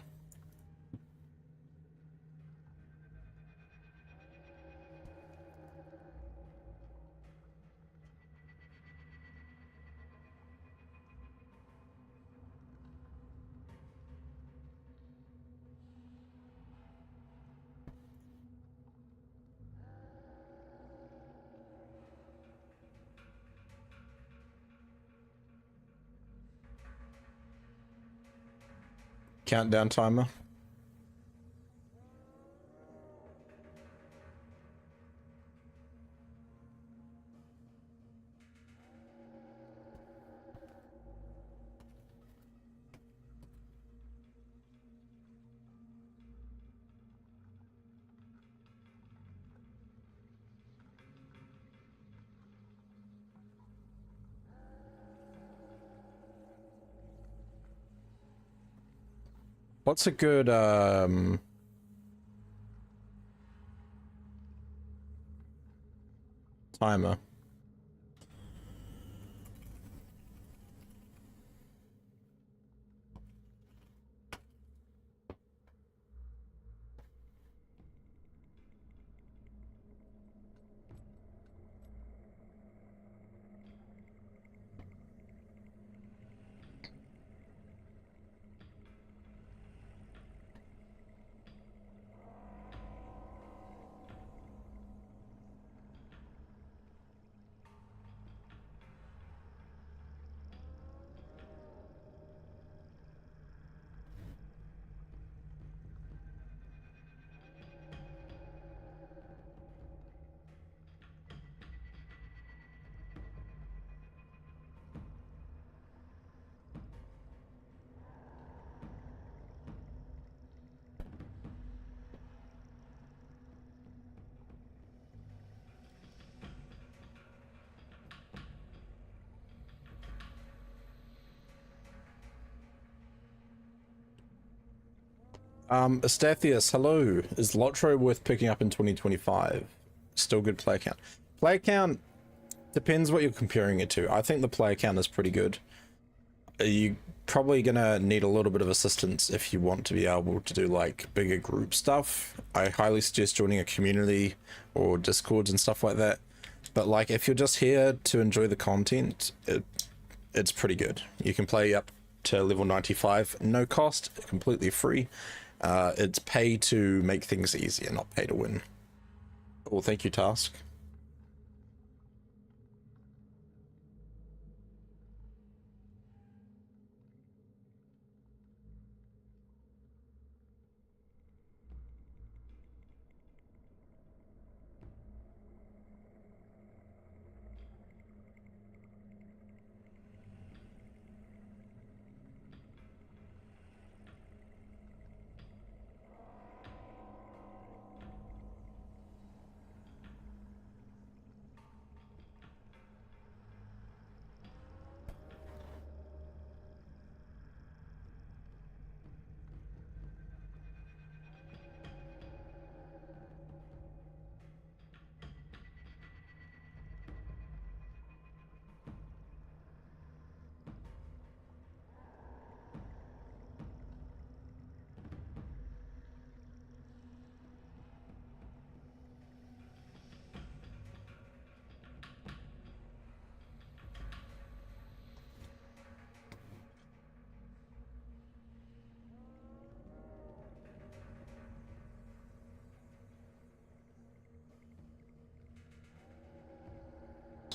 Countdown timer. What's a good timer? Estathius, hello. Is LOTRO worth picking up in 2025? Still good player count. Player count depends what you're comparing it to. I think the player count is pretty good. You probably gonna need a little bit of assistance if you want to be able to do like bigger group stuff. I highly suggest joining a community or discords and stuff like that. But like if you're just here to enjoy the content, it's pretty good. You can play up to level 95, no cost, completely free. It's pay to make things easier, not pay to win. Well, thank you, Task.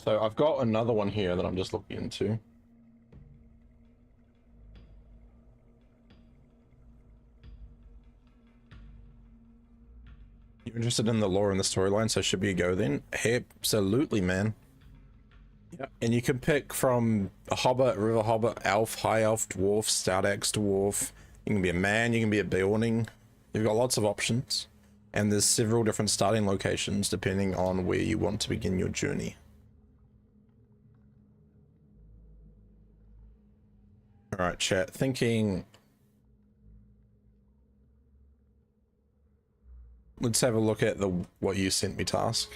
So I've got another one here that I'm just looking into. You're interested in the lore and the storyline, so should be a go then? Absolutely, man. Yep. And you can pick from a hobbit, river hobbit, elf, high elf, dwarf, stout axe dwarf. You can be a man, you can be a beorning. You've got lots of options. And there's several different starting locations depending on where you want to begin your journey. Alright, chat. Thinking... Let's have a look at the what you sent me task.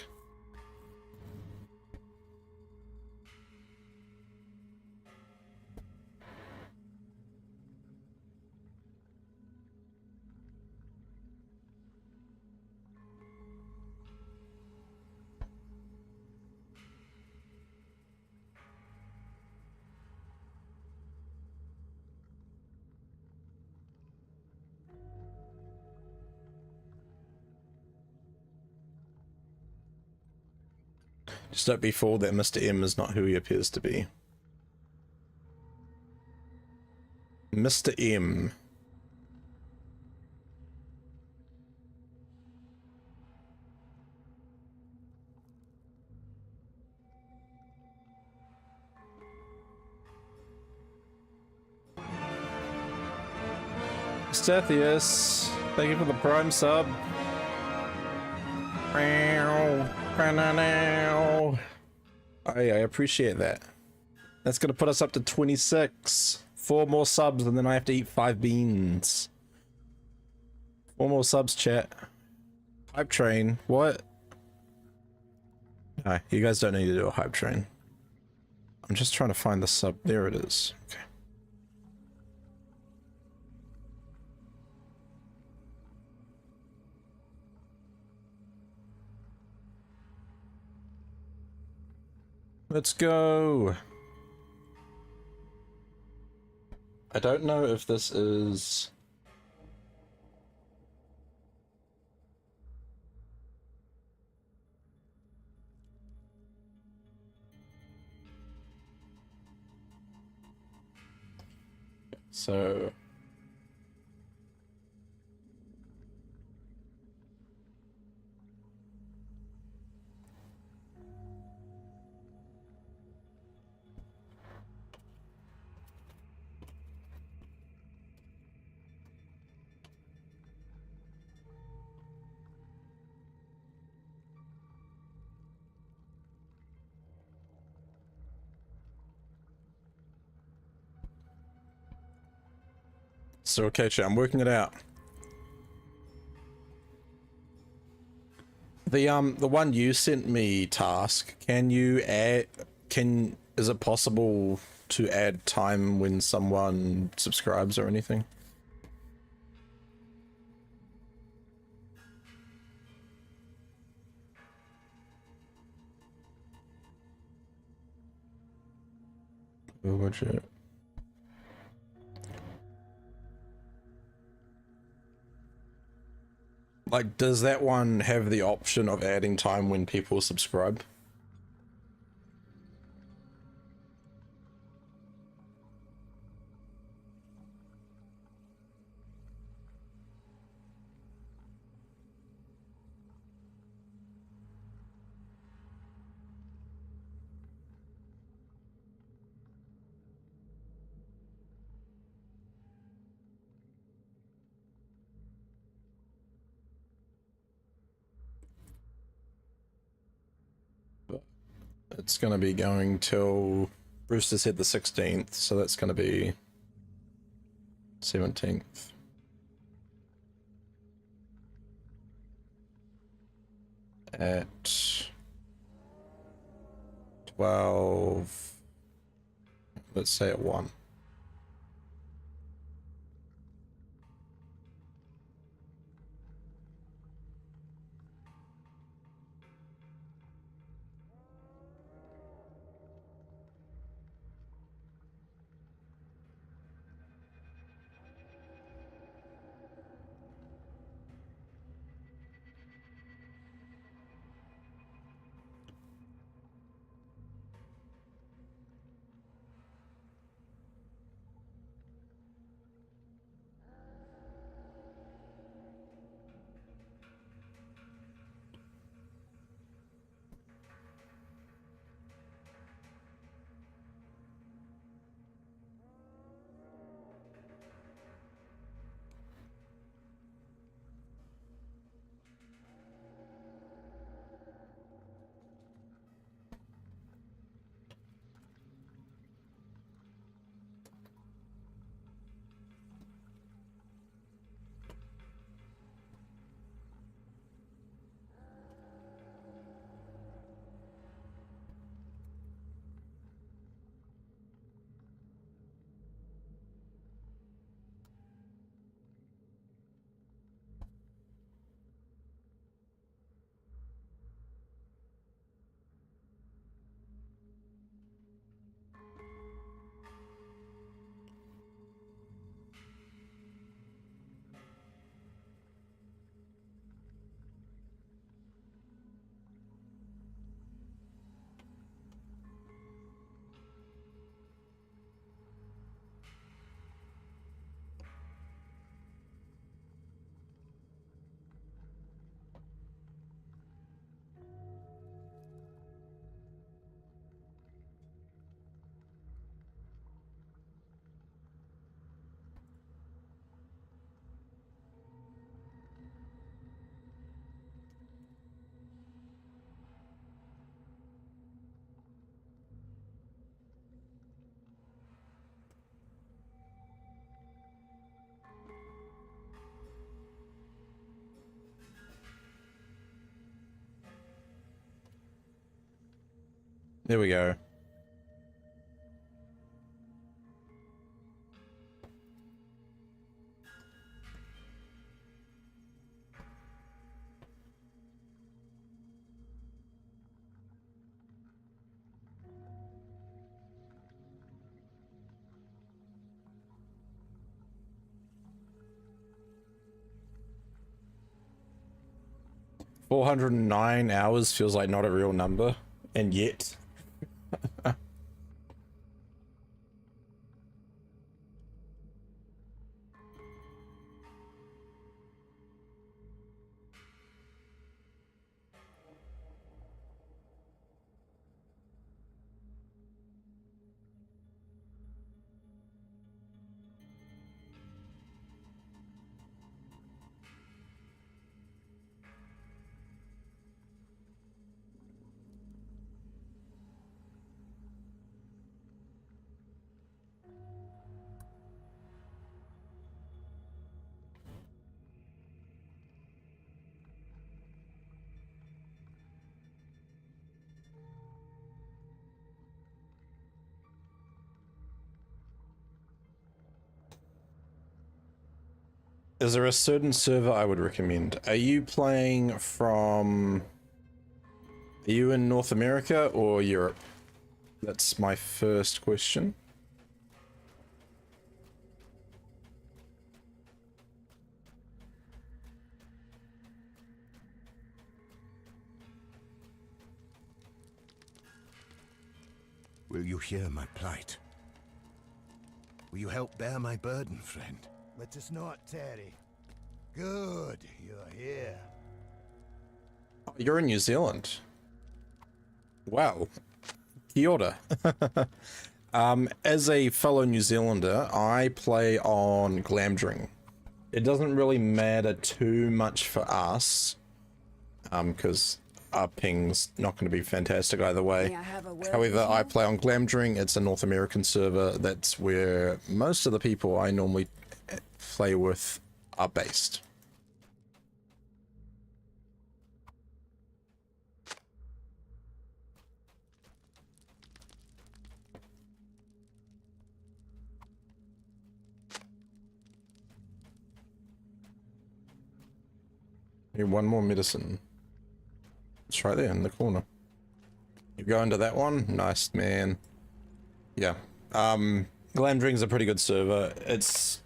Just don't be fooled that Mr. M is not who he appears to be. Mr. M. Stethius, thank you for the prime sub. I appreciate that. That's gonna put us up to 26. 4 more subs and then I have to eat 5 beans. 4 more subs, chat. Hype train, what? Nah, you guys don't need to do a hype train. I'm just trying to find the sub. There it is. Okay. Let's go. I don't know if this is... So... So okay, chat, I'm working it out. The one you sent me task, can you add, is it possible to add time when someone subscribes or anything? Oh, watch it. Like, does that one have the option of adding time when people subscribe? It's gonna be going till Brewster said the 16th, so that's gonna be 17th. At 12, let's say at 1. There we go. $409 feels like not a real number, and yet. Is there a certain server I would recommend? Are you playing from... Are you in North America or Europe? That's my first question. Will you hear my plight? Will you help bear my burden, friend? Let us not tarry. Good, you're here. Oh, you're in New Zealand. Wow. Kia ora. As a fellow New Zealander, I play on Glamdring. It doesn't really matter too much for us, because our ping's not going to be fantastic either way. However, I play on Glamdring. It's a North American server. That's where most of the people I normally play with are based. Need one more medicine. It's right there in the corner. You go into that one? Nice, man. Yeah. Glamdring's a pretty good server. It's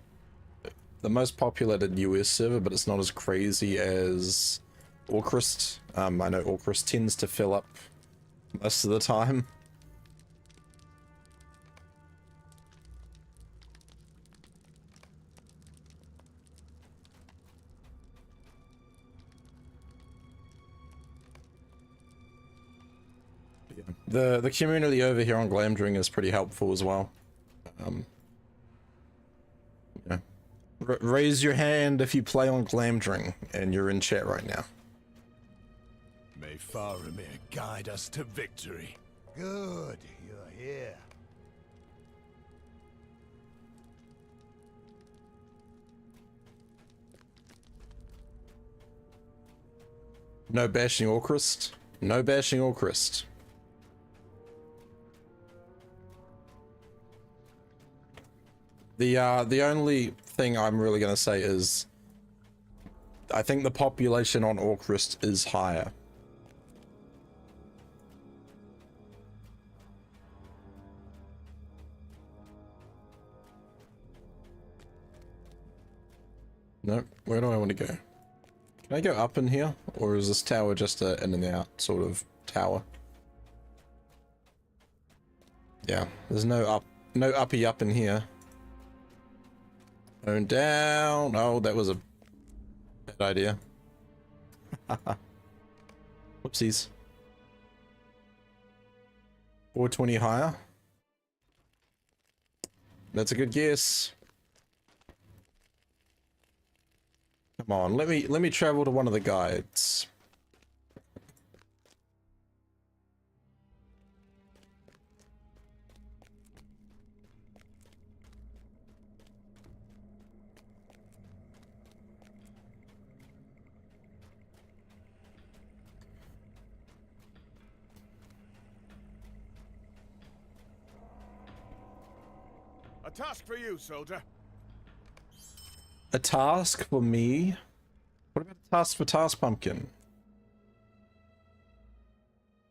the most populated US server, but it's not as crazy as Orcrist. I know Orcrist tends to fill up most of the time. The community over here on Glamdring is pretty helpful as well. Yeah. Raise your hand if you play on Glamdring and you're in chat right now. May Faramir guide us to victory. Good, you're here. No bashing Orcrist. No bashing Orcrist. The only thing I'm really going to say is I think the population on Orcrist is higher. Nope. Where do I want to go? Can I go up in here? Or is this tower just a in and out sort of tower? Yeah, there's no uppy up in here. Going down. Oh, that was a bad idea. Whoopsies. 420 higher. That's a good guess. Come on, let me travel to one of the guides. A task for you, soldier. A task for me? What about a task for Task Pumpkin?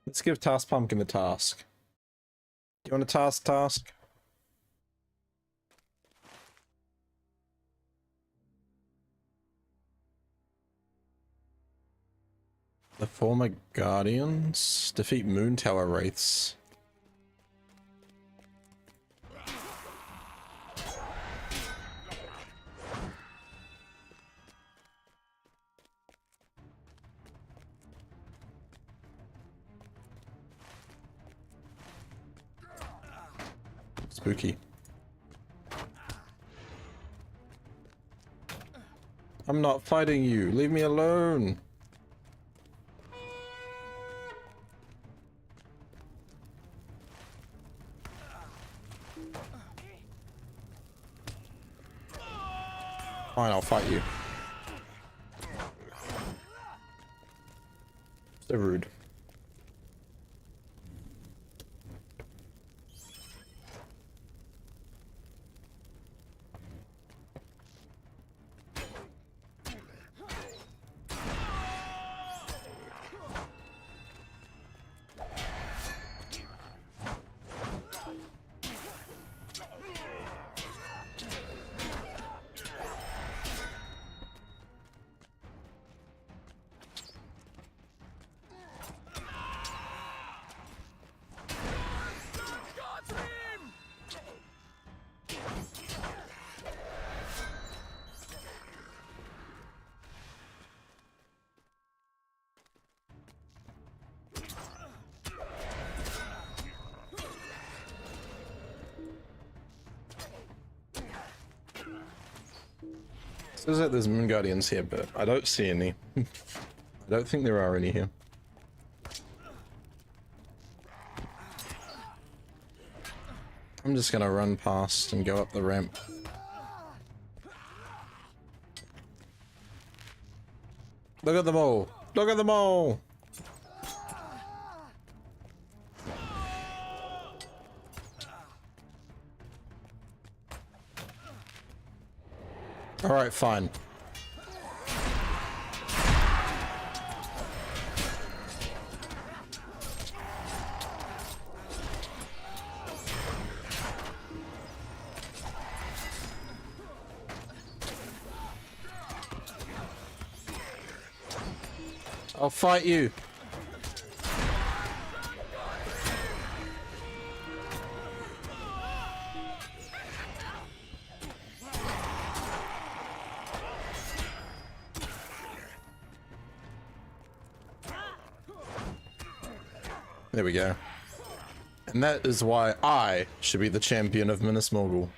Let's give Task Pumpkin a task. Do you want a task? The former Guardians defeat Moon Tower Wraiths. Spooky. I'm not fighting you. Leave me alone. Fine, I'll fight you. So rude. Says that there's Moon Guardians here, but I don't see any. I don't think there are any here. I'm just gonna run past and go up the ramp. Look at them all! Look at them all! Alright, fine. I'll fight you. There we go. And that is why I should be the champion of Minas Morgul.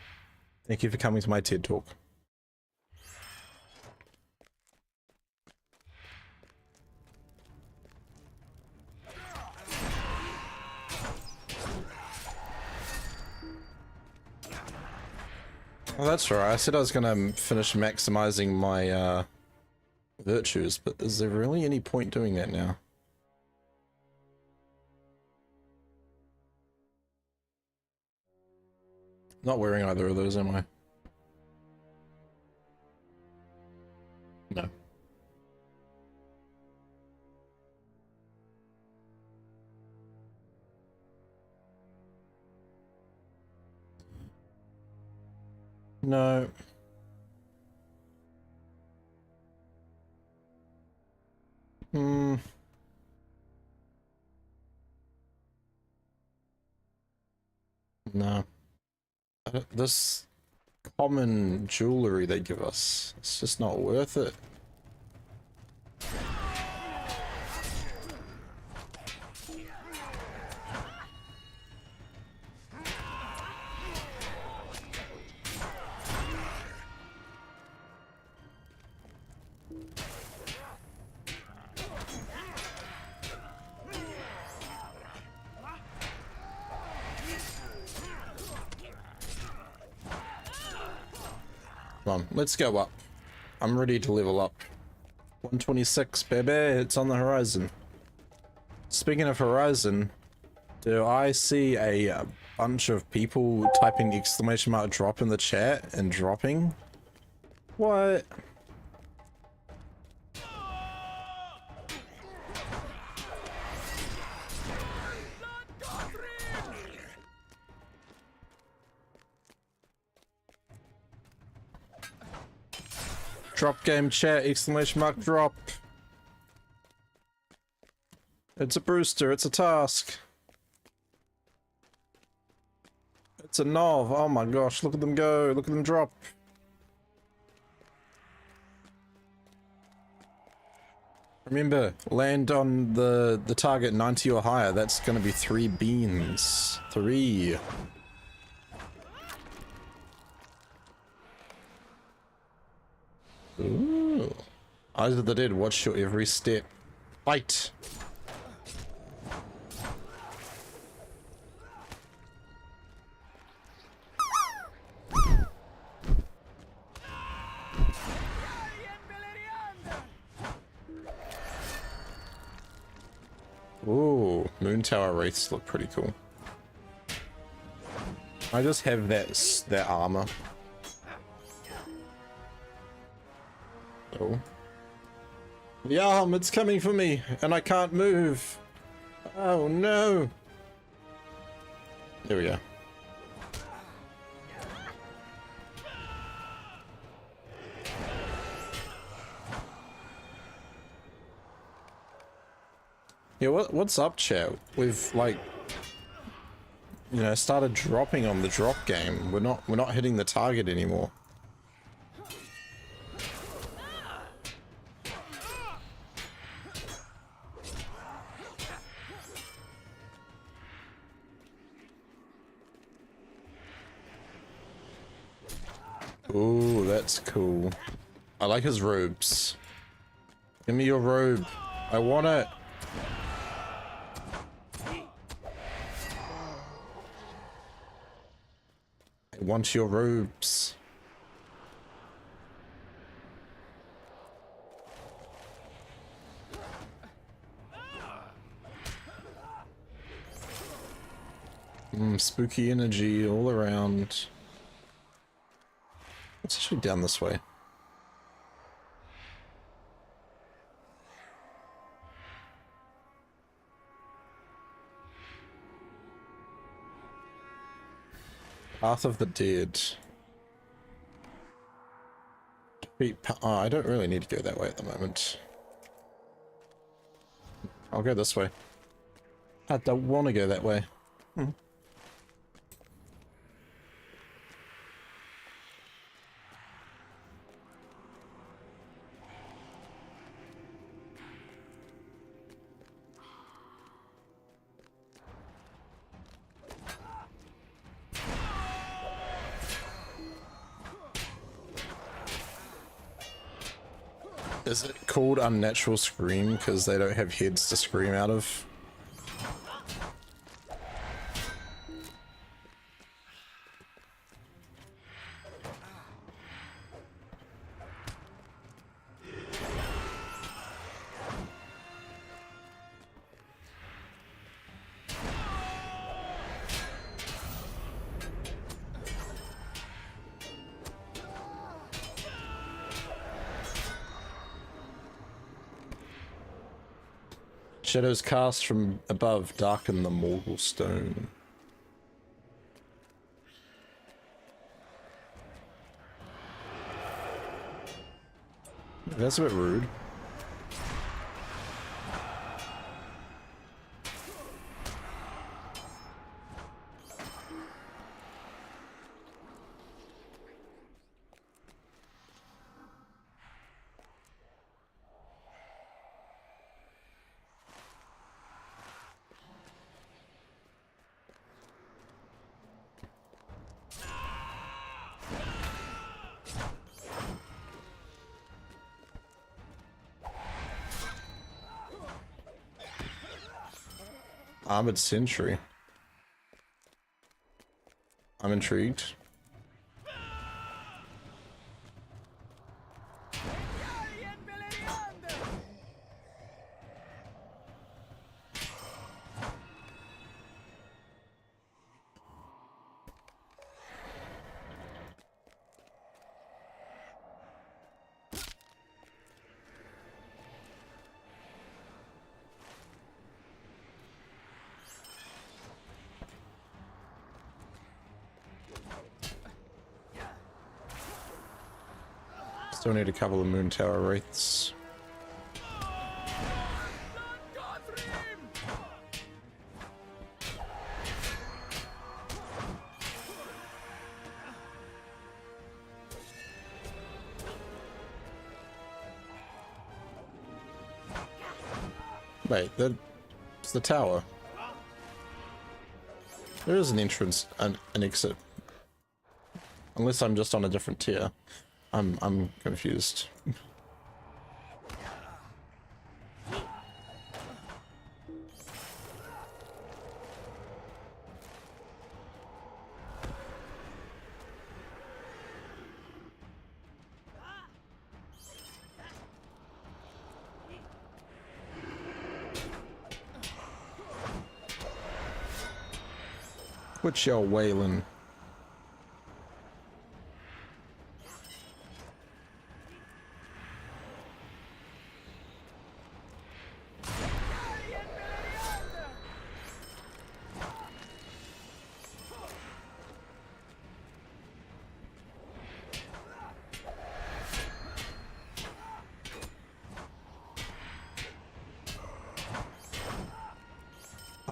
Thank you for coming to my TED Talk. Well, that's right. I said I was gonna finish maximizing my virtues, but is there really any point doing that now? Not wearing either of those, am I? No. No. Hmm. No. This common jewelry they give us, it's just not worth it. Come on, let's go up. I'm ready to level up. 126, baby, it's on the horizon. Speaking of horizon, do I see a bunch of people typing exclamation mark drop in the chat and dropping. What? Drop game chat, exclamation mark drop. It's a Brewster, it's a task. It's a Nov, oh my gosh, look at them go, look at them drop. Remember, land on the target 90 or higher, that's gonna be 3 beans. 3. Ooh. Eyes of the Dead, watch your every step. Fight! Ooh, Moon Tower Wraiths look pretty cool. I just have that armor. Oh. The arm, it's coming for me, and I can't move. Oh no. There we go. Yeah, what's up, chat? We've like, you know, started dropping on the drop game. We're not hitting the target anymore. Ooh, that's cool. I like his robes. Give me your robe. I want it. I want your robes. Spooky energy all around. It's actually down this way. Path of the Dead. Oh, I don't really need to go that way at the moment. I'll go this way. I don't want to go that way. Is it called Unnatural Scream because they don't have heads to scream out of? Shadows cast from above darken the Morgul stone. That's a bit rude. Armored Sentry. I'm intrigued. Still need a couple of Moon Tower wraiths. Wait, that's the tower. There is an entrance and an exit. Unless I'm just on a different tier. I'm confused. What's your wailing?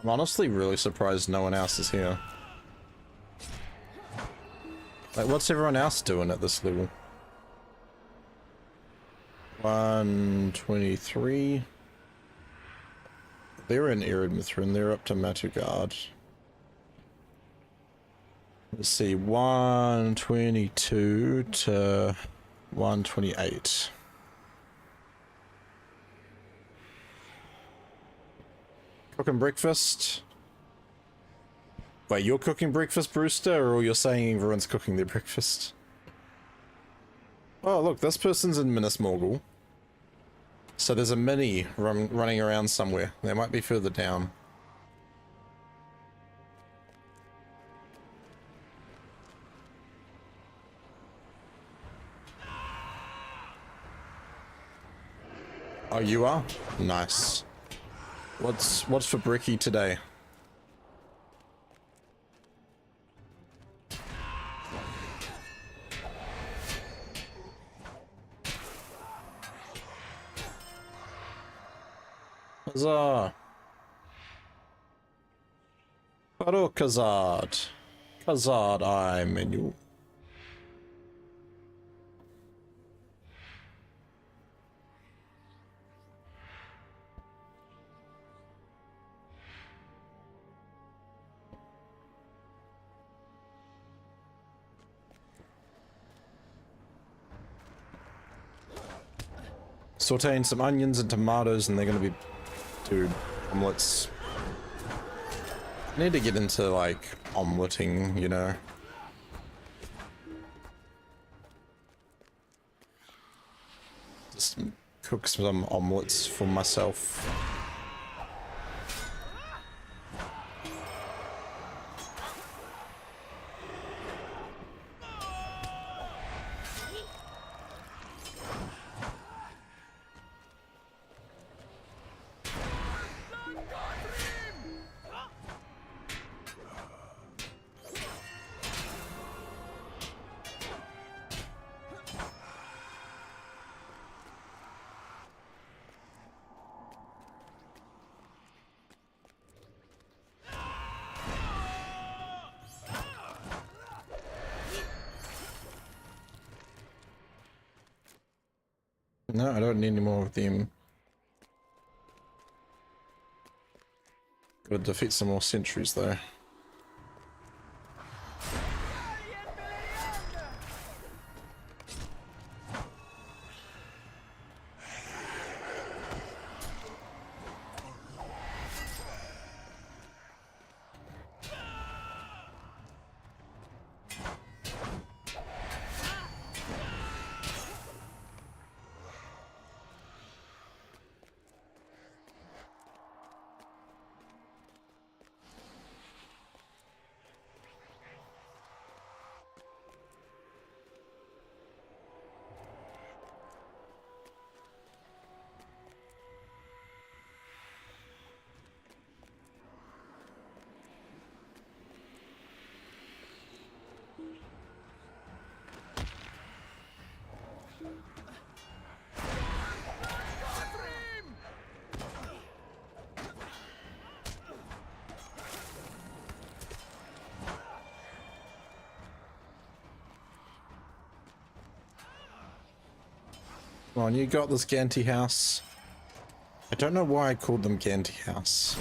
I'm honestly really surprised no one else is here. Like, what's everyone else doing at this level? 123. They're in Erid Mithrin, they're up to Matugard. Let's see, 122 to 128. Cooking breakfast? Wait, you're cooking breakfast, Brewster, or you're saying everyone's cooking their breakfast? Oh, look, this person's in Minas Morgul. So there's a mini running around somewhere. They might be further down. Oh, you are? Nice. What's for Bricky today? Huzzah! Hello, Kazard. Kazard, I menu. Sauteing some onions and tomatoes, and they're gonna be, dude, omelets. I need to get into like omeletting, you know. Just cook some omelets for myself. No, I don't need any more of them. Gotta defeat some more sentries though. Come on, you got this, Ganty House. I don't know why I called them Ganty House.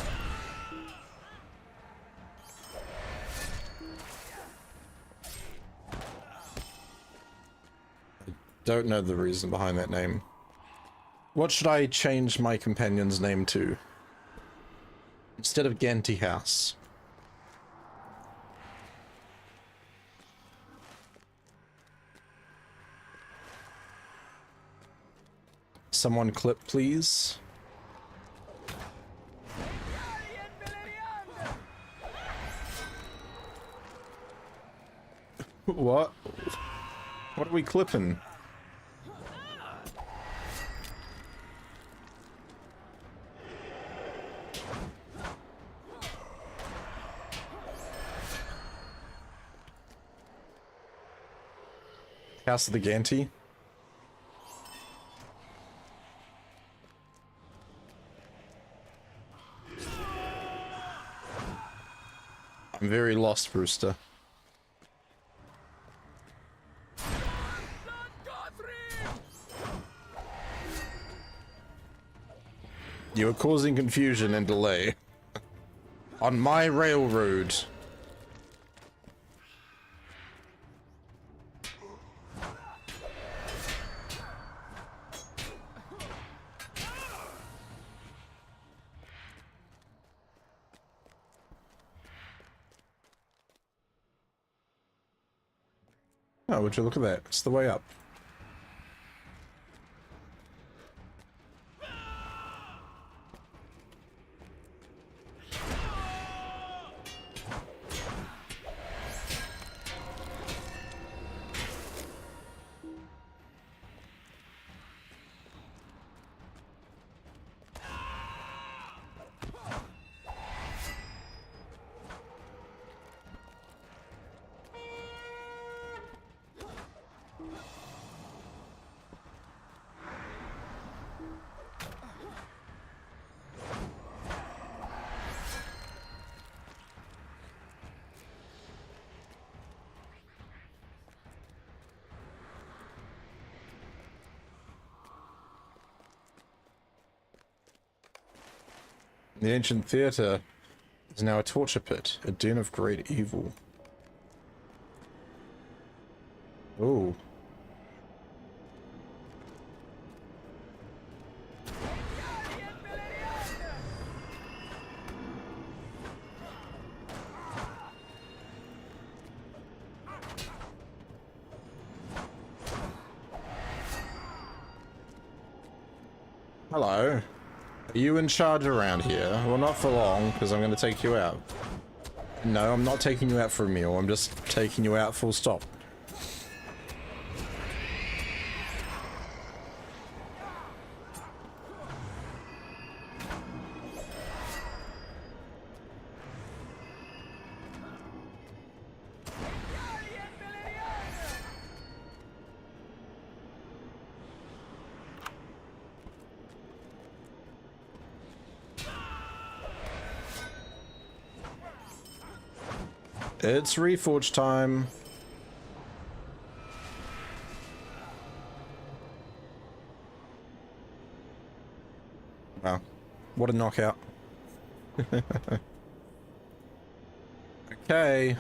I don't know the reason behind that name. What should I change my companion's name to? Instead of Ganty House. Someone clip, please. What? What are we clipping? House of the Ganty? I'm very lost, Brewster. You are causing confusion and delay. On my railroad. Oh, would you look at that? It's the way up. The ancient theatre is now a torture pit, a den of great evil. Oh. Hello. Are you in charge around here? Well, not for long, because I'm going to take you out. No, I'm not taking you out for a meal. I'm just taking you out full stop. It's Reforge time. Wow. What a knockout. Okay.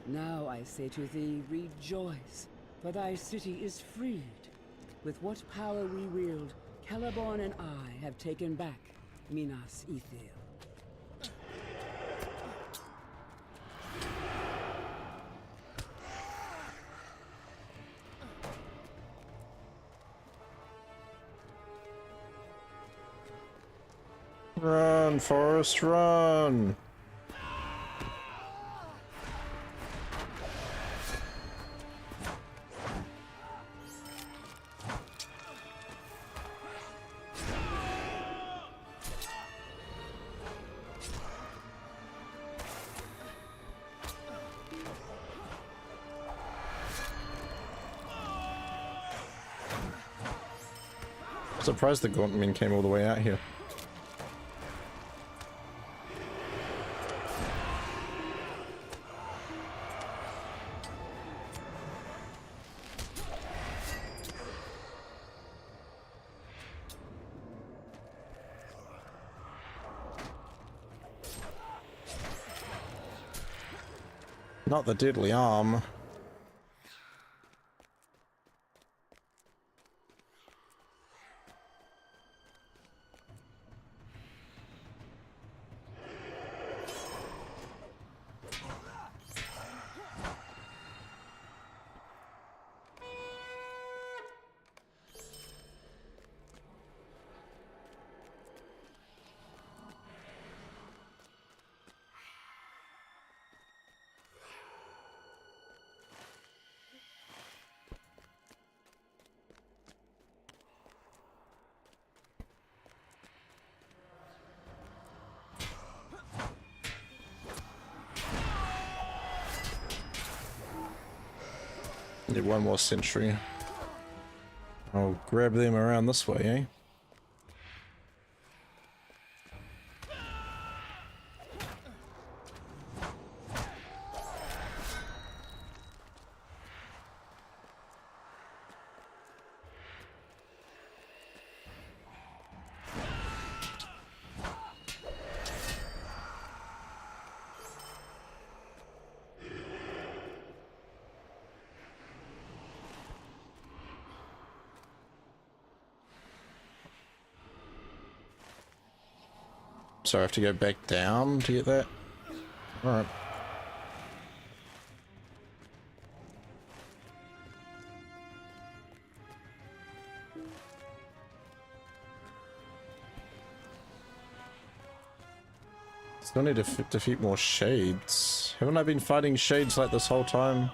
Now I say to thee, rejoice, for thy city is freed. With what power we wield, Celeborn and I have taken back Minas Ithil. Run, Forrest, run! Surprised the Gauntmen came all the way out here. Not the deadly arm. Need one more sentry. I'll grab them around this way, eh? So I have to go back down to get that? Alright. Still need to defeat more shades. Haven't I been fighting shades like this whole time?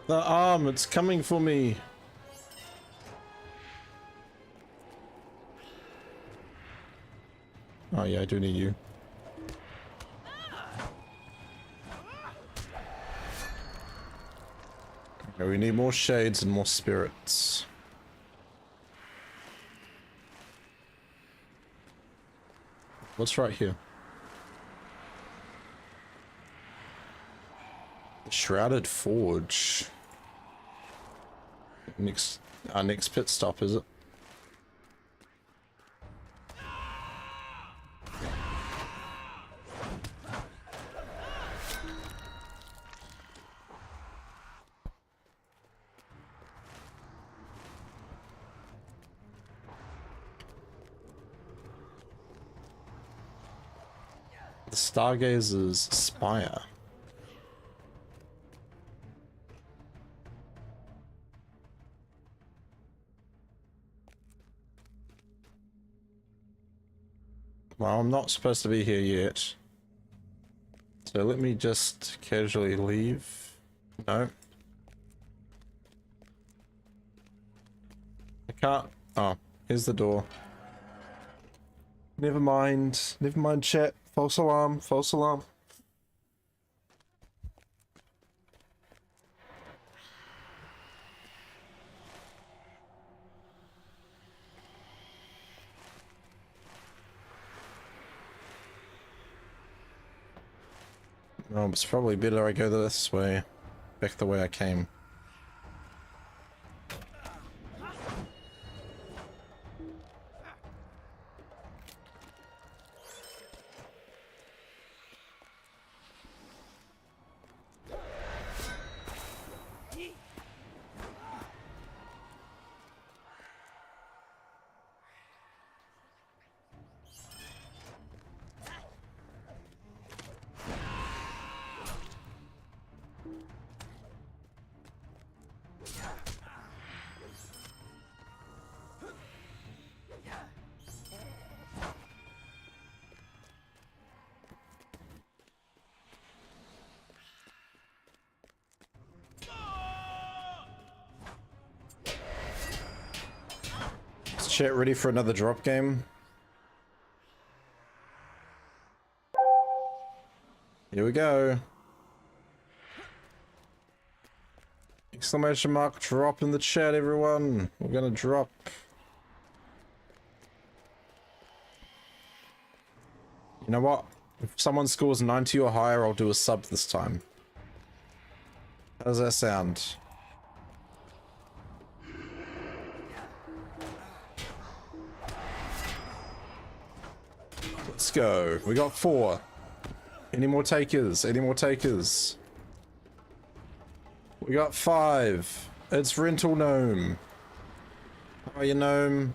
The arm, it's coming for me. Oh yeah, I do need you. Okay, we need more shades and more spirits. What's right here? Shrouded Forge. Our next pit stop, is it? The Stargazer's Spire. Well, I'm not supposed to be here yet. So let me just casually leave. No. I can't. Oh, here's the door. Never mind. Never mind, chat. False alarm. False alarm. Oh, it's probably better I go this way. back the way I came. Is chat ready for another drop game? Here we go. Exclamation mark drop in the chat, everyone. We're gonna drop. You know what? If someone scores 90 or higher, I'll do a sub this time. How does that sound? Let's go. We got 4. Any more takers? Any more takers? We got 5. It's Rental Gnome. How are you, Gnome?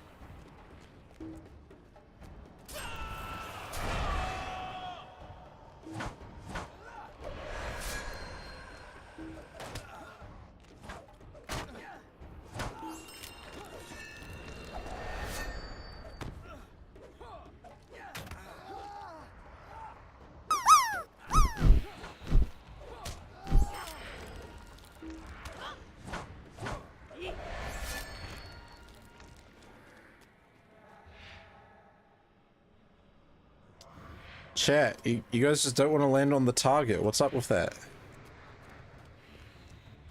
Chat, you guys just don't want to land on the target. What's up with that?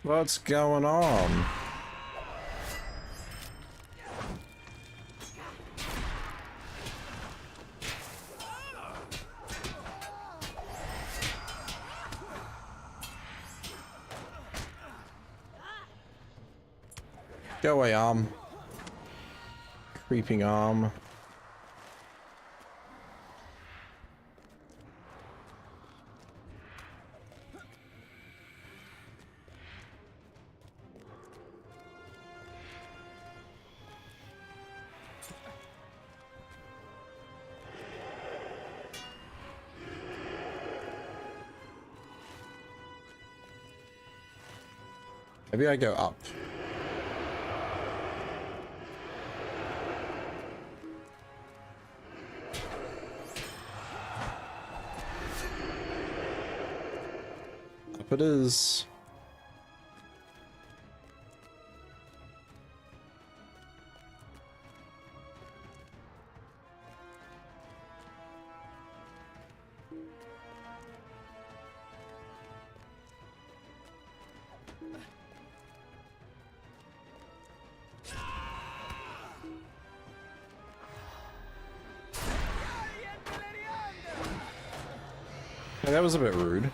What's going on? Go away, arm. Creeping arm. Maybe I go up. Up it is. Yeah, that was a bit rude.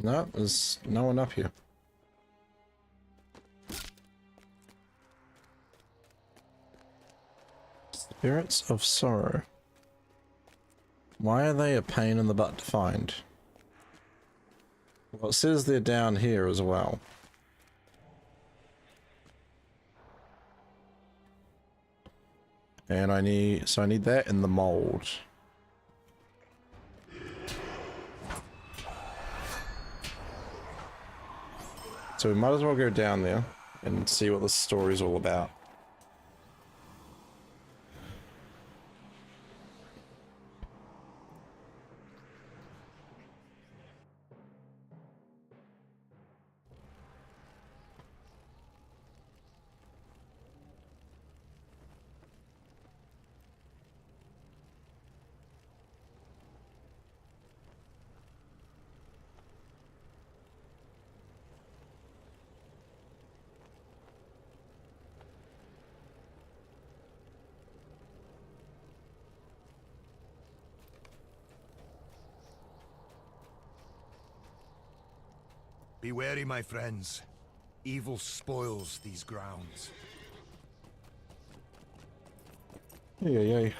No, there's no one up here. Spirits of Sorrow. Why are they a pain in the butt to find? Well, it says they're down here as well. And I need that in the mold. So we might as well go down there and see what this story's all about. Be wary, my friends. Evil spoils these grounds. Yay.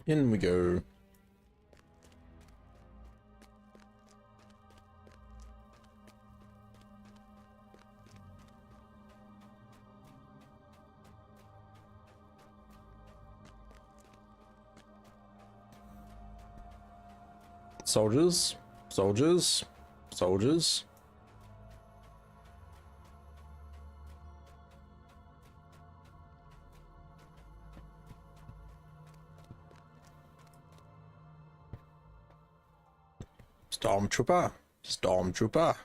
In we go. Soldiers, soldiers, soldiers. Stormtrooper, Stormtrooper.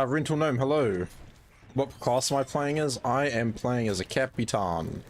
Rental Gnome, hello. What class am I playing as? I am playing as a Capitan.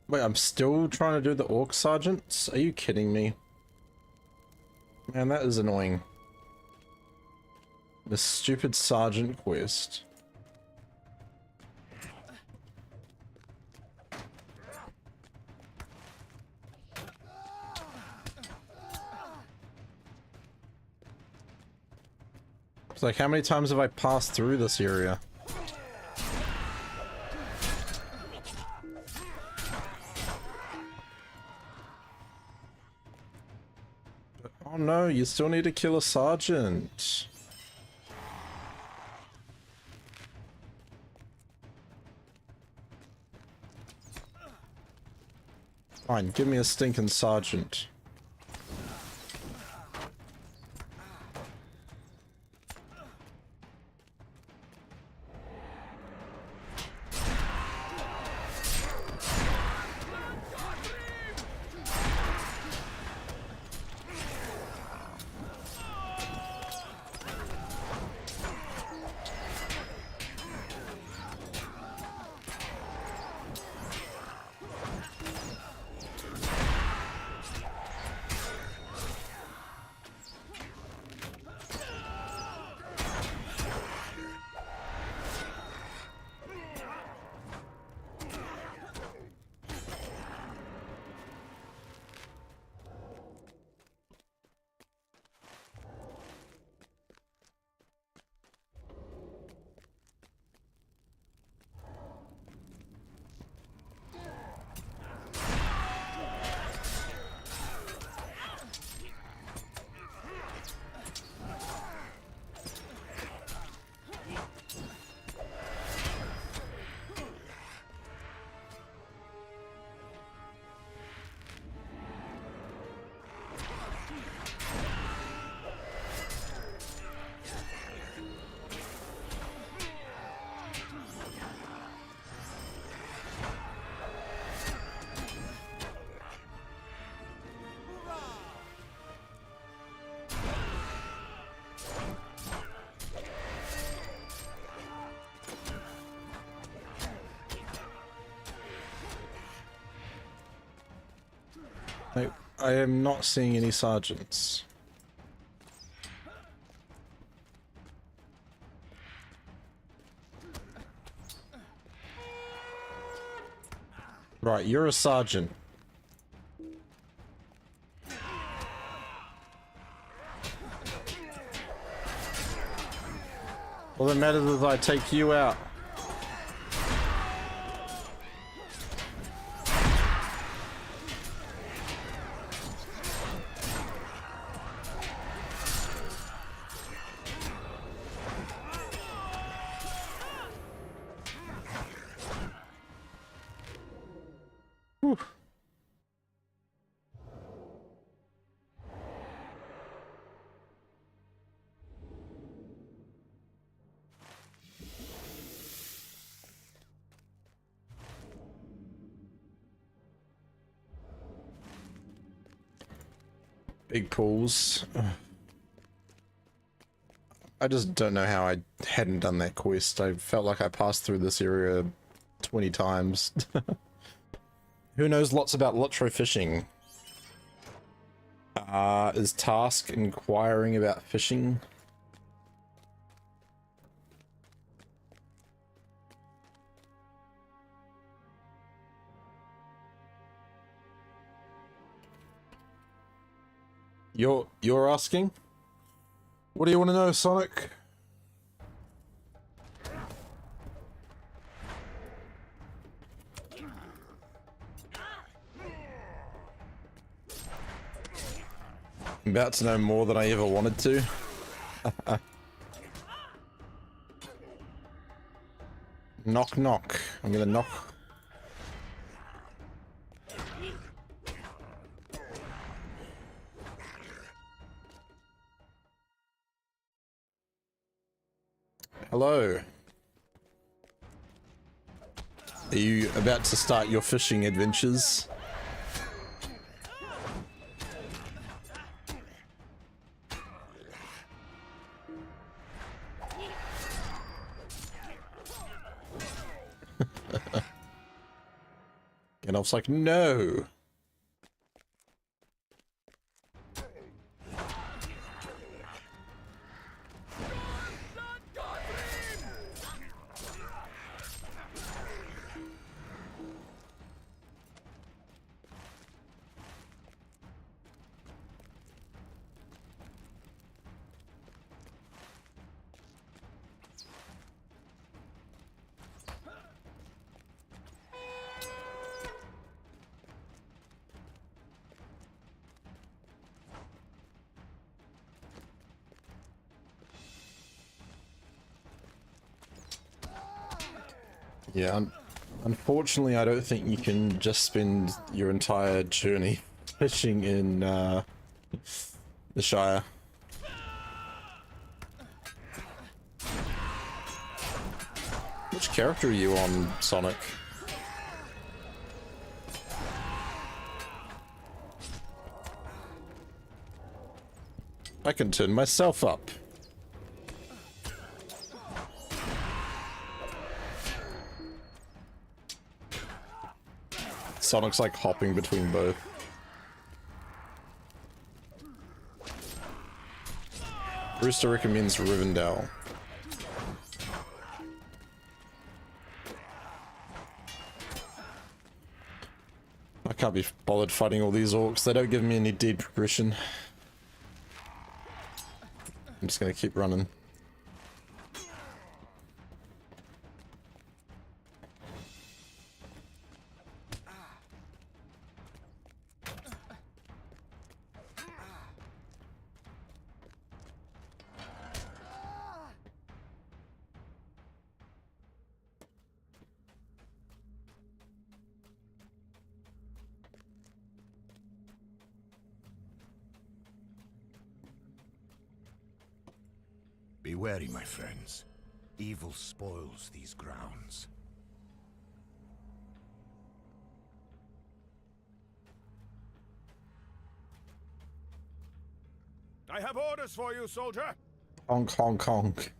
Wait, I'm still trying to do the Orc Sergeants? Are you kidding me? Man, that is annoying. The stupid Sergeant quest. It's like, how many times have I passed through this area? Oh no, you still need to kill a sergeant. Fine, give me a stinking sergeant. I am not seeing any sergeants. Right, you're a sergeant. All that matters is I take you out. Whew. Big pools. I just don't know how I hadn't done that quest. I felt like I passed through this area 20 times. Who knows lots about LOTRO fishing? Is Task inquiring about fishing? You're asking? What do you want to know, Sonic? I'm about to know more than I ever wanted to. Knock knock. I'm gonna knock. Hello. Are you about to start your fishing adventures? Gandalf's like, no. Yeah, unfortunately I don't think you can just spend your entire journey fishing in the Shire. Which character are you on, Sonic? I can turn myself up. Sonic's like hopping between both. Rooster recommends Rivendell. I can't be bothered fighting all these orcs. They don't give me any deed progression. I'm just gonna keep running. Be wary, my friends. Evil spoils these grounds. I have orders for you, soldier. Honk, honk, honk.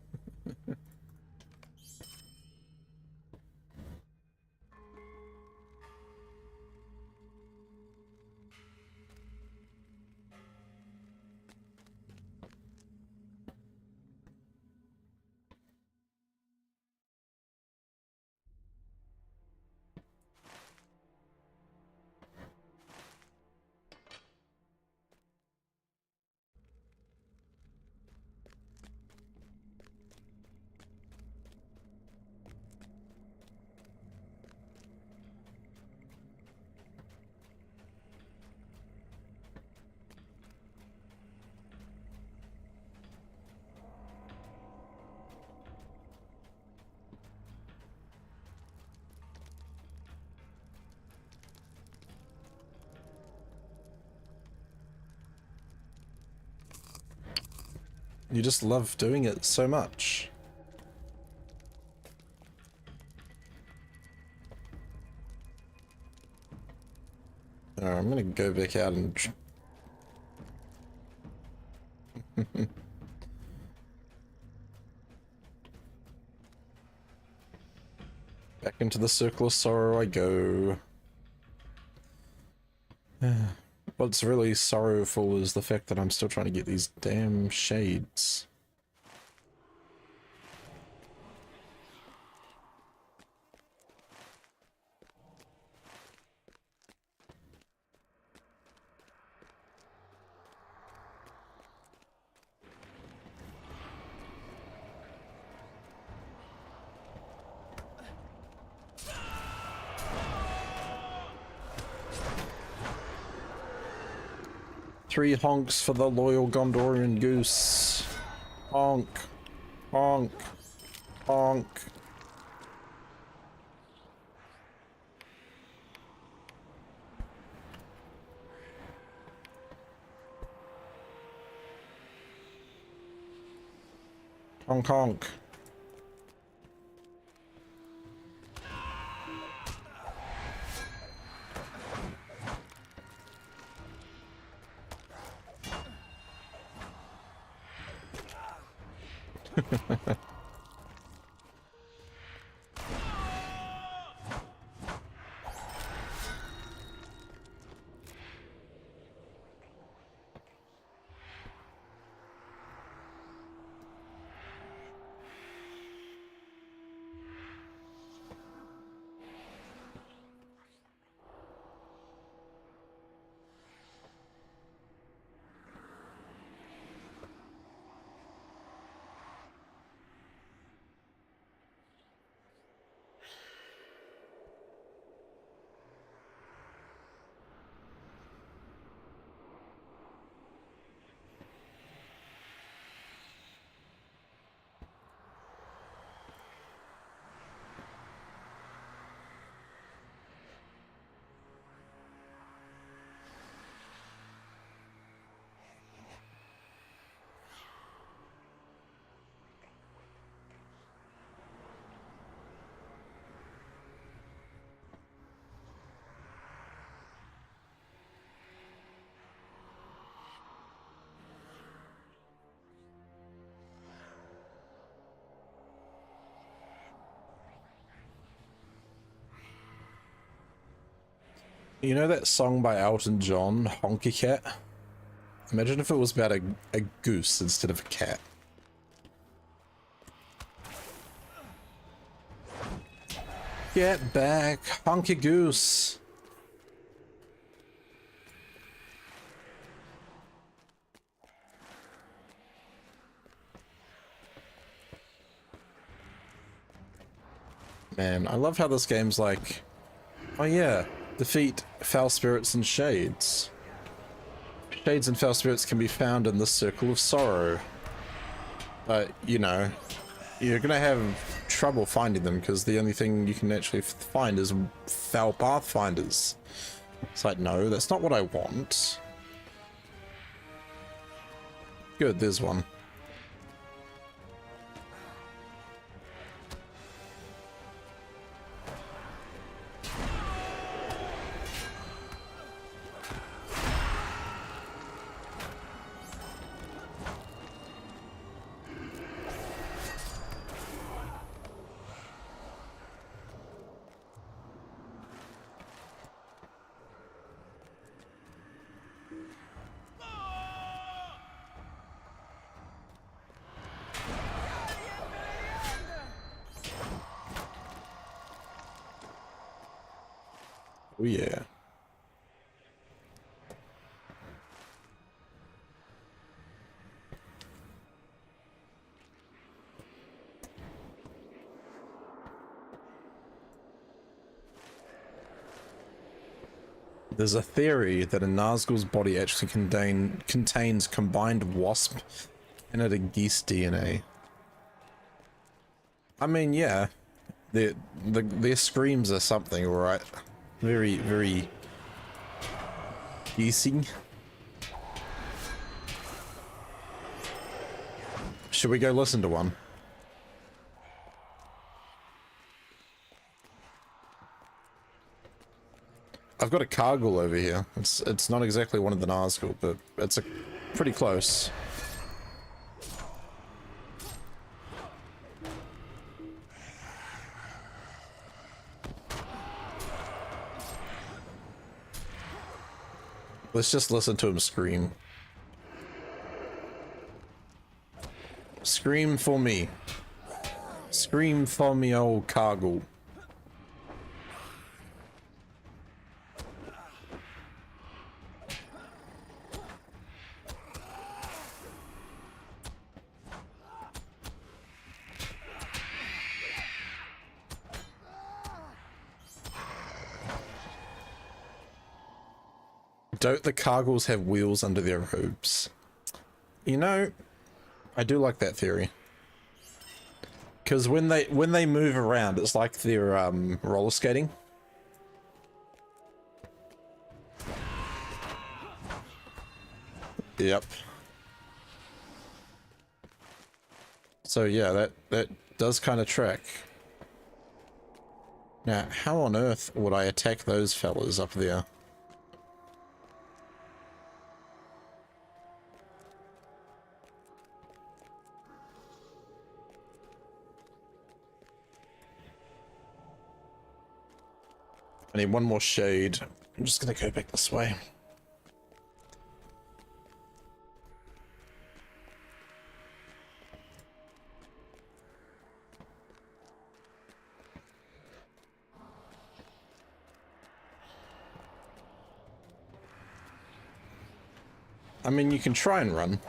You just love doing it so much. Alright, I'm gonna go back out and... Back into the circle of sorrow I go. What's really sorrowful is the fact that I'm still trying to get these damn shades. Three honks for the loyal Gondorian goose. Honk. Honk. Honk. Honk honk. You know that song by Elton John, Honky Cat? Imagine if it was about a goose instead of a cat. Get back, honky goose. Man, I love how this game's like, oh yeah, defeat foul spirits and shades. Shades and foul spirits can be found in the circle of sorrow. But, you know, you're gonna have trouble finding them because the only thing you can actually find is foul pathfinders. It's like, no, that's not what I want. Good, there's one. Oh yeah. There's a theory that a Nazgul's body actually contains combined wasp and geese DNA. I mean, yeah, their screams are something, right? Very, very geesing. Should we go listen to one? I've got a Cargill over here. It's not exactly one of the Nazgul, but it's a pretty close. Let's just listen to him scream. Scream for me. Scream for me, old Cargill. Don't the Cargills have wheels under their robes? You know, I do like that theory. Because when they move around, it's like they're roller skating. Yep. So yeah, that does kind of track. Now, how on earth would I attack those fellas up there? I need one more shade. I'm just gonna go back this way. I mean, you can try and run.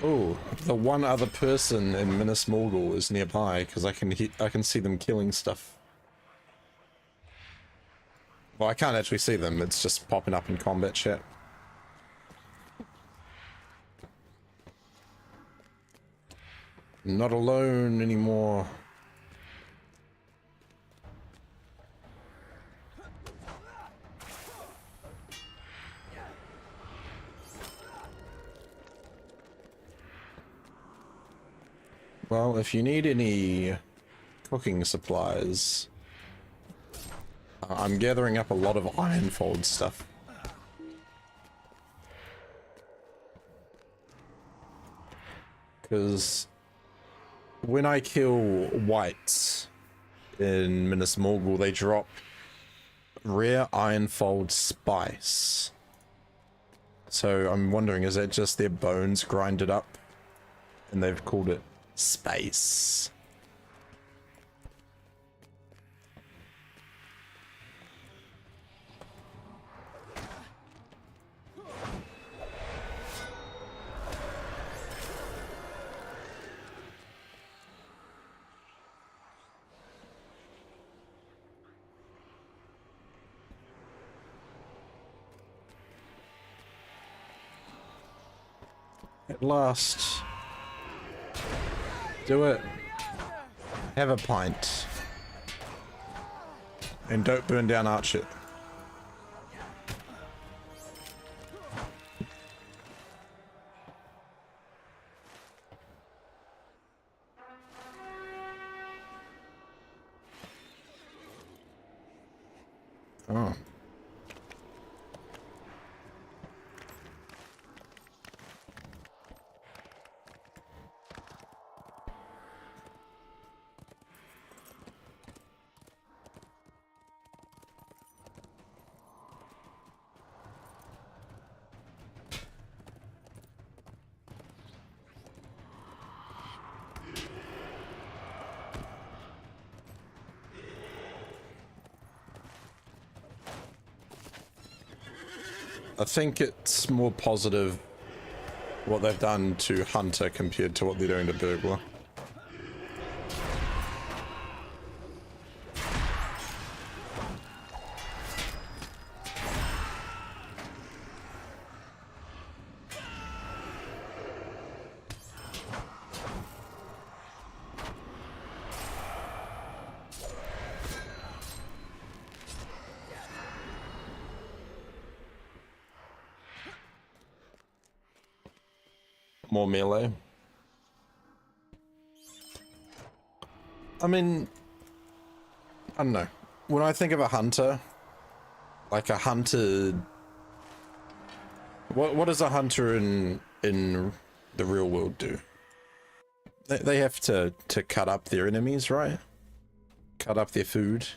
Oh, the one other person in Minas Morgul is nearby because I can see them killing stuff. Well, I can't actually see them. It's just popping up in combat chat. Not alone anymore. Well, if you need any cooking supplies, I'm gathering up a lot of ironfold stuff. Because when I kill whites in Minas Morgul, they drop rare ironfold spice. So I'm wondering, is that just their bones grinded up and they've called it space? At last. Do it. Have a pint. And don't burn down art shit. Oh. I think it's more positive what they've done to Hunter compared to what they're doing to Burglar. More melee. I mean, I don't know. When I think of a hunter, like a hunter, what does a hunter in the real world do? They have to cut up their enemies, right? Cut up their food.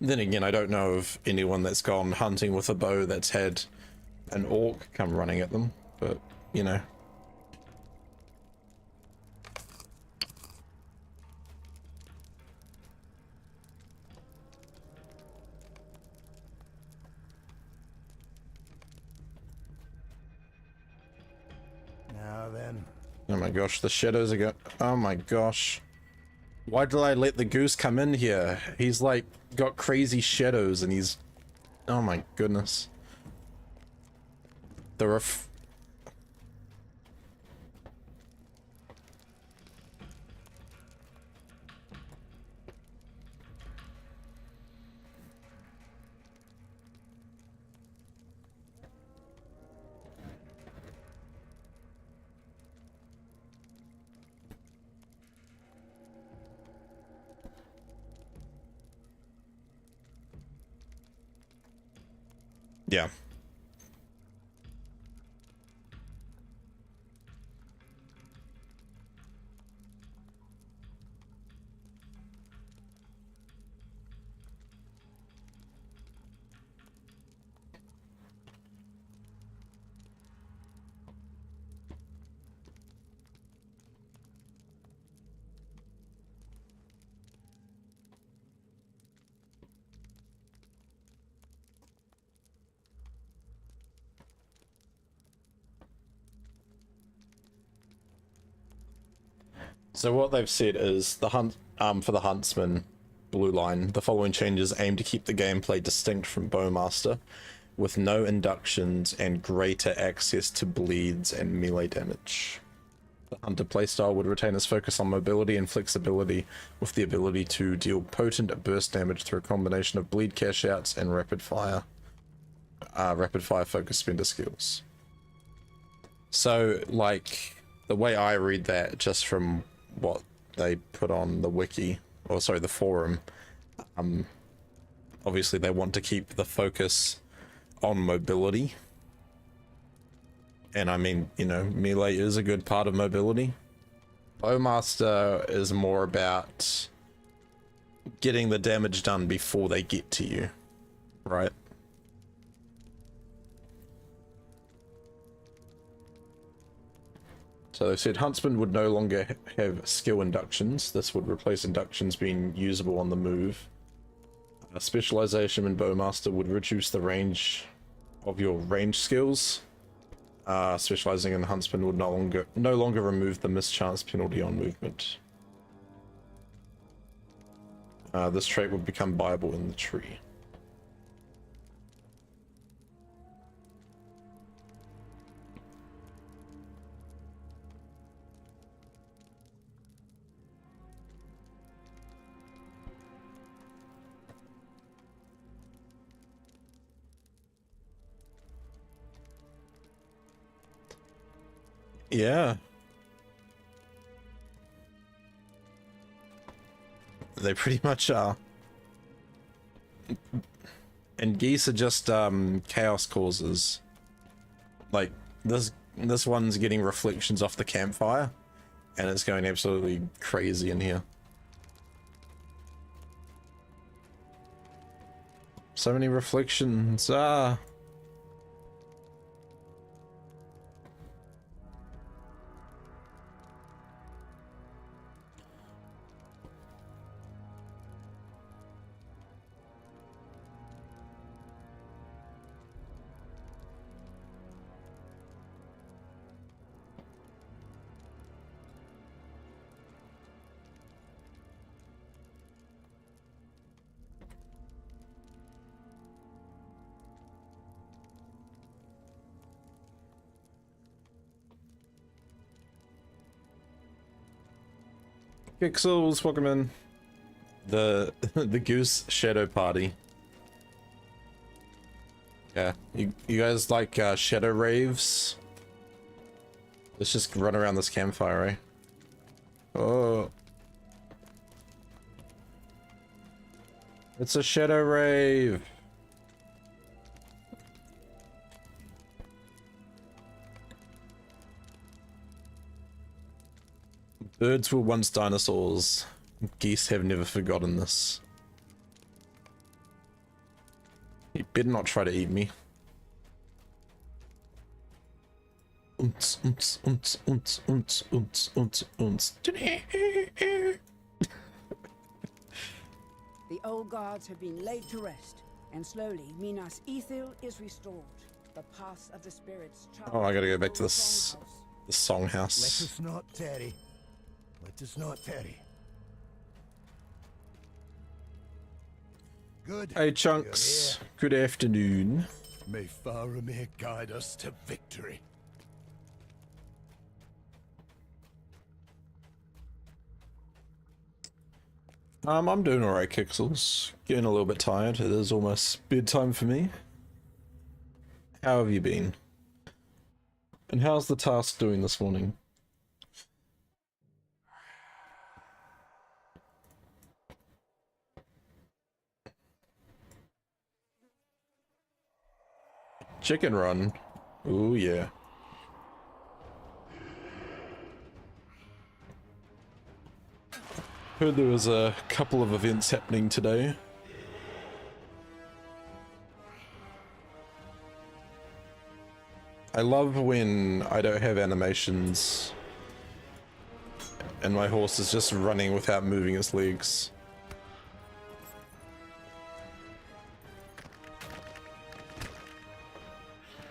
Then again, I don't know of anyone that's gone hunting with a bow that's had an orc come running at them, but, you know. Now then. Oh my gosh, the shadows are going. Oh my gosh. Why did I let the goose come in here? He's like got crazy shadows and he's. Oh my goodness. The Yeah. So what they've said is the hunt for the huntsman blue line, the following changes aim to keep the gameplay distinct from Bowmaster, with no inductions and greater access to bleeds and melee damage. The hunter playstyle would retain its focus on mobility and flexibility, with the ability to deal potent burst damage through a combination of bleed cash outs and rapid fire focus spender skills. So, like, the way I read that, just from what they put on the wiki, or sorry, the forum, obviously they want to keep the focus on mobility. And I mean, you know, melee is a good part of mobility. Bowmaster is more about getting the damage done before they get to you, right? So they said Huntsman would no longer have skill inductions. This would replace inductions being usable on the move. Specialization in Bowmaster would reduce the range of your range skills. Specializing in Huntsman would no longer remove the mischance penalty on movement. This trait would become viable in the tree. Yeah. They pretty much are. And geese are just chaos causes. Like this one's getting reflections off the campfire and it's going absolutely crazy in here. So many reflections. Pixels, welcome in. The Goose Shadow Party. Yeah, you guys like shadow raves? Let's just run around this campfire, eh? Oh. It's a shadow rave! Birds were once dinosaurs. Geese have never forgotten this. You better not try to eat me. Unts, unts, unts, unts, unts, unts, unts, unts. The old gods have been laid to rest, and slowly Minas Ithil is restored. The path of the spirits. Oh, I gotta go back to this the songhouse. Let us not tarry. Let us not tarry. Good. Hey Chunks, good afternoon. May Faramir guide us to victory. I'm doing alright, Kixels. Getting a little bit tired. It is almost bedtime for me. How have you been? And how's the task doing this morning? Chicken run. Ooh, yeah. Heard there was a couple of events happening today. I love when I don't have animations and my horse is just running without moving its legs.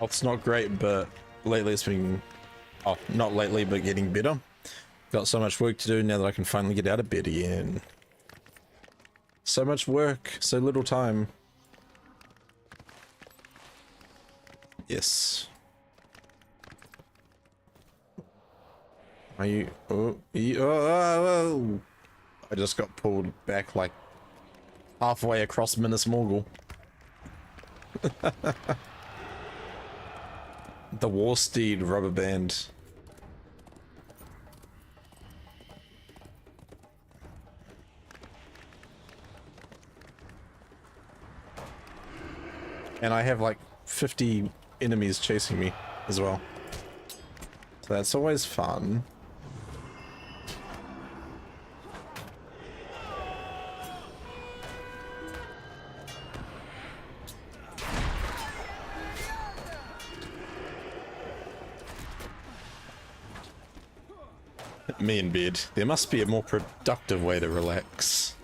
Oh, it's not great, but lately it's been... Oh, not lately, but getting better. Got so much work to do now that I can finally get out of bed again. So much work, so little time. Yes. Are you... Oh, oh, I just got pulled back like halfway across Minas Morgul. The War Steed rubber band. And I have like 50 enemies chasing me as well. So that's always fun. Me in bed. There must be a more productive way to relax.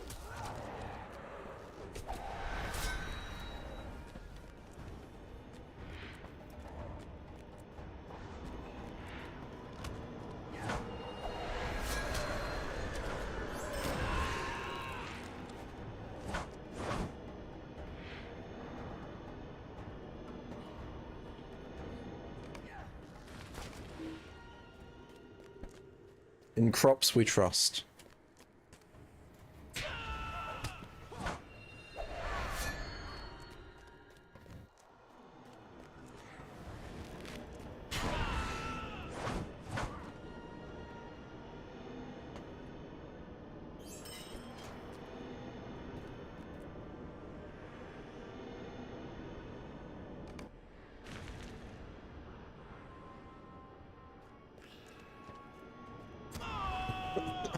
In crops we trust.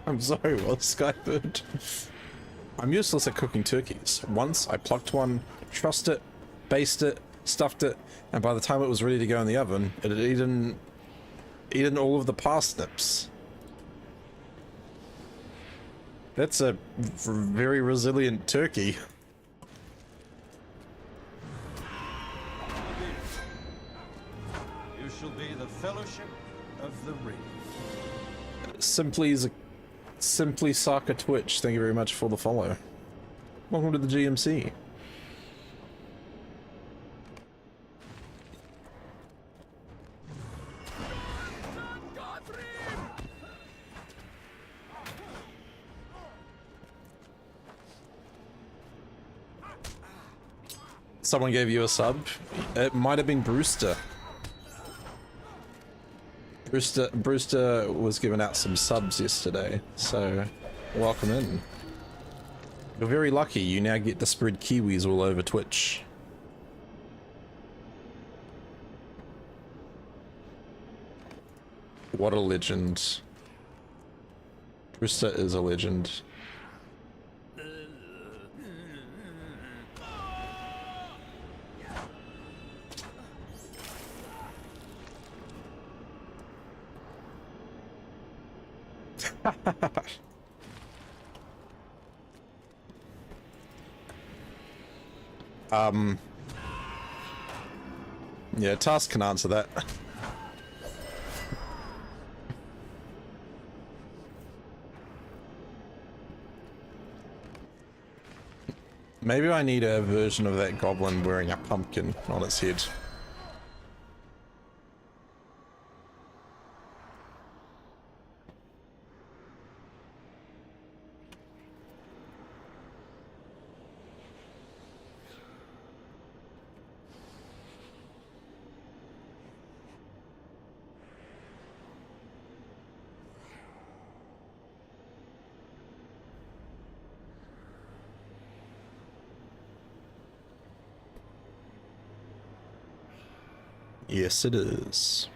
I'm sorry, what, Skybird? I'm useless at cooking turkeys. Once I plucked one, trussed it, basted it, stuffed it, and by the time it was ready to go in the oven, it had eaten all of the parsnips. That's a very resilient turkey. You shall be the Fellowship of the Ring. Simply Saka Twitch, thank you very much for the follow. Welcome to the GMC. Someone gave you a sub? It might have been Brewster. Brewster was giving out some subs yesterday, so welcome in. You're very lucky, you now get to spread Kiwis all over Twitch. What a legend. Brewster is a legend. Yeah, Task can answer that. Maybe I need a version of that goblin wearing a pumpkin on its head. Yes, it is.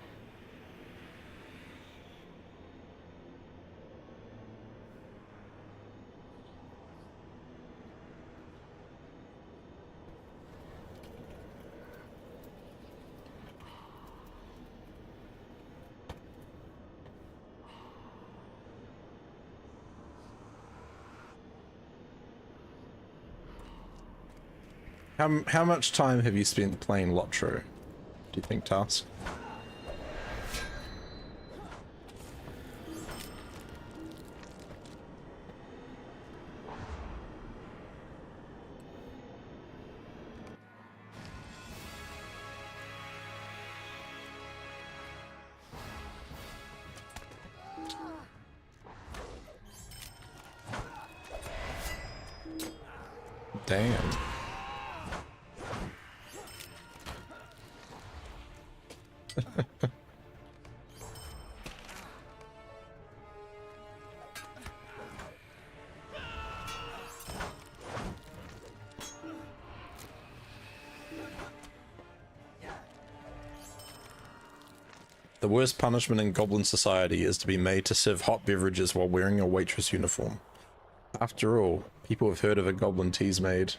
How much time have you spent playing LOTRO, do you think, Task? Damn. The worst punishment in Goblin Society is to be made to serve hot beverages while wearing a waitress uniform. After all, people have heard of a goblin tea's maid.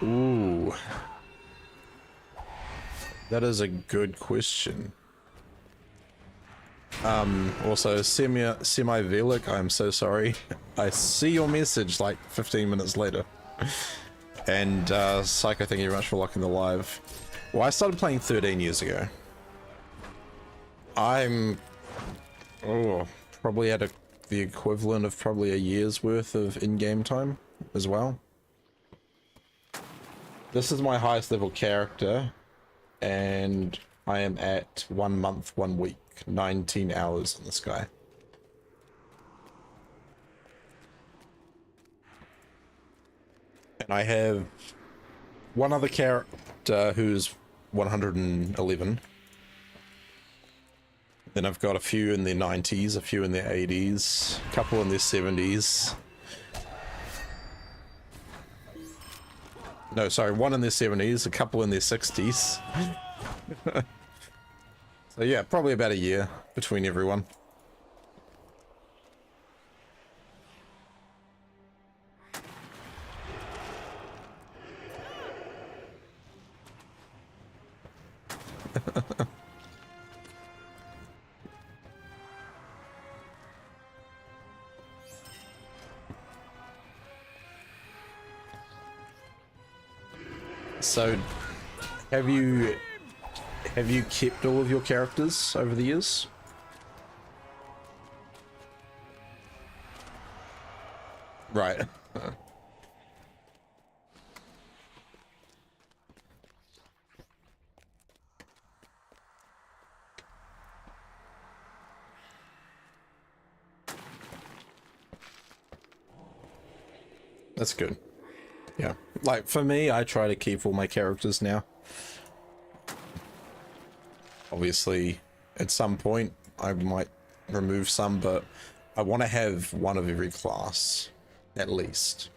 Ooh. That is a good question. Also, Semi-Velik, I'm so sorry. I see your message like 15 minutes later. And, Psycho, thank you very much for locking the live. Well, I started playing 13 years ago. I'm... probably at the equivalent of probably a year's worth of in-game time as well. This is my highest level character, and I am at 1 month, 1 week, 19 hours in this guy. And I have one other character who's 111. Then I've got a few in their 90s, a few in their 80s, a couple in their 70s. No, sorry, one in their 70s, a couple in their 60s. So yeah, probably about a year between everyone. So, have you kept all of your characters over the years? Right. That's good. Yeah. Like, for me, I try to keep all my characters now. Obviously, at some point, I might remove some, but I want to have one of every class, at least.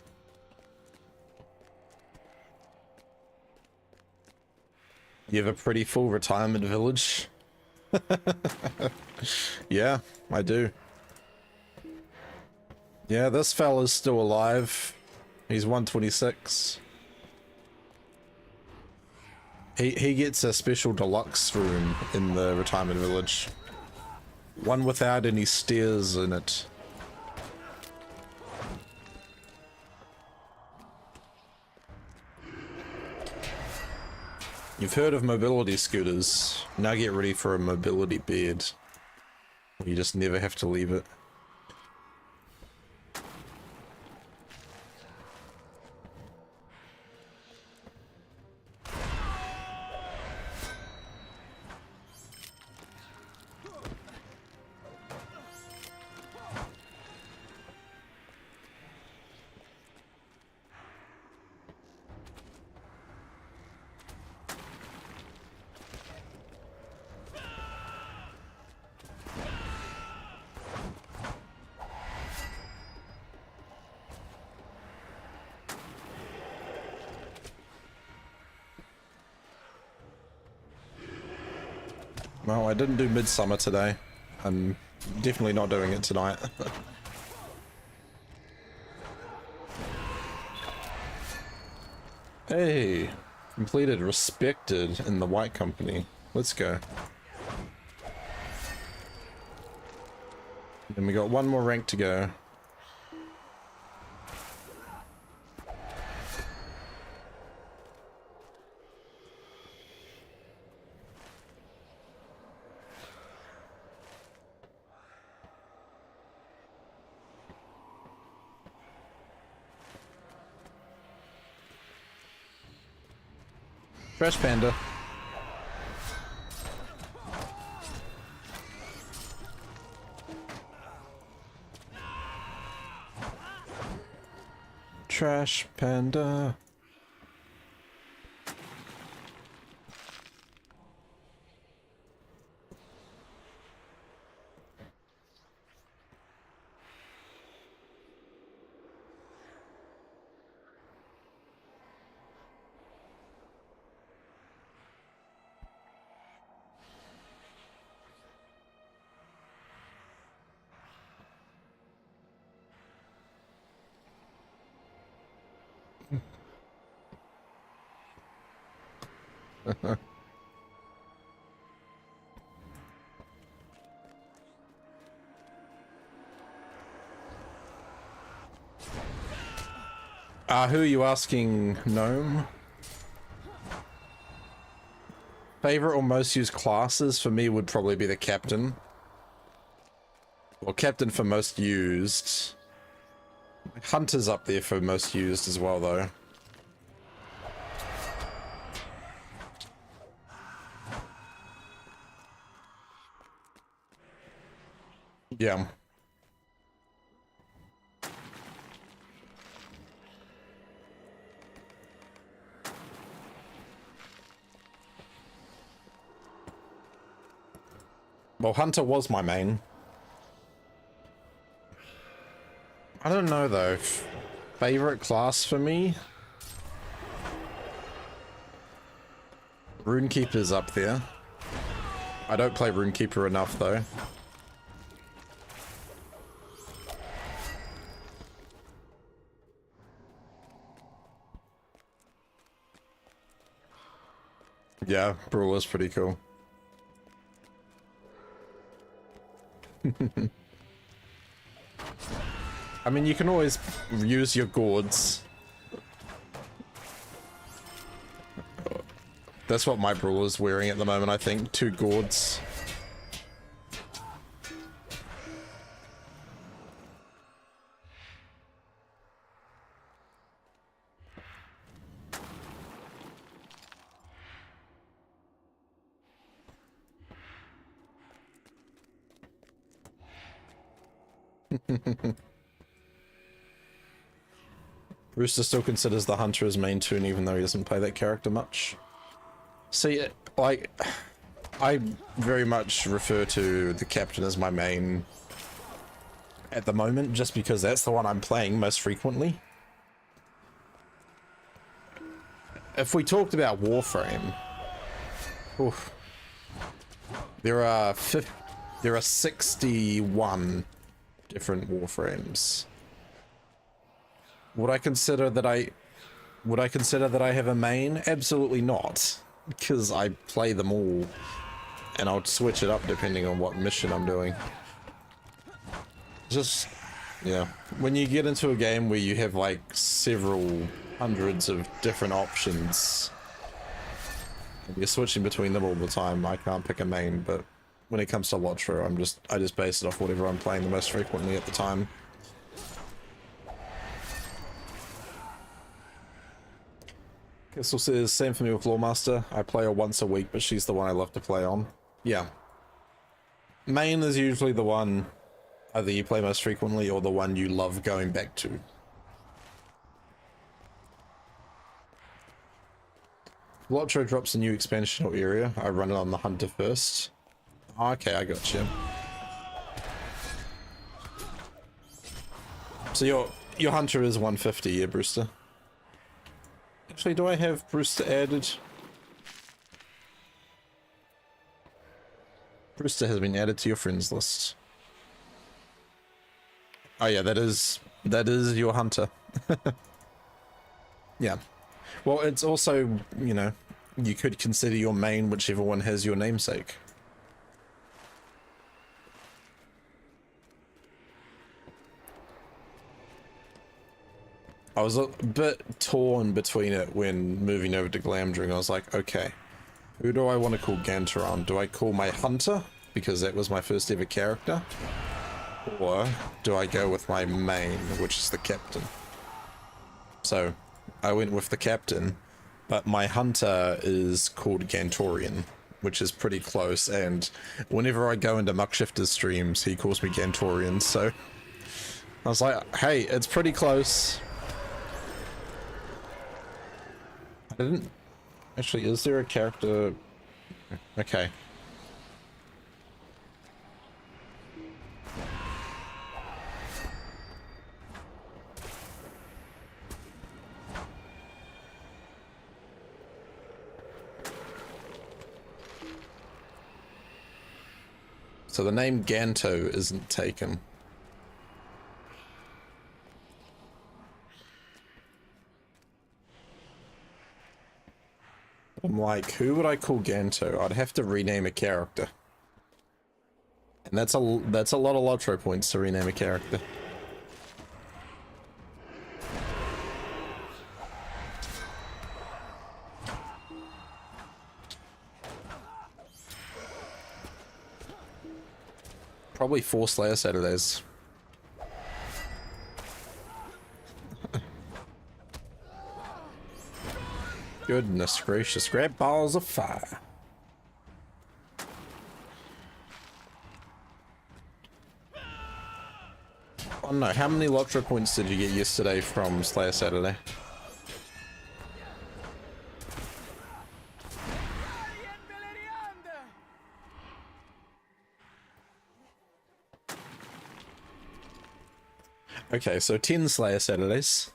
You have a pretty full retirement village? Yeah, I do. Yeah, this fella's still alive. He's 126. He gets a special deluxe room in the retirement village. One without any stairs in it. You've heard of mobility scooters. Now get ready for a mobility bed. You just never have to leave it. Well, I didn't do Midsummer today. I'm definitely not doing it tonight. Hey, completed respected in the White Company. Let's go. Then we got one more rank to go. Trash Panda. Trash Panda. Who are you asking, Gnome? Favorite or most used classes for me would probably be the Captain. Well, Captain for most used. Hunter's up there for most used as well, though. Yeah. Well, Hunter was my main. I don't know, though. Favorite class for me? Runekeeper's up there. I don't play Runekeeper enough, though. Yeah, Brawler's pretty cool. I mean, you can always use your gourds. That's what my Brawler's wearing at the moment, I think. 2 gourds. Rooster still considers the hunter his main toon even though he doesn't play that character much. See, like, I very much refer to the captain as my main at the moment, just because that's the one I'm playing most frequently. If we talked about Warframe, oof, there are 61 different Warframes. Would I consider that I have a main? Absolutely not, because I play them all, and I'll switch it up depending on what mission I'm doing. Just, yeah, when you get into a game where you have like several hundreds of different options, you're switching between them all the time. I can't pick a main, but when it comes to LOTRO, I just base it off whatever I'm playing the most frequently at the time. Crystal says, same for me with Lawmaster. I play her once a week, but she's the one I love to play on. Yeah. Main is usually the one either you play most frequently or the one you love going back to. LOTRO drops a new expansion or area. I run it on the hunter first. Okay, I got you. So your hunter is 150, yeah, Brewster? Actually, do I have Brewster added? Brewster has been added to your friends list. Oh yeah, that is your hunter. Yeah. Well, it's also, you know, you could consider your main whichever one has your namesake. I was a bit torn between it when moving over to Glamdring. I was like, okay, who do I want to call Gantoran? Do I call my hunter, because that was my first ever character? Or do I go with my main, which is the captain? So I went with the captain, but my hunter is called Gantoran, which is pretty close, and whenever I go into Muckshifter's streams, he calls me Gantoran, so I was like, hey, it's pretty close. I didn't... Actually, is there a character... Okay. So the name Ganto isn't taken. I'm like, who would I call Ganto? I'd have to rename a character. And that's a lot of LOTRO points to rename a character. Probably 4 Slayer Saturdays. Goodness gracious, grab balls of fire. Oh no, how many LOTRO points did you get yesterday from Slayer Saturday? Okay, so 10 Slayer Saturdays.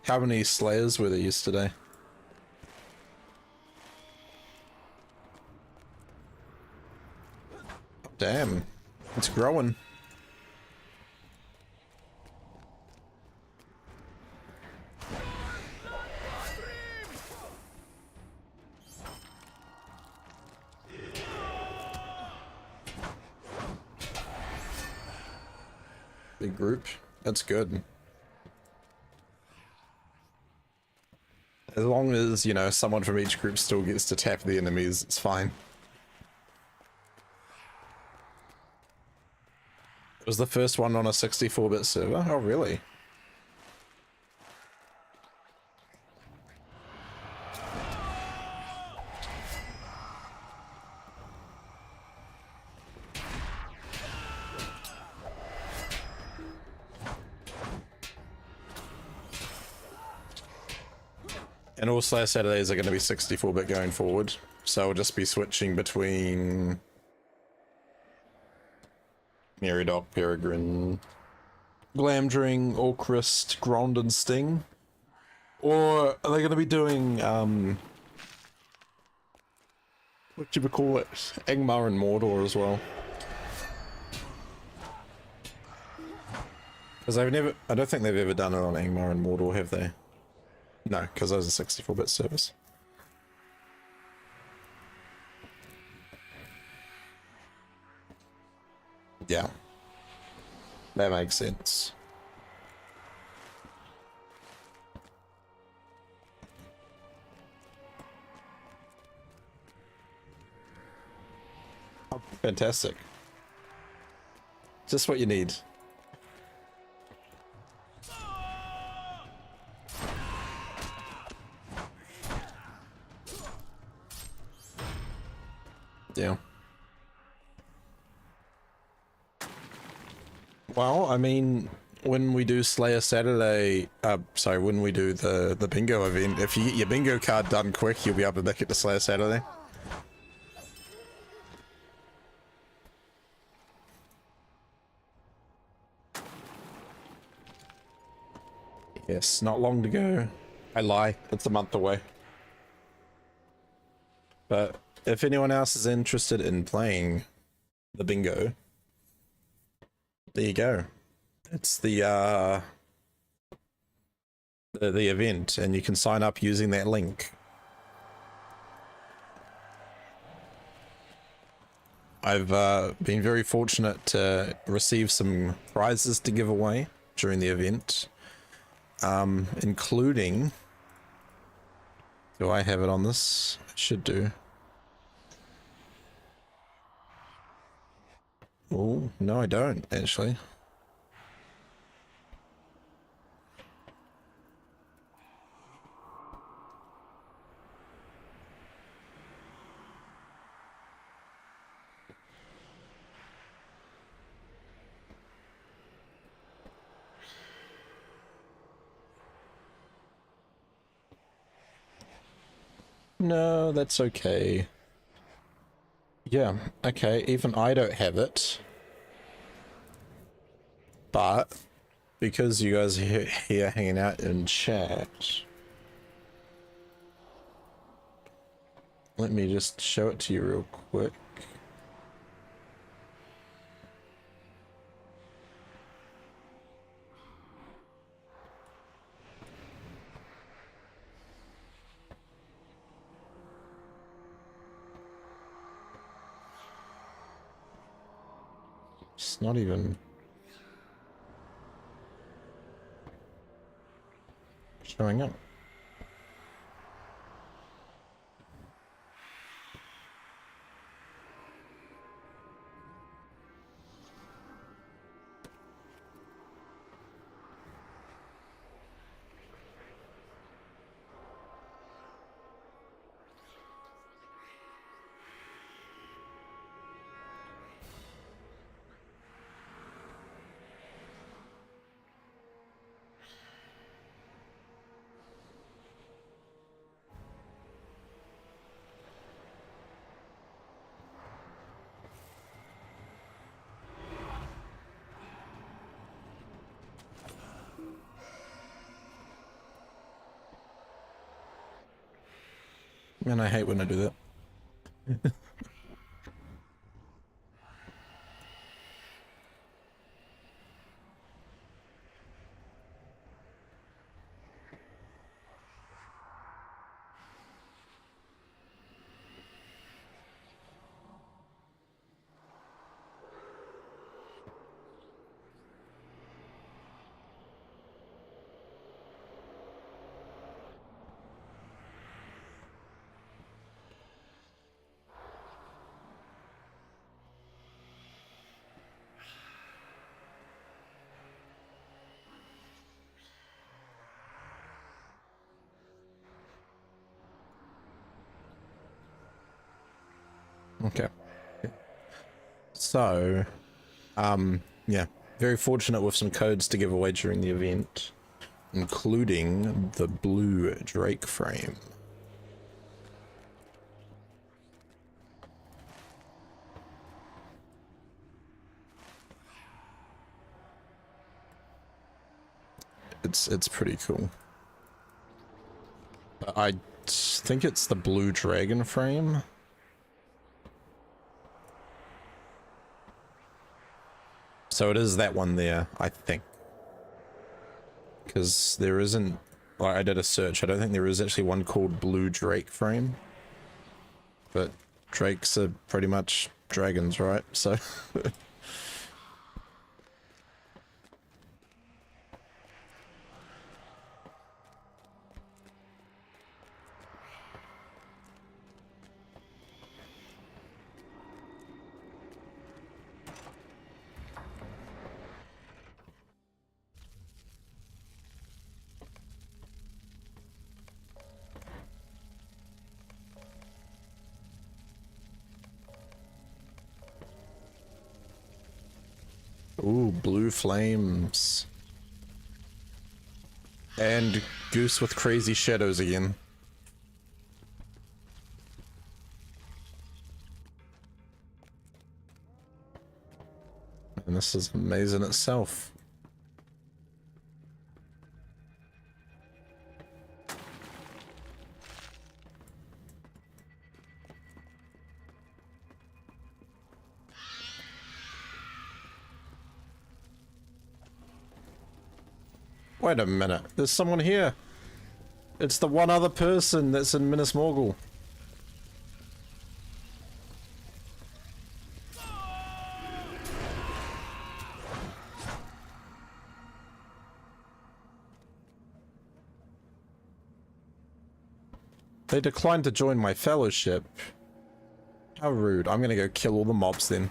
How many Slayers were there yesterday? Damn, it's growing. Big group. That's good. As long as, you know, someone from each group still gets to tap the enemies, it's fine. It was the first one on a 64-bit server? Oh, really? And all Slayer Saturdays are going to be 64-bit going forward, so I'll just be switching between Meridoc, Peregrine, Glamdring, Orcrist, Grond, and Sting. Or are they going to be doing, what do you call it? Angmar and Mordor as well? Because I don't think they've ever done it on Angmar and Mordor, have they? No, because those are 64-bit servers. Yeah. That makes sense. Oh, fantastic. Just what you need. Yeah. Well, I mean, when we do Slayer Saturday, sorry, when we do the bingo event, if you get your bingo card done quick, you'll be able to make it to Slayer Saturday. Yes, not long to go. I lie, it's a month away. But if anyone else is interested in playing the bingo, there you go. It's the event, and you can sign up using that link. I've been very fortunate to receive some prizes to give away during the event, including, do I have it on this? I should do. Oh, no I don't, actually. No, that's okay. Yeah, okay, even I don't have it. But, because you guys are here hanging out in chat, let me just show it to you real quick. It's not even showing up. Man, I hate when I do that. Okay. So, yeah, very fortunate with some codes to give away during the event. including the blue Drake frame. It's pretty cool. I think it's the blue dragon frame. So it is that one there, I think. Because there isn't... Well, I did a search. I don't think there is actually one called blue Drake frame. But drakes are pretty much dragons, right? So... Ooh, blue flames. And goose with crazy shadows again. And this is a maze in itself. Wait a minute, there's someone here. It's the one other person that's in Minas Morgul. They declined to join my fellowship. How rude. I'm gonna go kill all the mobs then.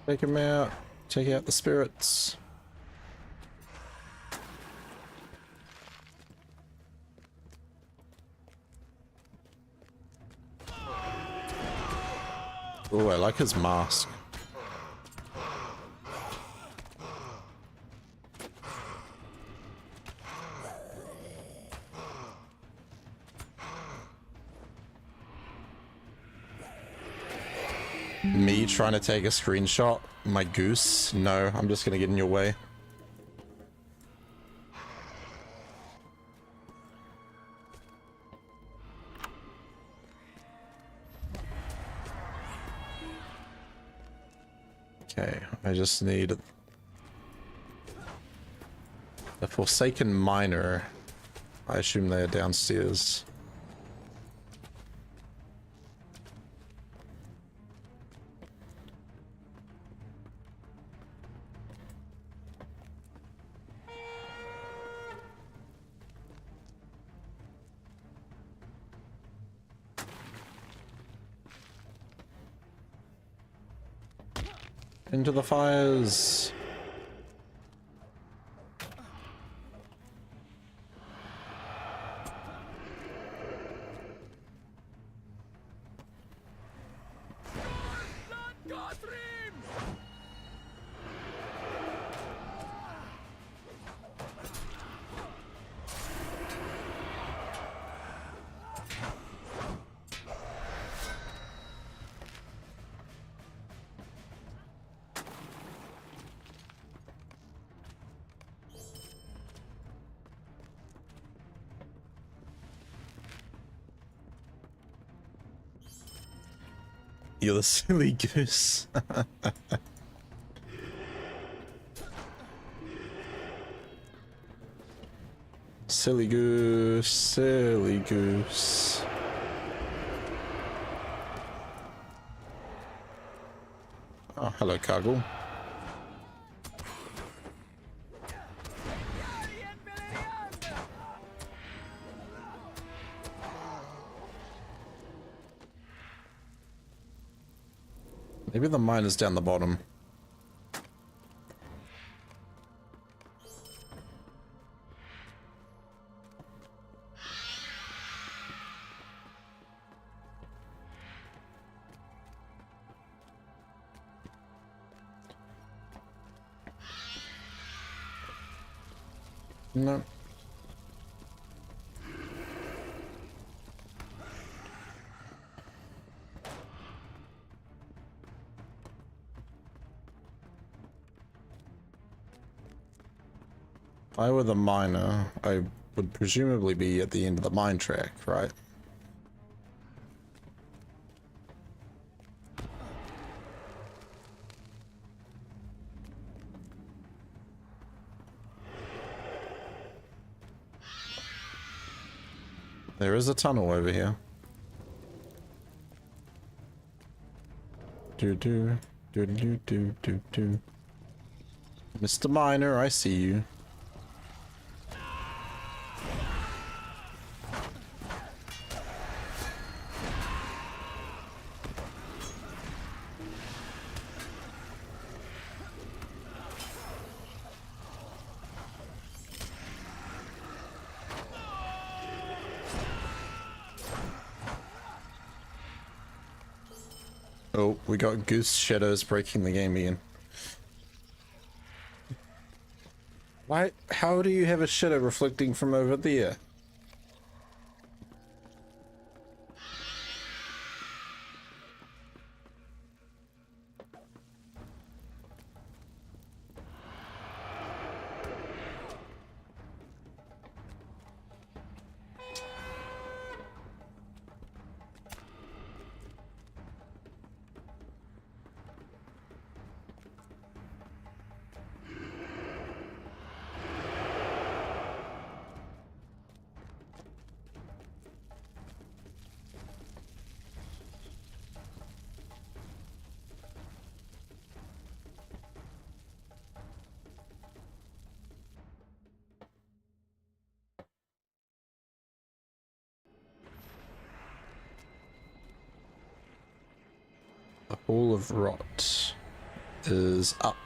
Take him out. Take out the spirits. Oh, I like his mask. Me trying to take a screenshot? My goose? No, I'm just gonna get in your way. Okay, I just need the Forsaken Miner. I assume they are downstairs. Into the fires. You're the silly goose. Silly goose, silly goose. Oh, hello, Cargill. Maybe the mine is down the bottom. No. If I were the miner, I would presumably be at the end of the mine track, right? There is a tunnel over here. Do do do do do do do. Mr. Miner, I see you. Oh, we got goose shadows breaking the game again. Why? How do you have a shadow reflecting from over there? The Hall of Rot. is up.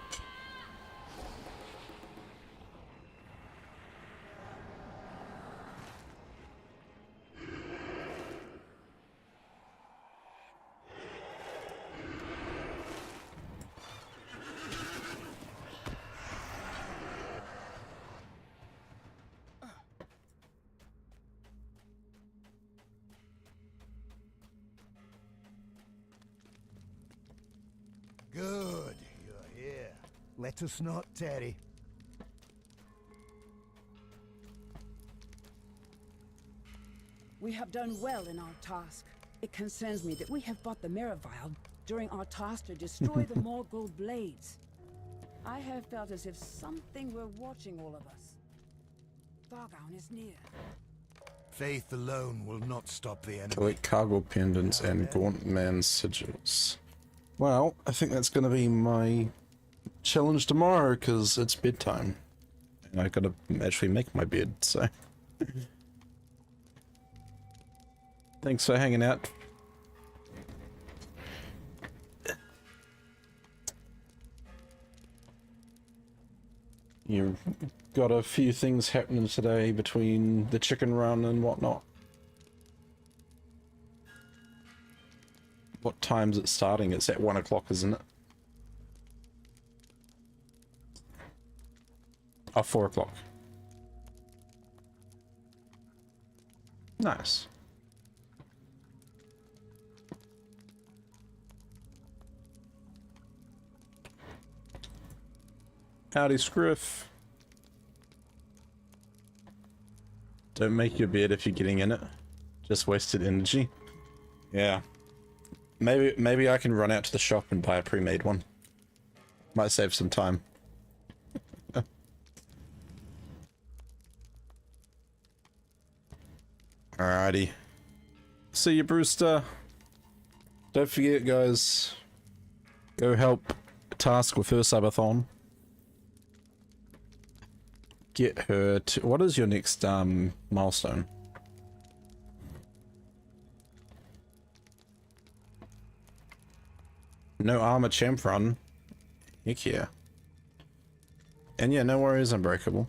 Good, you're here. Let us not tarry. We have done well in our task. It concerns me that we have bought the mirror vial during our task to destroy the Morgul blades. I have felt as if something were watching all of us. Thargown is near. Faith alone will not stop the enemy. Collect cargo pendants and Gaunt Man sigils. Well, I think that's going to be my challenge tomorrow because it's bedtime. And I got to actually make my bed, so... Thanks for hanging out. You've got a few things happening today between the chicken run and whatnot. What time's it starting? It's at 1 o'clock, isn't it? Oh, 4 o'clock. Nice. Howdy, Scriff. Don't make your bed if you're getting in it. Just wasted energy. Yeah. Maybe I can run out to the shop and buy a pre-made one. Might save some time. Alrighty. See you, Brewster. Don't forget, guys. Go help Task with her subathon. Get her to... What is your next milestone? No armor champ run. Heck yeah. And yeah, no worries, Unbreakable.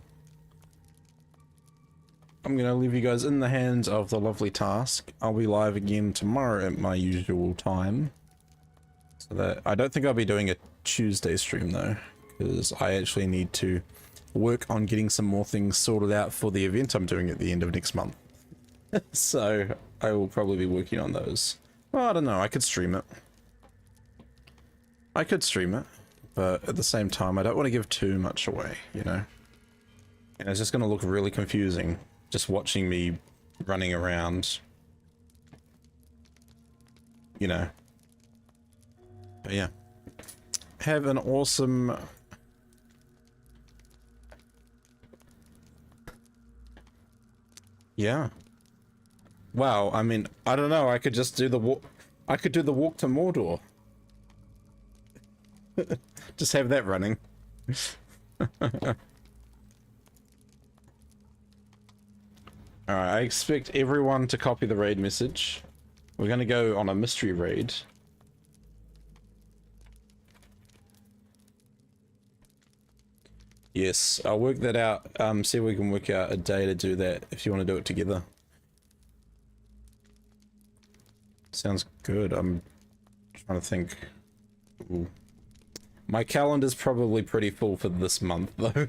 I'm gonna leave you guys in the hands of the lovely Task. I'll be live again tomorrow at my usual time. So that I don't think I'll be doing a Tuesday stream though, because I actually need to work on getting some more things sorted out for the event I'm doing at the end of next month. So I will probably be working on those. Well, I don't know, I could stream it. I could stream it, but at the same time I don't want to give too much away, you know? And it's just going to look really confusing just watching me running around, you know. But yeah. Have an awesome... Yeah. Wow, I mean, I don't know, I could just do the walk... I could do the walk to Mordor. Just have that running. Alright, I expect everyone to copy the raid message. We're gonna go on a mystery raid. Yes, I'll work that out. See if we can work out a day to do that if you want to do it together. Sounds good. I'm trying to think. Ooh. My calendar's probably pretty full for this month, though.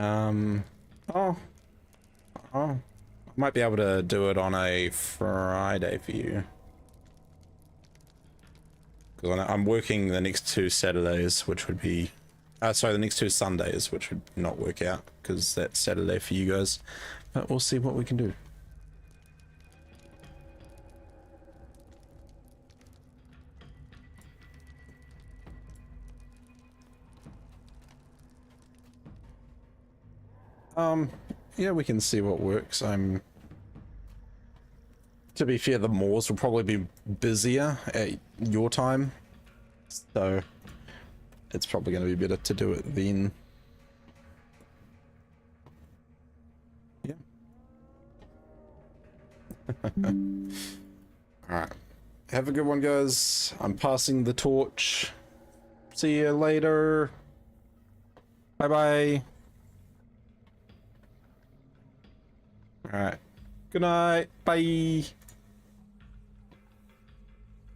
I might be able to do it on a Friday for you. Because I'm working the next 2 Saturdays, which would be... sorry, the next 2 Sundays, which would not work out, because that's Saturday for you guys. But we'll see what we can do. Yeah, we can see what works. To be fair, the moors will probably be busier at your time, so it's probably going to be better to do it then. Yeah. Alright. Have a good one, guys. I'm passing the torch. See you later. Bye-bye. Alright. Good night. Bye.